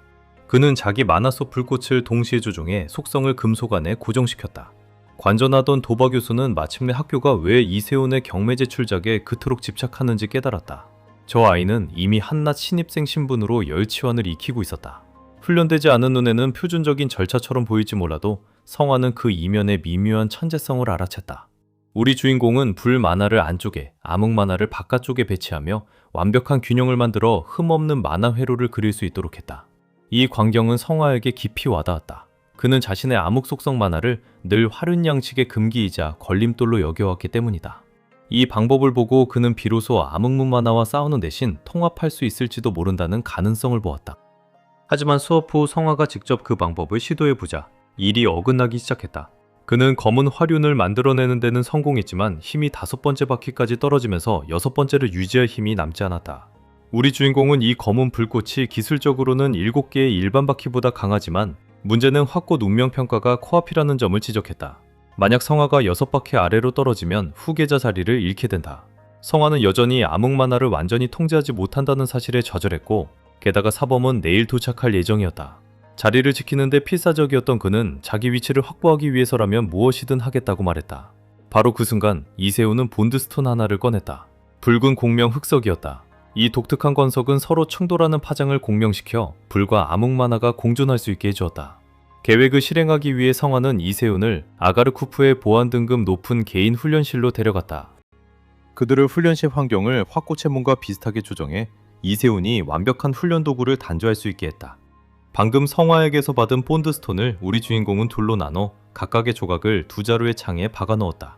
그는 자기 만화 속 불꽃을 동시에 조종해 속성을 금속 안에 고정시켰다. 관전하던 도바 교수는 마침내 학교가 왜 이세훈의 경매 제출작에 그토록 집착하는지 깨달았다. 저 아이는 이미 한낱 신입생 신분으로 열치환을 익히고 있었다. 훈련되지 않은 눈에는 표준적인 절차처럼 보일지 몰라도 성화는 그 이면의 미묘한 천재성을 알아챘다. 우리 주인공은 불 만화를 안쪽에, 암흑 만화를 바깥쪽에 배치하며 완벽한 균형을 만들어 흠없는 만화 회로를 그릴 수 있도록 했다. 이 광경은 성화에게 깊이 와닿았다. 그는 자신의 암흑 속성 만화를 늘 활은 양측의 금기이자 걸림돌로 여겨왔기 때문이다. 이 방법을 보고 그는 비로소 암흑문 만화와 싸우는 대신 통합할 수 있을지도 모른다는 가능성을 보았다. 하지만 수업 후 성화가 직접 그 방법을 시도해보자 일이 어긋나기 시작했다. 그는 검은 화륜을 만들어내는 데는 성공했지만 힘이 5번째 바퀴까지 떨어지면서 6번째를 유지할 힘이 남지 않았다. 우리 주인공은 이 검은 불꽃이 기술적으로는 7개의 일반 바퀴보다 강하지만 문제는 확꽃 운명평가가 코앞이라는 점을 지적했다. 만약 성화가 6바퀴 아래로 떨어지면 후계자 자리를 잃게 된다. 성화는 여전히 암흑 만화를 완전히 통제하지 못한다는 사실에 좌절했고 게다가 사범은 내일 도착할 예정이었다. 자리를 지키는데 필사적이었던 그는 자기 위치를 확보하기 위해서라면 무엇이든 하겠다고 말했다. 바로 그 순간 이세훈은 본드스톤 하나를 꺼냈다. 붉은 공명 흑석이었다. 이 독특한 권석은 서로 충돌하는 파장을 공명시켜 불과 암흑 만화가 공존할 수 있게 해주었다. 계획을 실행하기 위해 성화는 이세훈을 아가르쿠프의 보안 등급 높은 개인 훈련실로 데려갔다. 그들의 훈련실 환경을 확꽃의 문과 비슷하게 조정해 이세훈이 완벽한 훈련 도구를 단조할 수 있게 했다. 방금 성화에게서 받은 본드스톤을 우리 주인공은 둘로 나눠 각각의 조각을 2자루의 창에 박아 넣었다.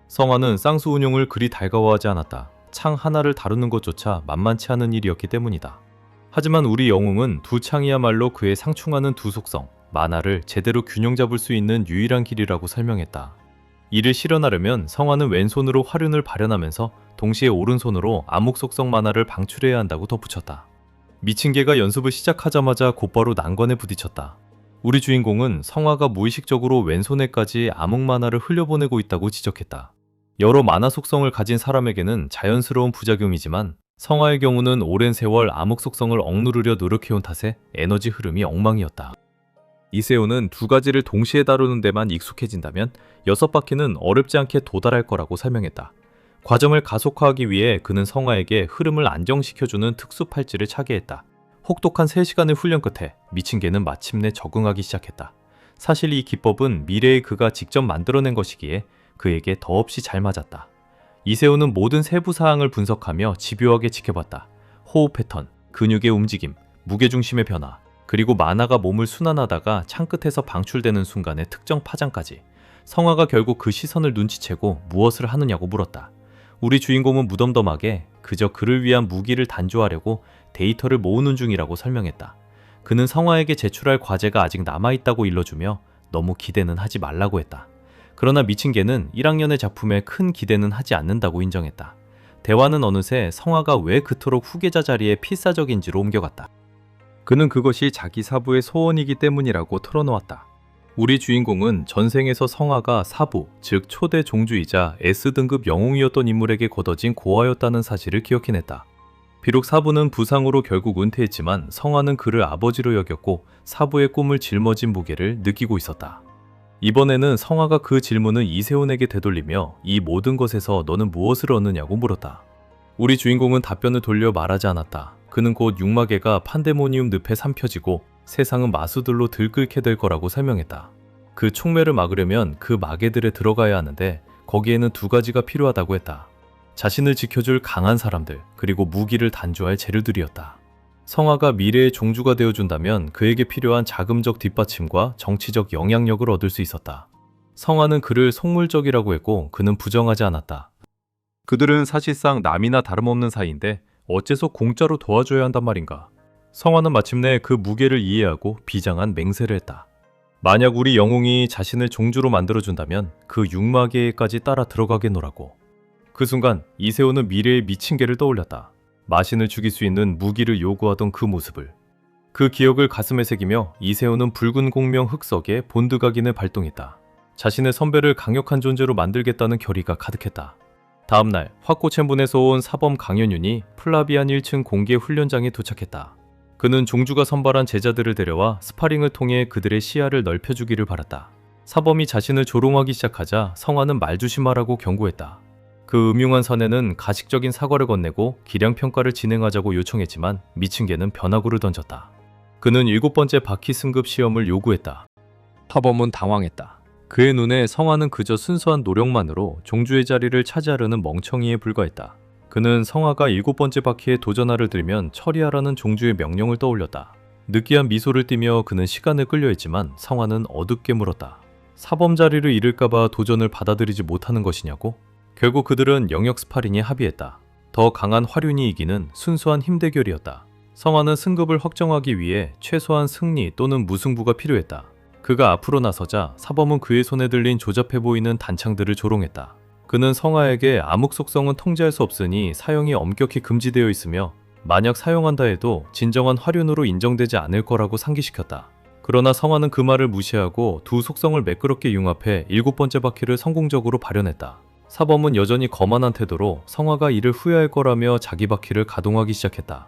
성화는 쌍수 운용을 그리 달가워하지 않았다. 창 하나를 다루는 것조차 만만치 않은 일이었기 때문이다. 하지만 우리 영웅은 두 창이야말로 그의 상충하는 두 속성, 만화를 제대로 균형 잡을 수 있는 유일한 길이라고 설명했다. 이를 실현하려면 성화는 왼손으로 화륜을 발현하면서 동시에 오른손으로 암흑 속성 만화를 방출해야 한다고 덧붙였다. 미친 개가 연습을 시작하자마자 곧바로 난관에 부딪혔다. 우리 주인공은 성화가 무의식적으로 왼손에까지 암흑 만화를 흘려보내고 있다고 지적했다. 여러 만화 속성을 가진 사람에게는 자연스러운 부작용이지만 성화의 경우는 오랜 세월 암흑 속성을 억누르려 노력해온 탓에 에너지 흐름이 엉망이었다. 이세훈은 2가지를 동시에 다루는 데만 익숙해진다면 6바퀴는 어렵지 않게 도달할 거라고 설명했다. 과정을 가속화하기 위해 그는 성화에게 흐름을 안정시켜주는 특수 팔찌를 차게 했다. 혹독한 3시간의 훈련 끝에 미친 개는 마침내 적응하기 시작했다. 사실 이 기법은 미래의 그가 직접 만들어낸 것이기에 그에게 더없이 잘 맞았다. 이세훈은 모든 세부 사항을 분석하며 집요하게 지켜봤다. 호흡 패턴, 근육의 움직임, 무게중심의 변화, 그리고 만화가 몸을 순환하다가 창끝에서 방출되는 순간의 특정 파장까지. 성화가 결국 그 시선을 눈치채고 무엇을 하느냐고 물었다. 우리 주인공은 무덤덤하게 그저 그를 위한 무기를 단조하려고 데이터를 모으는 중이라고 설명했다. 그는 성화에게 제출할 과제가 아직 남아있다고 일러주며 너무 기대는 하지 말라고 했다. 그러나 미친 개는 1학년의 작품에 큰 기대는 하지 않는다고 인정했다. 대화는 어느새 성화가 왜 그토록 후계자 자리에 필사적인지로 옮겨갔다. 그는 그것이 자기 사부의 소원이기 때문이라고 털어놓았다. 우리 주인공은 전생에서 성화가 사부, 즉 초대 종주이자 S등급 영웅이었던 인물에게 거둬진 고아였다는 사실을 기억해냈다. 비록 사부는 부상으로 결국 은퇴했지만 성화는 그를 아버지로 여겼고 사부의 꿈을 짊어진 무게를 느끼고 있었다. 이번에는 성화가 그 질문을 이세훈에게 되돌리며 이 모든 것에서 너는 무엇을 얻느냐고 물었다. 우리 주인공은 답변을 돌려 말하지 않았다. 그는 곧 육마개가 판데모니움 늪에 삼켜지고 세상은 마수들로 들끓게 될 거라고 설명했다. 그 촉매를 막으려면 그 마개들에 들어가야 하는데 거기에는 2가지가 필요하다고 했다. 자신을 지켜줄 강한 사람들, 그리고 무기를 단조할 재료들이었다. 성화가 미래의 종주가 되어준다면 그에게 필요한 자금적 뒷받침과 정치적 영향력을 얻을 수 있었다. 성화는 그를 속물적이라고 했고 그는 부정하지 않았다. 그들은 사실상 남이나 다름없는 사이인데 어째서 공짜로 도와줘야 한단 말인가. 성화는 마침내 그 무게를 이해하고 비장한 맹세를 했다. 만약 우리 영웅이 자신을 종주로 만들어준다면 그 육마계에까지 따라 들어가겠노라고. 그 순간 이세훈은 미래의 미친 개를 떠올렸다. 마신을 죽일 수 있는 무기를 요구하던 그 모습을. 그 기억을 가슴에 새기며 이세훈은 붉은 공명 흑석에 본드 각인을 발동했다. 자신의 선배를 강력한 존재로 만들겠다는 결의가 가득했다. 다음날 화꼬첸분에서 온 사범 강현윤이 플라비안 1층 공개 훈련장에 도착했다. 그는 종주가 선발한 제자들을 데려와 스파링을 통해 그들의 시야를 넓혀주기를 바랐다. 사범이 자신을 조롱하기 시작하자 성화는 말 조심하라고 경고했다. 그 음흉한 사내는 가식적인 사과를 건네고 기량평가를 진행하자고 요청했지만 미친 개는 변화구를 던졌다. 그는 7번째 바퀴 승급 시험을 요구했다. 사범은 당황했다. 그의 눈에 성화는 그저 순수한 노력만으로 종주의 자리를 차지하려는 멍청이에 불과했다. 그는 성화가 7번째 바퀴에 도전하를 들면 처리하라는 종주의 명령을 떠올렸다. 느끼한 미소를 띠며 그는 시간을 끌려했지만 성화는 어둡게 물었다. 사범 자리를 잃을까봐 도전을 받아들이지 못하는 것이냐고? 결국 그들은 영역 스파링에 합의했다. 더 강한 화륜이 이기는 순수한 힘 대결이었다. 성화는 승급을 확정하기 위해 최소한 승리 또는 무승부가 필요했다. 그가 앞으로 나서자 사범은 그의 손에 들린 조잡해 보이는 단창들을 조롱했다. 그는 성화에게 암흑 속성은 통제할 수 없으니 사용이 엄격히 금지되어 있으며 만약 사용한다 해도 진정한 화륜으로 인정되지 않을 거라고 상기시켰다. 그러나 성화는 그 말을 무시하고 두 속성을 매끄럽게 융합해 7번째 바퀴를 성공적으로 발현했다. 사범은 여전히 거만한 태도로 성화가 이를 후회할 거라며 자기 바퀴를 가동하기 시작했다.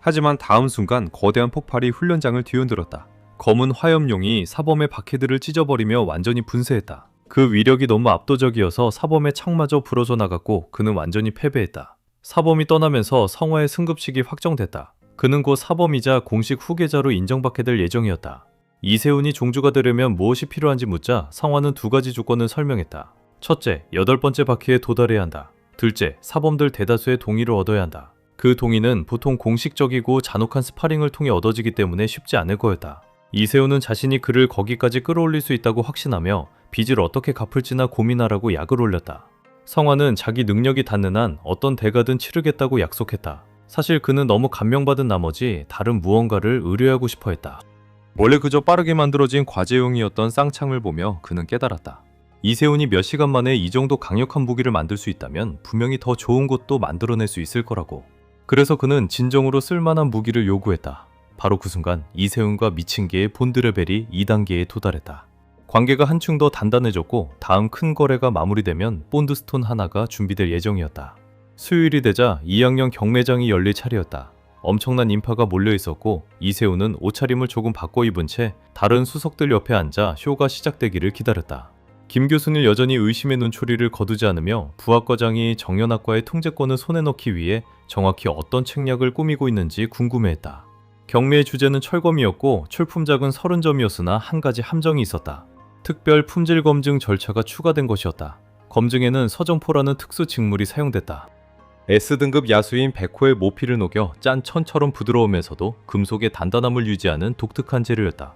하지만 다음 순간 거대한 폭발이 훈련장을 뒤흔들었다. 검은 화염용이 사범의 바퀴들을 찢어버리며 완전히 분쇄했다. 그 위력이 너무 압도적이어서 사범의 창마저 부러져 나갔고 그는 완전히 패배했다. 사범이 떠나면서 성화의 승급식이 확정됐다. 그는 곧 사범이자 공식 후계자로 인정받게 될 예정이었다. 이세훈이 종주가 되려면 무엇이 필요한지 묻자 성화는 2가지 조건을 설명했다. 첫째, 8번째 바퀴에 도달해야 한다. 둘째, 사범들 대다수의 동의를 얻어야 한다. 그 동의는 보통 공식적이고 잔혹한 스파링을 통해 얻어지기 때문에 쉽지 않을 거였다. 이세훈은 자신이 그를 거기까지 끌어올릴 수 있다고 확신하며 빚을 어떻게 갚을지나 고민하라고 약을 올렸다. 성화는 자기 능력이 닿는 한 어떤 대가든 치르겠다고 약속했다. 사실 그는 너무 감명받은 나머지 다른 무언가를 의뢰하고 싶어 했다. 원래 그저 빠르게 만들어진 과제용이었던 쌍창을 보며 그는 깨달았다. 이세훈이 몇 시간 만에 이 정도 강력한 무기를 만들 수 있다면 분명히 더 좋은 것도 만들어낼 수 있을 거라고. 그래서 그는 진정으로 쓸만한 무기를 요구했다. 바로 그 순간 이세훈과 미친 개의 본드레벨이 2단계에 도달했다. 관계가 한층 더 단단해졌고 다음 큰 거래가 마무리되면 본드스톤 하나가 준비될 예정이었다. 수요일이 되자 2학년 경매장이 열릴 차례였다. 엄청난 인파가 몰려있었고 이세훈은 옷차림을 조금 바꿔 입은 채 다른 수석들 옆에 앉아 쇼가 시작되기를 기다렸다. 김 교수는 여전히 의심의 눈초리를 거두지 않으며 부학과장이 정연학과의 통제권을 손에 넣기 위해 정확히 어떤 책략을 꾸미고 있는지 궁금해했다. 경매의 주제는 철검이었고 출품작은 30점이었으나 한 가지 함정이 있었다. 특별 품질 검증 절차가 추가된 것이었다. 검증에는 서정포라는 특수 직물이 사용됐다. S등급 야수인 백호의 모피를 녹여 짠 천처럼 부드러우면서도 금속의 단단함을 유지하는 독특한 재료였다.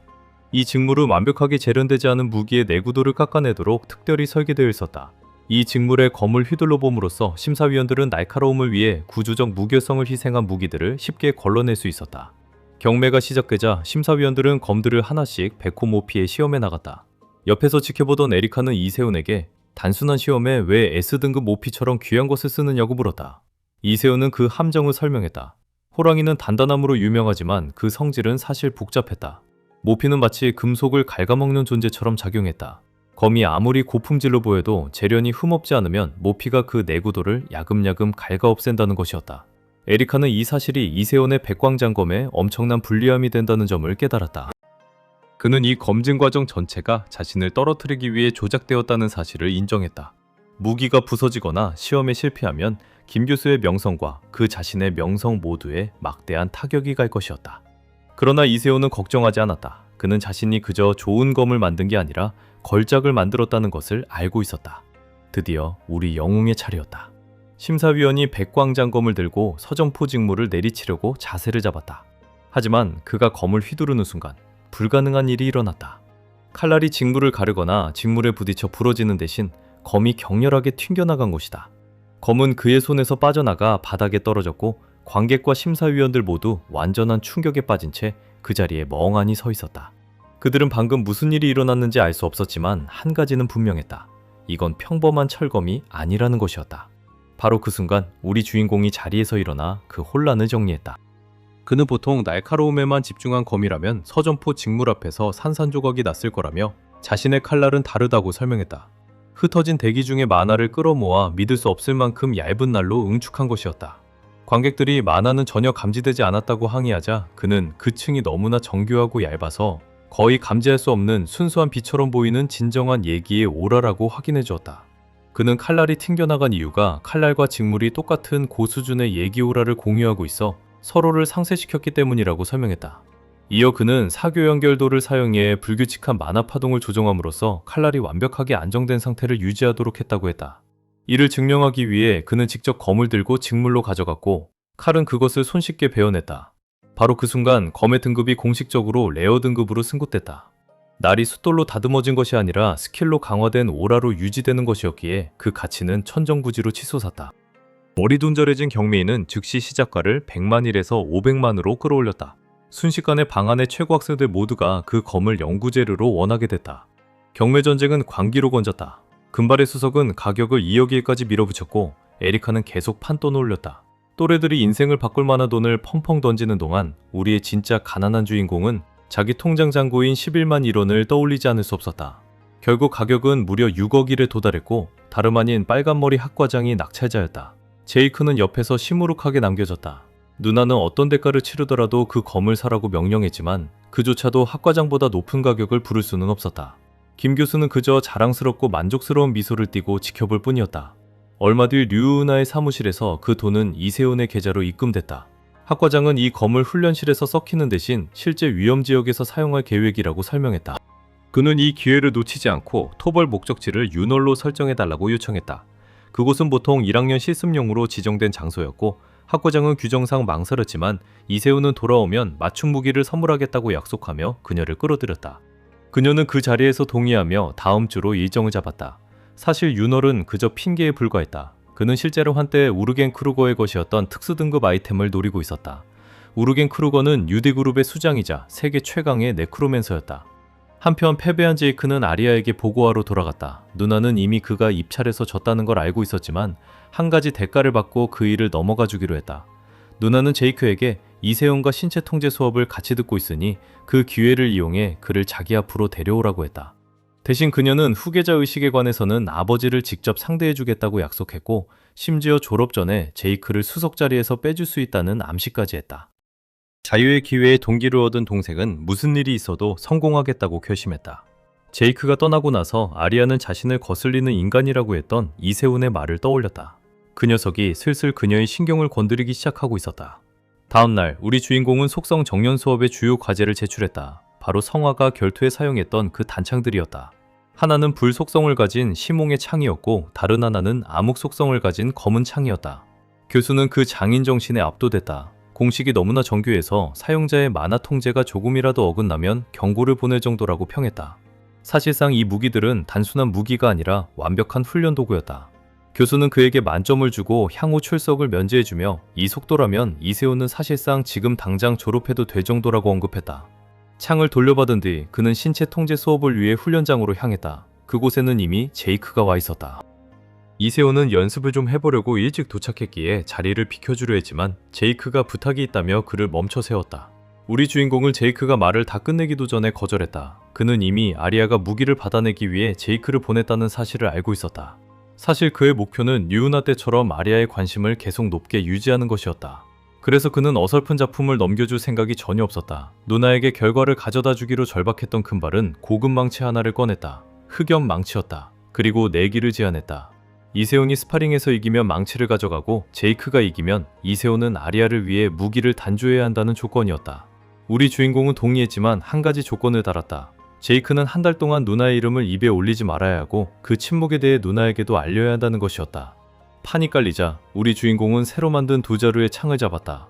이 직물은 완벽하게 재련되지 않은 무기의 내구도를 깎아내도록 특별히 설계되어 있었다. 이 직물에 검을 휘둘러 봄으로써 심사위원들은 날카로움을 위해 구조적 무결성을 희생한 무기들을 쉽게 걸러낼 수 있었다. 경매가 시작되자 심사위원들은 검들을 하나씩 백호 모피에 시험해 나갔다. 옆에서 지켜보던 에리카는 이세훈에게 단순한 시험에 왜 S등급 모피처럼 귀한 것을 쓰느냐고 물었다. 이세훈은 그 함정을 설명했다. 호랑이는 단단함으로 유명하지만 그 성질은 사실 복잡했다. 모피는 마치 금속을 갉아먹는 존재처럼 작용했다. 검이 아무리 고품질로 보여도 재련이 흠없지 않으면 모피가 그 내구도를 야금야금 갉아 없앤다는 것이었다. 에리카는 이 사실이 이세훈의 백광장검에 엄청난 불리함이 된다는 점을 깨달았다. 그는 이 검증 과정 전체가 자신을 떨어뜨리기 위해 조작되었다는 사실을 인정했다. 무기가 부서지거나 시험에 실패하면 김 교수의 명성과 그 자신의 명성 모두에 막대한 타격이 갈 것이었다. 그러나 이세훈은 걱정하지 않았다. 그는 자신이 그저 좋은 검을 만든 게 아니라 걸작을 만들었다는 것을 알고 있었다. 드디어 우리 영웅의 차례였다. 심사위원이 백광장검을 들고 서정포 직무를 내리치려고 자세를 잡았다. 하지만 그가 검을 휘두르는 순간 불가능한 일이 일어났다. 칼날이 직물을 가르거나 직물에 부딪혀 부러지는 대신 검이 격렬하게 튕겨나간 것이다. 검은 그의 손에서 빠져나가 바닥에 떨어졌고 관객과 심사위원들 모두 완전한 충격에 빠진 채 그 자리에 멍하니 서 있었다. 그들은 방금 무슨 일이 일어났는지 알 수 없었지만 한 가지는 분명했다. 이건 평범한 철검이 아니라는 것이었다. 바로 그 순간 우리 주인공이 자리에서 일어나 그 혼란을 정리했다. 그는 보통 날카로움에만 집중한 검이라면 서점포 직물 앞에서 산산조각이 났을 거라며 자신의 칼날은 다르다고 설명했다. 흩어진 대기 중에 만화를 끌어모아 믿을 수 없을 만큼 얇은 날로 응축한 것이었다. 관객들이 만화는 전혀 감지되지 않았다고 항의하자 그는 그 층이 너무나 정교하고 얇아서 거의 감지할 수 없는 순수한 빛처럼 보이는 진정한 예기의 오라라고 확인해 주었다. 그는 칼날이 튕겨나간 이유가 칼날과 직물이 똑같은 고수준의 예기 오라를 공유하고 있어 서로를 상쇄시켰기 때문이라고 설명했다. 이어 그는 사교 연결도를 사용해 불규칙한 만화 파동을 조정함으로써 칼날이 완벽하게 안정된 상태를 유지하도록 했다고 했다. 이를 증명하기 위해 그는 직접 검을 들고 직물로 가져갔고 칼은 그것을 손쉽게 베어냈다. 바로 그 순간 검의 등급이 공식적으로 레어 등급으로 승급됐다. 날이 숫돌로 다듬어진 것이 아니라 스킬로 강화된 오라로 유지되는 것이었기에 그 가치는 천정부지로 치솟았다. 머리둔절해진 경매인은 즉시 시작가를 100만일에서 500만으로 끌어올렸다. 순식간에 방 안의 최고 학생들 모두가 그 검을 연구재료로 원하게 됐다. 경매 전쟁은 광기로 번졌다. 금발의 수석은 가격을 2억일까지 밀어붙였고 에리카는 계속 판돈을 올렸다. 또래들이 인생을 바꿀 만한 돈을 펑펑 던지는 동안 우리의 진짜 가난한 주인공은 자기 통장 잔고인 11만 1원을 떠올리지 않을 수 없었다. 결국 가격은 무려 6억일에 도달했고 다름 아닌 빨간머리 학과장이 낙찰자였다. 제이크는 옆에서 시무룩하게 남겨졌다. 누나는 어떤 대가를 치르더라도 그 검을 사라고 명령했지만 그조차도 학과장보다 높은 가격을 부를 수는 없었다. 김 교수는 그저 자랑스럽고 만족스러운 미소를 띠고 지켜볼 뿐이었다. 얼마 뒤 류은하의 사무실에서 그 돈은 이세훈의 계좌로 입금됐다. 학과장은 이 검을 훈련실에서 썩히는 대신 실제 위험지역에서 사용할 계획이라고 설명했다. 그는 이 기회를 놓치지 않고 토벌 목적지를 윤월로 설정해달라고 요청했다. 그곳은 보통 1학년 실습용으로 지정된 장소였고 학과장은 규정상 망설였지만 이세훈은 돌아오면 맞춤 무기를 선물하겠다고 약속하며 그녀를 끌어들였다. 그녀는 그 자리에서 동의하며 다음 주로 일정을 잡았다. 사실 윤월은 그저 핑계에 불과했다. 그는 실제로 한때 우르겐 크루거의 것이었던 특수등급 아이템을 노리고 있었다. 우르겐 크루거는 유디그룹의 수장이자 세계 최강의 네크로맨서였다. 한편 패배한 제이크는 아리아에게 보고하러 돌아갔다. 누나는 이미 그가 입찰에서 졌다는 걸 알고 있었지만 한 가지 대가를 받고 그 일을 넘어가 주기로 했다. 누나는 제이크에게 이세훈과 신체 통제 수업을 같이 듣고 있으니 그 기회를 이용해 그를 자기 앞으로 데려오라고 했다. 대신 그녀는 후계자 의식에 관해서는 아버지를 직접 상대해주겠다고 약속했고 심지어 졸업 전에 제이크를 수석 자리에서 빼줄 수 있다는 암시까지 했다. 자유의 기회에 동기를 얻은 동생은 무슨 일이 있어도 성공하겠다고 결심했다. 제이크가 떠나고 나서 아리아는 자신을 거슬리는 인간이라고 했던 이세훈의 말을 떠올렸다. 그 녀석이 슬슬 그녀의 신경을 건드리기 시작하고 있었다. 다음날 우리 주인공은 속성 정연 수업의 주요 과제를 제출했다. 바로 성화가 결투에 사용했던 그 단창들이었다. 하나는 불 속성을 가진 시몽의 창이었고 다른 하나는 암흑 속성을 가진 검은 창이었다. 교수는 그 장인 정신에 압도됐다. 공식이 너무나 정교해서 사용자의 만화 통제가 조금이라도 어긋나면 경고를 보낼 정도라고 평했다. 사실상 이 무기들은 단순한 무기가 아니라 완벽한 훈련 도구였다. 교수는 그에게 만점을 주고 향후 출석을 면제해주며 이 속도라면 이세훈은 사실상 지금 당장 졸업해도 될 정도라고 언급했다. 창을 돌려받은 뒤 그는 신체 통제 수업을 위해 훈련장으로 향했다. 그곳에는 이미 제이크가 와 있었다. 이세훈은 연습을 좀 해보려고 일찍 도착했기에 자리를 비켜주려 했지만 제이크가 부탁이 있다며 그를 멈춰 세웠다. 우리 주인공은 제이크가 말을 다 끝내기도 전에 거절했다. 그는 이미 아리아가 무기를 받아내기 위해 제이크를 보냈다는 사실을 알고 있었다. 사실 그의 목표는 류은하 때처럼 아리아의 관심을 계속 높게 유지하는 것이었다. 그래서 그는 어설픈 작품을 넘겨줄 생각이 전혀 없었다. 누나에게 결과를 가져다 주기로 절박했던 금발은 고급 망치 하나를 꺼냈다. 흑염 망치였다. 그리고 내기를 제안했다. 이세훈이 스파링에서 이기면 망치를 가져가고 제이크가 이기면 이세훈은 아리아를 위해 무기를 단조해야 한다는 조건이었다. 우리 주인공은 동의했지만 한 가지 조건을 달았다. 제이크는 한 달 동안 누나의 이름을 입에 올리지 말아야 하고 그 침묵에 대해 누나에게도 알려야 한다는 것이었다. 판이 깔리자 우리 주인공은 새로 만든 두 자루의 창을 잡았다.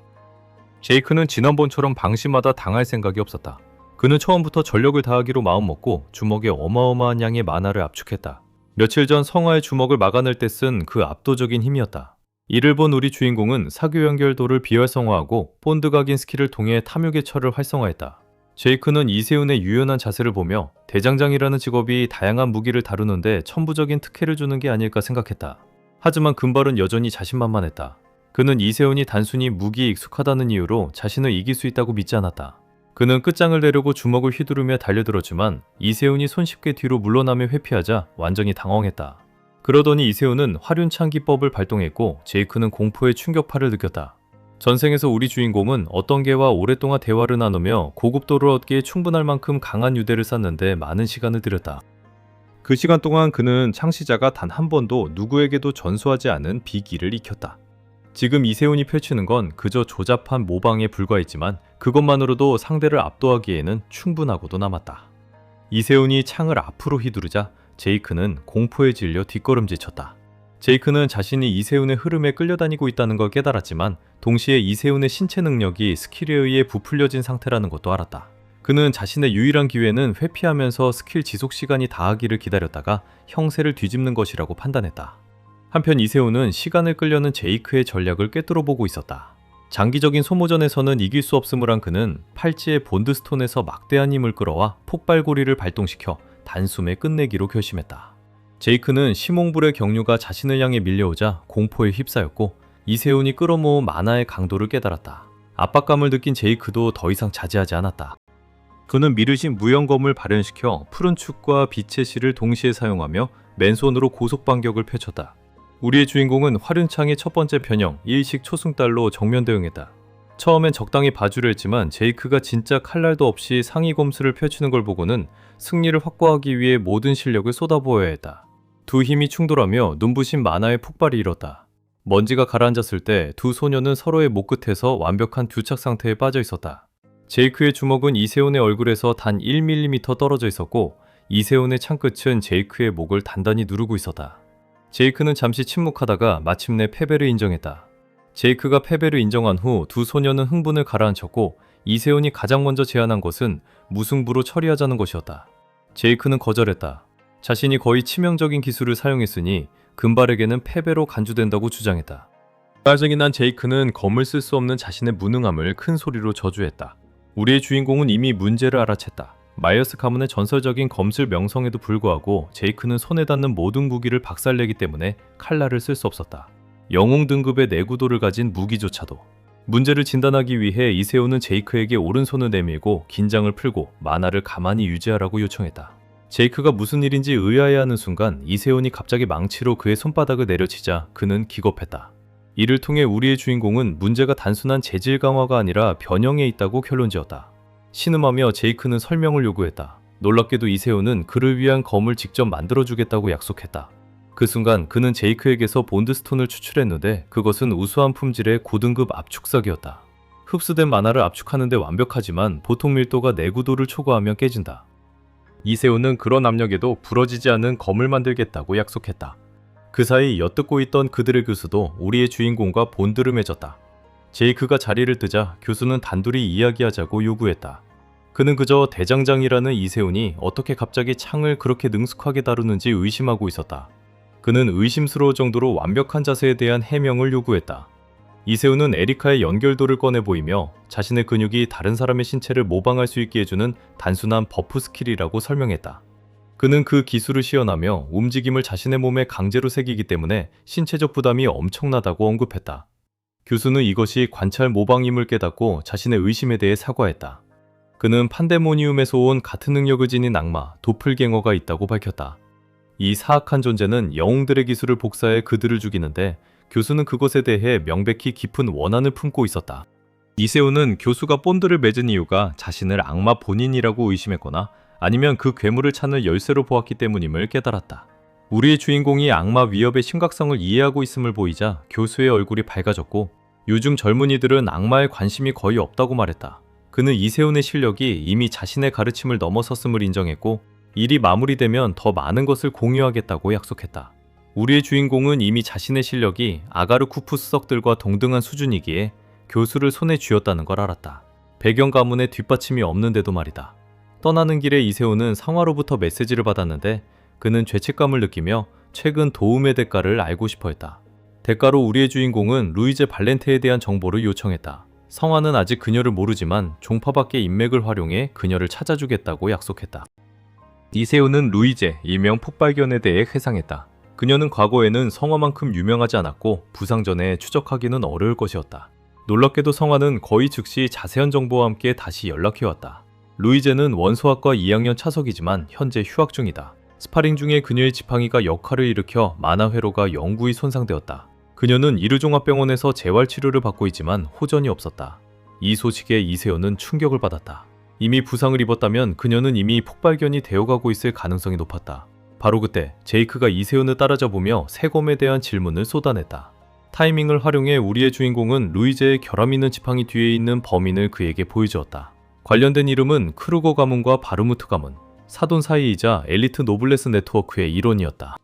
제이크는 지난번처럼 방심하다 당할 생각이 없었다. 그는 처음부터 전력을 다하기로 마음먹고 주먹에 어마어마한 양의 만화를 압축했다. 며칠 전 성화의 주먹을 막아낼 때 쓴 그 압도적인 힘이었다. 이를 본 우리 주인공은 사교 연결도를 비활성화하고 본드 각인 스킬을 통해 탐욕의 철을 활성화했다. 제이크는 이세훈의 유연한 자세를 보며 대장장이라는 직업이 다양한 무기를 다루는데 천부적인 특혜를 주는 게 아닐까 생각했다. 하지만 금발은 여전히 자신만만했다. 그는 이세훈이 단순히 무기에 익숙하다는 이유로 자신을 이길 수 있다고 믿지 않았다. 그는 끝장을 내려고 주먹을 휘두르며 달려들었지만 이세훈이 손쉽게 뒤로 물러나며 회피하자 완전히 당황했다. 그러더니 이세훈은 화륜창 기법을 발동했고 제이크는 공포의 충격파를 느꼈다. 전생에서 우리 주인공은 어떤 개와 오랫동안 대화를 나누며 고급도를 얻기에 충분할 만큼 강한 유대를 쌓는데 많은 시간을 들였다. 그 시간 동안 그는 창시자가 단 한 번도 누구에게도 전수하지 않은 비기를 익혔다. 지금 이세훈이 펼치는 건 그저 조잡한 모방에 불과했지만 그것만으로도 상대를 압도하기에는 충분하고도 남았다. 이세훈이 창을 앞으로 휘두르자 제이크는 공포에 질려 뒷걸음질쳤다. 제이크는 자신이 이세훈의 흐름에 끌려다니고 있다는 걸 깨달았지만 동시에 이세훈의 신체 능력이 스킬에 의해 부풀려진 상태라는 것도 알았다. 그는 자신의 유일한 기회는 회피하면서 스킬 지속 시간이 다하기를 기다렸다가 형세를 뒤집는 것이라고 판단했다. 한편 이세훈은 시간을 끌려는 제이크의 전략을 꿰뚫어 보고 있었다. 장기적인 소모전에서는 이길 수 없음을 한 그는 팔찌의 본드스톤에서 막대한 힘을 끌어와 폭발고리를 발동시켜 단숨에 끝내기로 결심했다. 제이크는 시몽불의 경류가 자신을 향해 밀려오자 공포에 휩싸였고 이세훈이 끌어모은 만화의 강도를 깨달았다. 압박감을 느낀 제이크도 더 이상 자제하지 않았다. 그는 미르신 무영검을 발현시켜 푸른 축과 빛의 실을 동시에 사용하며 맨손으로 고속 반격을 펼쳤다. 우리의 주인공은 화륜창의 첫 번째 변형 일식 초승달로 정면 대응했다. 처음엔 적당히 봐주려 했지만 제이크가 진짜 칼날도 없이 상위 검수를 펼치는 걸 보고는 승리를 확보하기 위해 모든 실력을 쏟아부어야 했다. 두 힘이 충돌하며 눈부신 만화의 폭발이 일었다. 먼지가 가라앉았을 때 두 소녀는 서로의 목 끝에서 완벽한 듀착 상태에 빠져 있었다. 제이크의 주먹은 이세훈의 얼굴에서 단 1mm 떨어져 있었고 이세훈의 창끝은 제이크의 목을 단단히 누르고 있었다. 제이크는 잠시 침묵하다가 마침내 패배를 인정했다. 제이크가 패배를 인정한 후 두 소녀는 흥분을 가라앉혔고 이세훈이 가장 먼저 제안한 것은 무승부로 처리하자는 것이었다. 제이크는 거절했다. 자신이 거의 치명적인 기술을 사용했으니 금발에게는 패배로 간주된다고 주장했다. 짜증이 난 제이크는 검을 쓸 수 없는 자신의 무능함을 큰 소리로 저주했다. 우리의 주인공은 이미 문제를 알아챘다. 마이어스 가문의 전설적인 검술 명성에도 불구하고 제이크는 손에 닿는 모든 무기를 박살내기 때문에 칼날을 쓸 수 없었다. 영웅 등급의 내구도를 가진 무기조차도. 문제를 진단하기 위해 이세훈은 제이크에게 오른손을 내밀고 긴장을 풀고 만화를 가만히 유지하라고 요청했다. 제이크가 무슨 일인지 의아해하는 순간 이세훈이 갑자기 망치로 그의 손바닥을 내려치자 그는 기겁했다. 이를 통해 우리의 주인공은 문제가 단순한 재질 강화가 아니라 변형에 있다고 결론지었다. 신음하며 제이크는 설명을 요구했다. 놀랍게도 이세훈은 그를 위한 검을 직접 만들어주겠다고 약속했다. 그 순간 그는 제이크에게서 본드스톤을 추출했는데 그것은 우수한 품질의 고등급 압축석이었다. 흡수된 만화를 압축하는데 완벽하지만 보통 밀도가 내구도를 초과하면 깨진다. 이세훈은 그런 압력에도 부러지지 않는 검을 만들겠다고 약속했다. 그 사이 엿듣고 있던 그들의 교수도 우리의 주인공과 본드를 맺었다. 제이크가 자리를 뜨자 교수는 단둘이 이야기하자고 요구했다. 그는 그저 대장장이라는 이세훈이 어떻게 갑자기 창을 그렇게 능숙하게 다루는지 의심하고 있었다. 그는 의심스러울 정도로 완벽한 자세에 대한 해명을 요구했다. 이세훈은 에리카의 연결도를 꺼내 보이며 자신의 근육이 다른 사람의 신체를 모방할 수 있게 해주는 단순한 버프 스킬이라고 설명했다. 그는 그 기술을 시연하며 움직임을 자신의 몸에 강제로 새기기 때문에 신체적 부담이 엄청나다고 언급했다. 교수는 이것이 관찰 모방임을 깨닫고 자신의 의심에 대해 사과했다. 그는 판데모니움에서 온 같은 능력을 지닌 악마, 도플갱어가 있다고 밝혔다. 이 사악한 존재는 영웅들의 기술을 복사해 그들을 죽이는데 교수는 그것에 대해 명백히 깊은 원한을 품고 있었다. 이세훈은 교수가 본드를 맺은 이유가 자신을 악마 본인이라고 의심했거나 아니면 그 괴물을 찾는 열쇠로 보았기 때문임을 깨달았다. 우리의 주인공이 악마 위협의 심각성을 이해하고 있음을 보이자 교수의 얼굴이 밝아졌고 요즘 젊은이들은 악마에 관심이 거의 없다고 말했다. 그는 이세훈의 실력이 이미 자신의 가르침을 넘어섰음을 인정했고 일이 마무리되면 더 많은 것을 공유하겠다고 약속했다. 우리의 주인공은 이미 자신의 실력이 아가르쿠프 수석들과 동등한 수준이기에 교수를 손에 쥐었다는 걸 알았다. 배경 가문에 뒷받침이 없는데도 말이다. 떠나는 길에 이세훈은 상화로부터 메시지를 받았는데 그는 죄책감을 느끼며 최근 도움의 대가를 알고 싶어 했다. 대가로 우리의 주인공은 루이제 발렌테에 대한 정보를 요청했다. 성화는 아직 그녀를 모르지만 종파밖의 인맥을 활용해 그녀를 찾아주겠다고 약속했다. 이세훈은 루이제, 일명 폭발견에 대해 회상했다. 그녀는 과거에는 성화만큼 유명하지 않았고 부상 전에 추적하기는 어려울 것이었다. 놀랍게도 성화는 거의 즉시 자세한 정보와 함께 다시 연락해왔다. 루이제는 원소학과 2학년 차석이지만 현재 휴학 중이다. 스파링 중에 그녀의 지팡이가 역할을 일으켜 만화회로가 영구히 손상되었다. 그녀는 이르종합병원에서 재활치료를 받고 있지만 호전이 없었다. 이 소식에 이세호는 충격을 받았다. 이미 부상을 입었다면 그녀는 이미 폭발견이 되어가고 있을 가능성이 높았다. 바로 그때 제이크가 이세훈을 따라잡으며 세검에 대한 질문을 쏟아냈다. 타이밍을 활용해 우리의 주인공은 루이제의 결함 있는 지팡이 뒤에 있는 범인을 그에게 보여주었다. 관련된 이름은 크루거 가문과 바르무트 가문, 사돈 사이이자 엘리트 노블레스 네트워크의 일원이었다.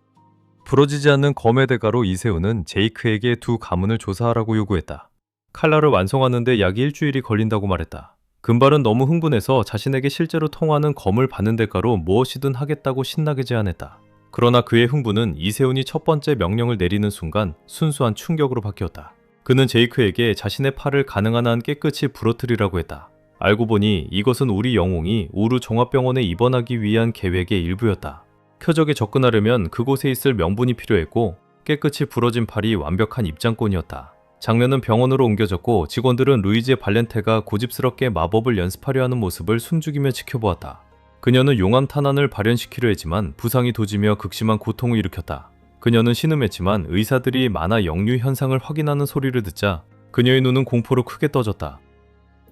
부러지지 않는 검의 대가로 이세훈은 제이크에게 두 가문을 조사하라고 요구했다. 칼날을 완성하는데 약 일주일이 걸린다고 말했다. 금발은 너무 흥분해서 자신에게 실제로 통하는 검을 받는 대가로 무엇이든 하겠다고 신나게 제안했다. 그러나 그의 흥분은 이세훈이 첫 번째 명령을 내리는 순간 순수한 충격으로 바뀌었다. 그는 제이크에게 자신의 팔을 가능한 한 깨끗이 부러뜨리라고 했다. 알고 보니 이것은 우리 영웅이 우루 종합병원에 입원하기 위한 계획의 일부였다. 표적에 접근하려면 그곳에 있을 명분이 필요했고 깨끗이 부러진 팔이 완벽한 입장권이었다. 장면은 병원으로 옮겨졌고 직원들은 루이지 발렌테가 고집스럽게 마법을 연습하려 하는 모습을 숨죽이며 지켜보았다. 그녀는 용암 탄환을 발현시키려 했지만 부상이 도지며 극심한 고통을 일으켰다. 그녀는 신음했지만 의사들이 만화 역류 현상을 확인하는 소리를 듣자 그녀의 눈은 공포로 크게 떠졌다.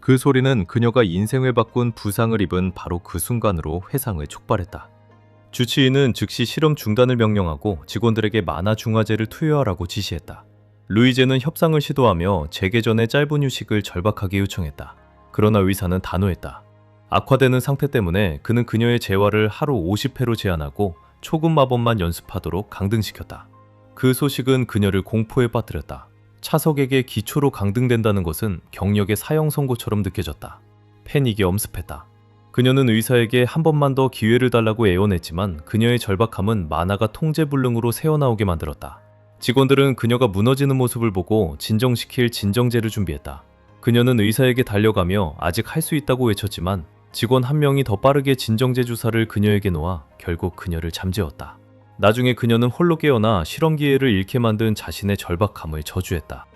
그 소리는 그녀가 인생을 바꾼 부상을 입은 바로 그 순간으로 회상을 촉발했다. 주치의는 즉시 실험 중단을 명령하고 직원들에게 만화 중화제를 투여하라고 지시했다. 루이제는 협상을 시도하며 재개 전의 짧은 휴식을 절박하게 요청했다. 그러나 의사는 단호했다. 악화되는 상태 때문에 그는 그녀의 재활을 하루 50회로 제한하고 초급 마법만 연습하도록 강등시켰다. 그 소식은 그녀를 공포에 빠뜨렸다. 차석에게 기초로 강등된다는 것은 경력의 사형 선고처럼 느껴졌다. 패닉이 엄습했다. 그녀는 의사에게 한 번만 더 기회를 달라고 애원했지만 그녀의 절박함은 만화가 통제불능으로 새어나오게 만들었다. 직원들은 그녀가 무너지는 모습을 보고 진정시킬 진정제를 준비했다. 그녀는 의사에게 달려가며 아직 할 수 있다고 외쳤지만 직원 한 명이 더 빠르게 진정제 주사를 그녀에게 놓아 결국 그녀를 잠재웠다. 나중에 그녀는 홀로 깨어나 실험 기회를 잃게 만든 자신의 절박함을 저주했다.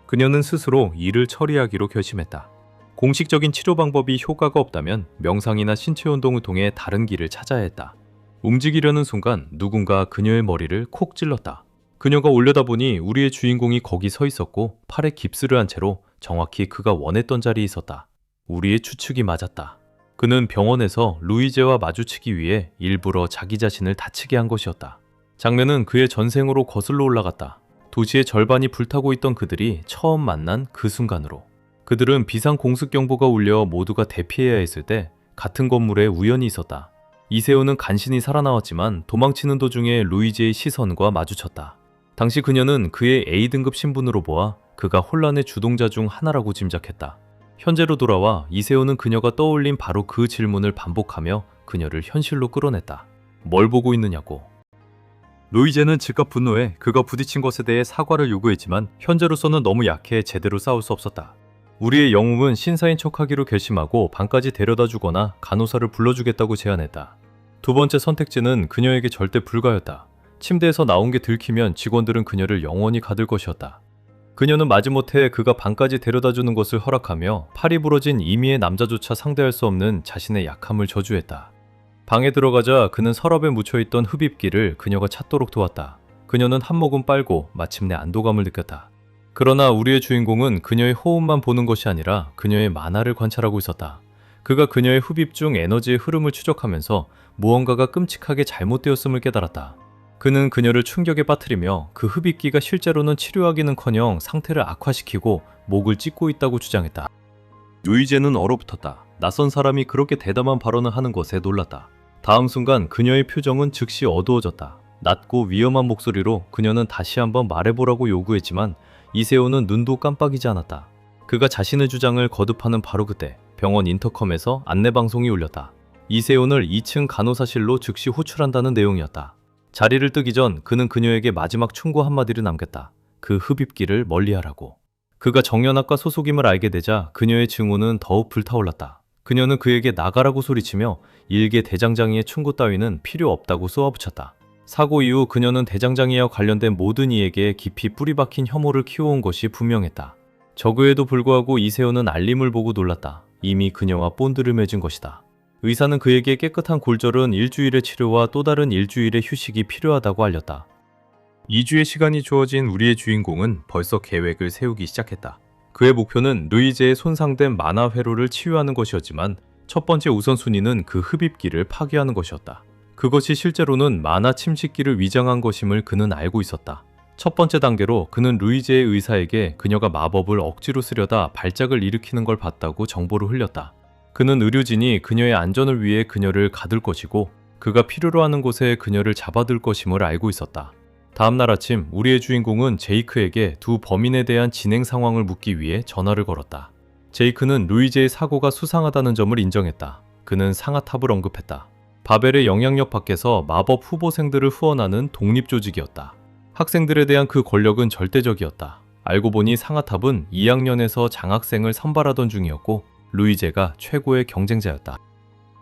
그녀는 스스로 일을 처리하기로 결심했다. 공식적인 치료 방법이 효과가 없다면 명상이나 신체 운동을 통해 다른 길을 찾아야 했다. 움직이려는 순간 누군가 그녀의 머리를 콕 찔렀다. 그녀가 올려다보니 우리의 주인공이 거기 서 있었고 팔에 깁스를 한 채로 정확히 그가 원했던 자리에 있었다. 우리의 추측이 맞았다. 그는 병원에서 루이제와 마주치기 위해 일부러 자기 자신을 다치게 한 것이었다. 장면은 그의 전생으로 거슬러 올라갔다. 도시의 절반이 불타고 있던 그들이 처음 만난 그 순간으로. 그들은 비상공습경보가 울려 모두가 대피해야 했을 때 같은 건물에 우연히 있었다. 이세훈은 간신히 살아나왔지만 도망치는 도중에 루이제의 시선과 마주쳤다. 당시 그녀는 그의 A등급 신분으로 보아 그가 혼란의 주동자 중 하나라고 짐작했다. 현재로 돌아와 이세훈은 그녀가 떠올린 바로 그 질문을 반복하며 그녀를 현실로 끌어냈다. 뭘 보고 있느냐고. 루이제는 즉각 분노해 그가 부딪힌 것에 대해 사과를 요구했지만 현재로서는 너무 약해 제대로 싸울 수 없었다. 우리의 영웅은 신사인 척하기로 결심하고 방까지 데려다 주거나 간호사를 불러주겠다고 제안했다. 두 번째 선택지는 그녀에게 절대 불가였다. 침대에서 나온 게 들키면 직원들은 그녀를 영원히 가둘 것이었다. 그녀는 마지못해 그가 방까지 데려다주는 것을 허락하며 팔이 부러진 이미의 남자조차 상대할 수 없는 자신의 약함을 저주했다. 방에 들어가자 그는 서랍에 묻혀있던 흡입기를 그녀가 찾도록 도왔다. 그녀는 한 모금 빨고 마침내 안도감을 느꼈다. 그러나 우리의 주인공은 그녀의 호흡만 보는 것이 아니라 그녀의 만화를 관찰하고 있었다. 그가 그녀의 흡입 중 에너지의 흐름을 추적하면서 무언가가 끔찍하게 잘못되었음을 깨달았다. 그는 그녀를 충격에 빠뜨리며 그 흡입기가 실제로는 치료하기는커녕 상태를 악화시키고 목을 찢고 있다고 주장했다. 루이제는 얼어붙었다. 낯선 사람이 그렇게 대담한 발언을 하는 것에 놀랐다. 다음 순간 그녀의 표정은 즉시 어두워졌다. 낮고 위험한 목소리로 그녀는 다시 한번 말해보라고 요구했지만 이세호는 눈도 깜빡이지 않았다. 그가 자신의 주장을 거듭하는 바로 그때 병원 인터컴에서 안내방송이 울렸다. 이세훈을 2층 간호사실로 즉시 호출한다는 내용이었다. 자리를 뜨기 전 그는 그녀에게 마지막 충고 한마디를 남겼다. 그 흡입기를 멀리하라고. 그가 정연학과 소속임을 알게 되자 그녀의 증오는 더욱 불타올랐다. 그녀는 그에게 나가라고 소리치며 일개 대장장이의 충고 따위는 필요 없다고 쏘아붙였다. 사고 이후 그녀는 대장장이와 관련된 모든 이에게 깊이 뿌리박힌 혐오를 키워온 것이 분명했다. 저그에도 불구하고 이세호는 알림을 보고 놀랐다. 이미 그녀와 본드를 맺은 것이다. 의사는 그에게 깨끗한 골절은 일주일의 치료와 또 다른 일주일의 휴식이 필요하다고 알렸다. 2주의 시간이 주어진 우리의 주인공은 벌써 계획을 세우기 시작했다. 그의 목표는 루이제의 손상된 만화 회로를 치유하는 것이었지만 첫 번째 우선순위는 그 흡입기를 파괴하는 것이었다. 그것이 실제로는 만화 침식기를 위장한 것임을 그는 알고 있었다. 첫 번째 단계로 그는 루이제의 의사에게 그녀가 마법을 억지로 쓰려다 발작을 일으키는 걸 봤다고 정보를 흘렸다. 그는 의료진이 그녀의 안전을 위해 그녀를 가둘 것이고 그가 필요로 하는 곳에 그녀를 잡아둘 것임을 알고 있었다. 다음날 아침 우리의 주인공은 제이크에게 두 범인에 대한 진행 상황을 묻기 위해 전화를 걸었다. 제이크는 루이제의 사고가 수상하다는 점을 인정했다. 그는 상아탑을 언급했다. 바벨의 영향력 밖에서 마법 후보생들을 후원하는 독립조직이었다. 학생들에 대한 그 권력은 절대적이었다. 알고 보니 상아탑은 2학년에서 장학생을 선발하던 중이었고 루이제가 최고의 경쟁자였다.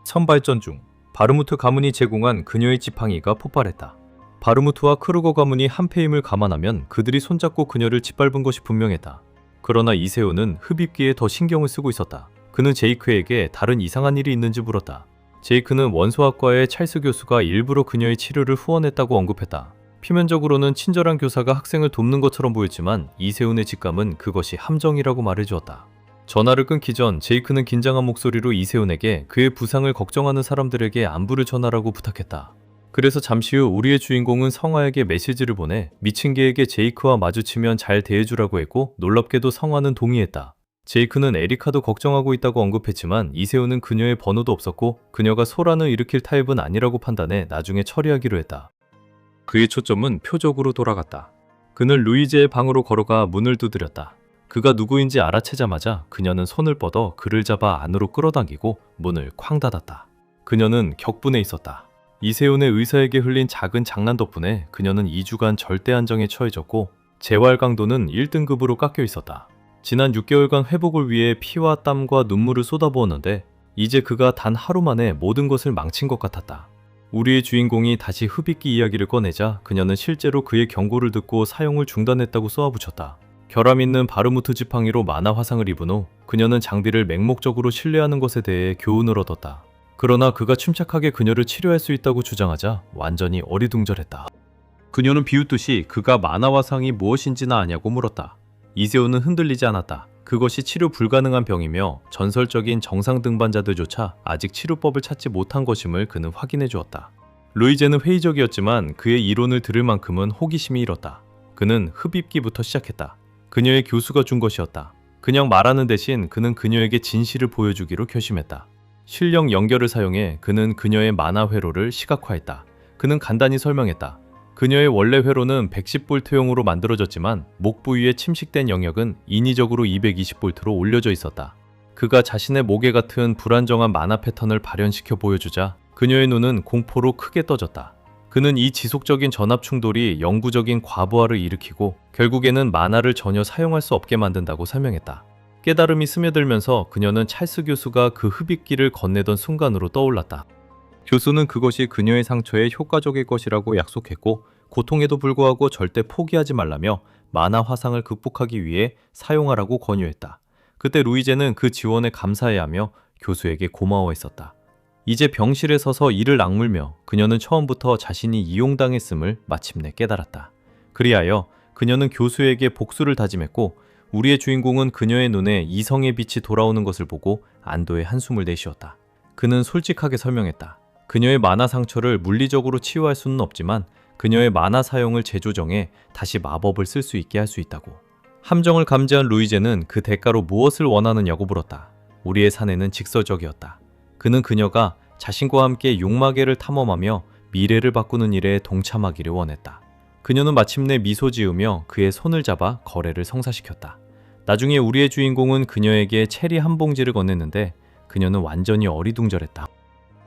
선발전 중 바르무트 가문이 제공한 그녀의 지팡이가 폭발했다. 바르무트와 크루거 가문이 한패임을 감안하면 그들이 손잡고 그녀를 짓밟은 것이 분명했다. 그러나 이세호는 흡입기에 더 신경을 쓰고 있었다. 그는 제이크에게 다른 이상한 일이 있는지 물었다. 제이크는 원소학과의 찰스 교수가 일부러 그녀의 치료를 후원했다고 언급했다. 표면적으로는 친절한 교사가 학생을 돕는 것처럼 보였지만 이세훈의 직감은 그것이 함정이라고 말해주었다. 전화를 끊기 전 제이크는 긴장한 목소리로 이세훈에게 그의 부상을 걱정하는 사람들에게 안부를 전하라고 부탁했다. 그래서 잠시 후 우리의 주인공은 성화에게 메시지를 보내 미친 개에게 제이크와 마주치면 잘 대해주라고 했고 놀랍게도 성화는 동의했다. 제이크는 에리카도 걱정하고 있다고 언급했지만 이세훈은 그녀의 번호도 없었고 그녀가 소란을 일으킬 타입은 아니라고 판단해 나중에 처리하기로 했다. 그의 초점은 표적으로 돌아갔다. 그는 루이제의 방으로 걸어가 문을 두드렸다. 그가 누구인지 알아채자마자 그녀는 손을 뻗어 그를 잡아 안으로 끌어당기고 문을 쾅 닫았다. 그녀는 격분해 있었다. 이세훈의 의사에게 흘린 작은 장난 덕분에 그녀는 2주간 절대 안정에 처해졌고 재활 강도는 1등급으로 깎여 있었다. 지난 6개월간 회복을 위해 피와 땀과 눈물을 쏟아부었는데 이제 그가 단 하루 만에 모든 것을 망친 것 같았다. 우리의 주인공이 다시 흡입기 이야기를 꺼내자 그녀는 실제로 그의 경고를 듣고 사용을 중단했다고 쏘아붙였다. 결함 있는 바르무트 지팡이로 만화 화상을 입은 후 그녀는 장비를 맹목적으로 신뢰하는 것에 대해 교훈을 얻었다. 그러나 그가 침착하게 그녀를 치료할 수 있다고 주장하자 완전히 어리둥절했다. 그녀는 비웃듯이 그가 만화 화상이 무엇인지나 아냐고 물었다. 이세훈은 흔들리지 않았다. 그것이 치료 불가능한 병이며 전설적인 정상 등반자들조차 아직 치료법을 찾지 못한 것임을 그는 확인해 주었다. 루이제는 회의적이었지만 그의 이론을 들을 만큼은 호기심이 일었다. 그는 흡입기부터 시작했다. 그녀의 교수가 준 것이었다. 그냥 말하는 대신 그는 그녀에게 진실을 보여주기로 결심했다. 실력 연결을 사용해 그는 그녀의 만화 회로를 시각화했다. 그는 간단히 설명했다. 그녀의 원래 회로는 110볼트용으로 만들어졌지만 목 부위에 침식된 영역은 인위적으로 220볼트로 올려져 있었다. 그가 자신의 목에 같은 불안정한 만화 패턴을 발현시켜 보여주자 그녀의 눈은 공포로 크게 떠졌다. 그는 이 지속적인 전압 충돌이 영구적인 과부하를 일으키고 결국에는 만화를 전혀 사용할 수 없게 만든다고 설명했다. 깨달음이 스며들면서 그녀는 찰스 교수가 그 흡입기를 건네던 순간으로 떠올랐다. 교수는 그것이 그녀의 상처에 효과적일 것이라고 약속했고 고통에도 불구하고 절대 포기하지 말라며 만화 화상을 극복하기 위해 사용하라고 권유했다. 그때 루이제는 그 지원에 감사해야 하며 교수에게 고마워했었다. 이제 병실에 서서 이를 악물며 그녀는 처음부터 자신이 이용당했음을 마침내 깨달았다. 그리하여 그녀는 교수에게 복수를 다짐했고 우리의 주인공은 그녀의 눈에 이성의 빛이 돌아오는 것을 보고 안도의 한숨을 내쉬었다. 그는 솔직하게 설명했다. 그녀의 만화 상처를 물리적으로 치유할 수는 없지만 그녀의 만화 사용을 재조정해 다시 마법을 쓸 수 있게 할 수 있다고. 함정을 감지한 루이제는 그 대가로 무엇을 원하느냐고 물었다. 우리의 사내는 직설적이었다. 그는 그녀가 자신과 함께 용마계를 탐험하며 미래를 바꾸는 일에 동참하기를 원했다. 그녀는 마침내 미소 지으며 그의 손을 잡아 거래를 성사시켰다. 나중에 우리의 주인공은 그녀에게 체리 한 봉지를 건넸는데 그녀는 완전히 어리둥절했다.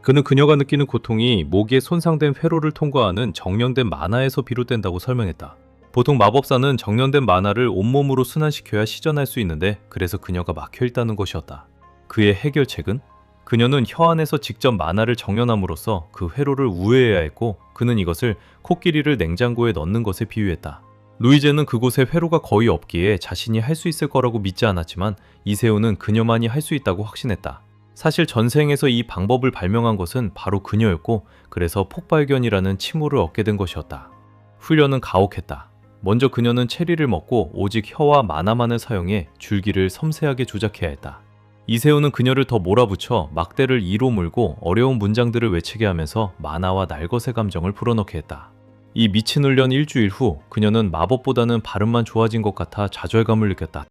그는 그녀가 느끼는 고통이 목에 손상된 회로를 통과하는 정련된 만화에서 비롯된다고 설명했다. 보통 마법사는 정련된 만화를 온몸으로 순환시켜야 시전할 수 있는데 그래서 그녀가 막혀있다는 것이었다. 그의 해결책은? 그녀는 혀 안에서 직접 만화를 정련함으로써 그 회로를 우회해야 했고 그는 이것을 코끼리를 냉장고에 넣는 것에 비유했다. 루이제는 그곳에 회로가 거의 없기에 자신이 할 수 있을 거라고 믿지 않았지만 이세훈은 그녀만이 할 수 있다고 확신했다. 사실 전생에서 이 방법을 발명한 것은 바로 그녀였고 그래서 폭발견이라는 칭호를 얻게 된 것이었다. 훈련은 가혹했다. 먼저 그녀는 체리를 먹고 오직 혀와 만화만을 사용해 줄기를 섬세하게 조작해야 했다. 이세훈은 그녀를 더 몰아붙여 막대를 이로 물고 어려운 문장들을 외치게 하면서 만화와 날것의 감정을 불어넣게 했다. 이 미친 훈련 일주일 후 그녀는 마법보다는 발음만 좋아진 것 같아 좌절감을 느꼈다.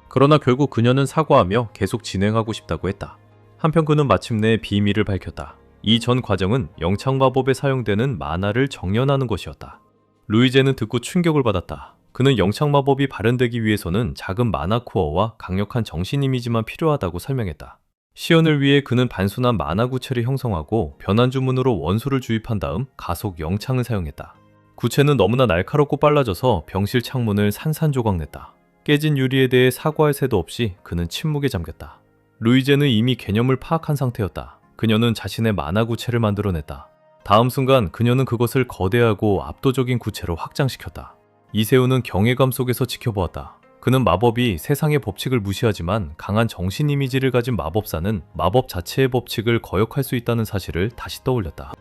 그러나 결국 그녀는 사과하며 계속 진행하고 싶다고 했다. 한편 그는 마침내 비밀을 밝혔다. 이 전 과정은 영창마법에 사용되는 만화를 정연하는 것이었다. 루이제는 듣고 충격을 받았다. 그는 영창마법이 발현되기 위해서는 작은 만화 코어와 강력한 정신 이미지만 필요하다고 설명했다. 시연을 위해 그는 단순한 만화 구체를 형성하고 변환 주문으로 원소를 주입한 다음 가속 영창을 사용했다. 구체는 너무나 날카롭고 빨라져서 병실 창문을 산산조각냈다. 깨진 유리에 대해 사과할 새도 없이 그는 침묵에 잠겼다. 루이제는 이미 개념을 파악한 상태였다. 그녀는 자신의 만화 구체를 만들어냈다. 다음 순간 그녀는 그것을 거대하고 압도적인 구체로 확장시켰다. 이세훈은 경외감 속에서 지켜보았다. 그는 마법이 세상의 법칙을 무시하지만 강한 정신 이미지를 가진 마법사는 마법 자체의 법칙을 거역할 수 있다는 사실을 다시 떠올렸다.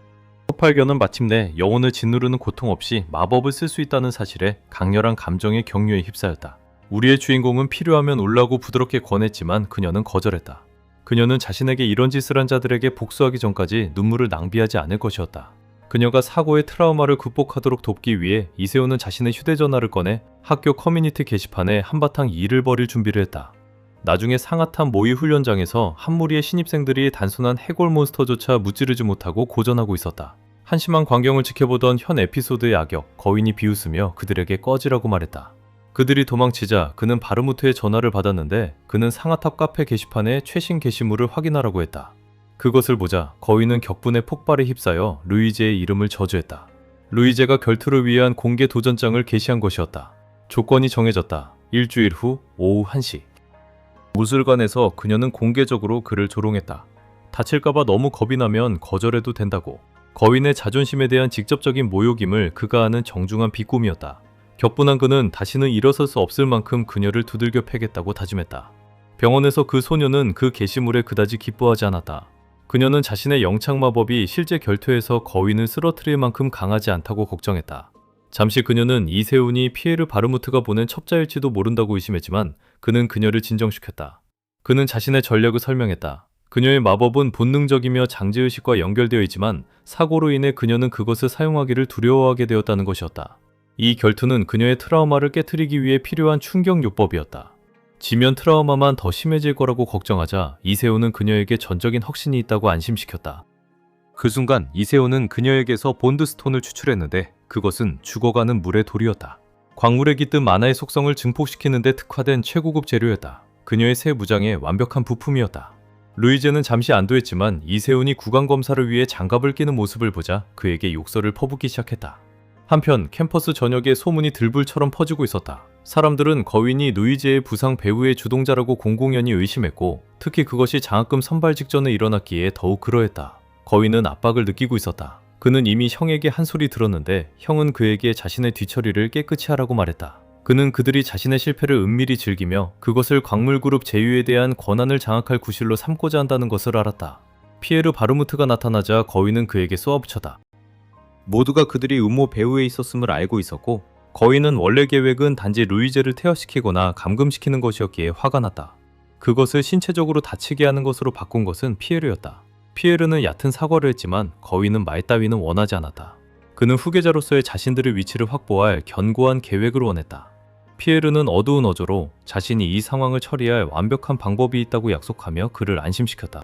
폭발견은 마침내 영혼을 짓누르는 고통 없이 마법을 쓸 수 있다는 사실에 강렬한 감정의 경류에 휩싸였다. 우리의 주인공은 필요하면 올라고 부드럽게 권했지만 그녀는 거절했다. 그녀는 자신에게 이런 짓을 한 자들에게 복수하기 전까지 눈물을 낭비하지 않을 것이었다. 그녀가 사고의 트라우마를 극복하도록 돕기 위해 이세훈은 자신의 휴대전화를 꺼내 학교 커뮤니티 게시판에 한바탕 일을 벌일 준비를 했다. 나중에 상하탄 모의 훈련장에서 한 무리의 신입생들이 단순한 해골 몬스터조차 무찌르지 못하고 고전하고 있었다. 한심한 광경을 지켜보던 현 에피소드의 악역 거인이 비웃으며 그들에게 꺼지라고 말했다. 그들이 도망치자 그는 바르무트의 전화를 받았는데 그는 상하탑 카페 게시판에 최신 게시물을 확인하라고 했다. 그것을 보자 거인은 격분의 폭발에 휩싸여 루이제의 이름을 저주했다. 루이제가 결투를 위한 공개 도전장을 게시한 것이었다. 조건이 정해졌다. 일주일 후 오후 1시. 무술관에서 그녀는 공개적으로 그를 조롱했다. 다칠까봐 너무 겁이 나면 거절해도 된다고. 거인의 자존심에 대한 직접적인 모욕임을 그가 아는 정중한 비꿈이었다. 격분한 그는 다시는 일어설 수 없을 만큼 그녀를 두들겨 패겠다고 다짐했다. 병원에서 그 소녀는 그 게시물에 그다지 기뻐하지 않았다. 그녀는 자신의 영창마법이 실제 결투에서 거인을 쓰러뜨릴 만큼 강하지 않다고 걱정했다. 잠시 그녀는 이세훈이 피에르 바르무트가 보낸 첩자일지도 모른다고 의심했지만 그는 그녀를 진정시켰다. 그는 자신의 전략을 설명했다. 그녀의 마법은 본능적이며 장제의식과 연결되어 있지만 사고로 인해 그녀는 그것을 사용하기를 두려워하게 되었다는 것이었다. 이 결투는 그녀의 트라우마를 깨트리기 위해 필요한 충격요법이었다. 지면 트라우마만 더 심해질 거라고 걱정하자 이세훈은 그녀에게 전적인 확신이 있다고 안심시켰다. 그 순간 이세훈은 그녀에게서 본드스톤을 추출했는데 그것은 죽어가는 물의 돌이었다. 광물에 깃든 만화의 속성을 증폭시키는 데 특화된 최고급 재료였다. 그녀의 새 무장의 완벽한 부품이었다. 루이제는 잠시 안도했지만 이세훈이 구강검사를 위해 장갑을 끼는 모습을 보자 그에게 욕설을 퍼붓기 시작했다. 한편 캠퍼스 전역에 소문이 들불처럼 퍼지고 있었다. 사람들은 거인이 루이제의 부상 배후의 주동자라고 공공연히 의심했고 특히 그것이 장학금 선발 직전에 일어났기에 더욱 그러했다. 거인은 압박을 느끼고 있었다. 그는 이미 형에게 한 소리 들었는데 형은 그에게 자신의 뒤처리를 깨끗이 하라고 말했다. 그는 그들이 자신의 실패를 은밀히 즐기며 그것을 광물그룹 제휴에 대한 권한을 장악할 구실로 삼고자 한다는 것을 알았다. 피에르 바르무트가 나타나자 거인은 그에게 쏘아붙였다. 모두가 그들이 음모 배후에 있었음을 알고 있었고 거인은 원래 계획은 단지 루이제를 퇴화시키거나 감금시키는 것이었기에 화가 났다. 그것을 신체적으로 다치게 하는 것으로 바꾼 것은 피에르였다. 피에르는 얕은 사과를 했지만 거인은 말 따위는 원하지 않았다. 그는 후계자로서의 자신들의 위치를 확보할 견고한 계획을 원했다. 피에르는 어두운 어조로 자신이 이 상황을 처리할 완벽한 방법이 있다고 약속하며 그를 안심시켰다.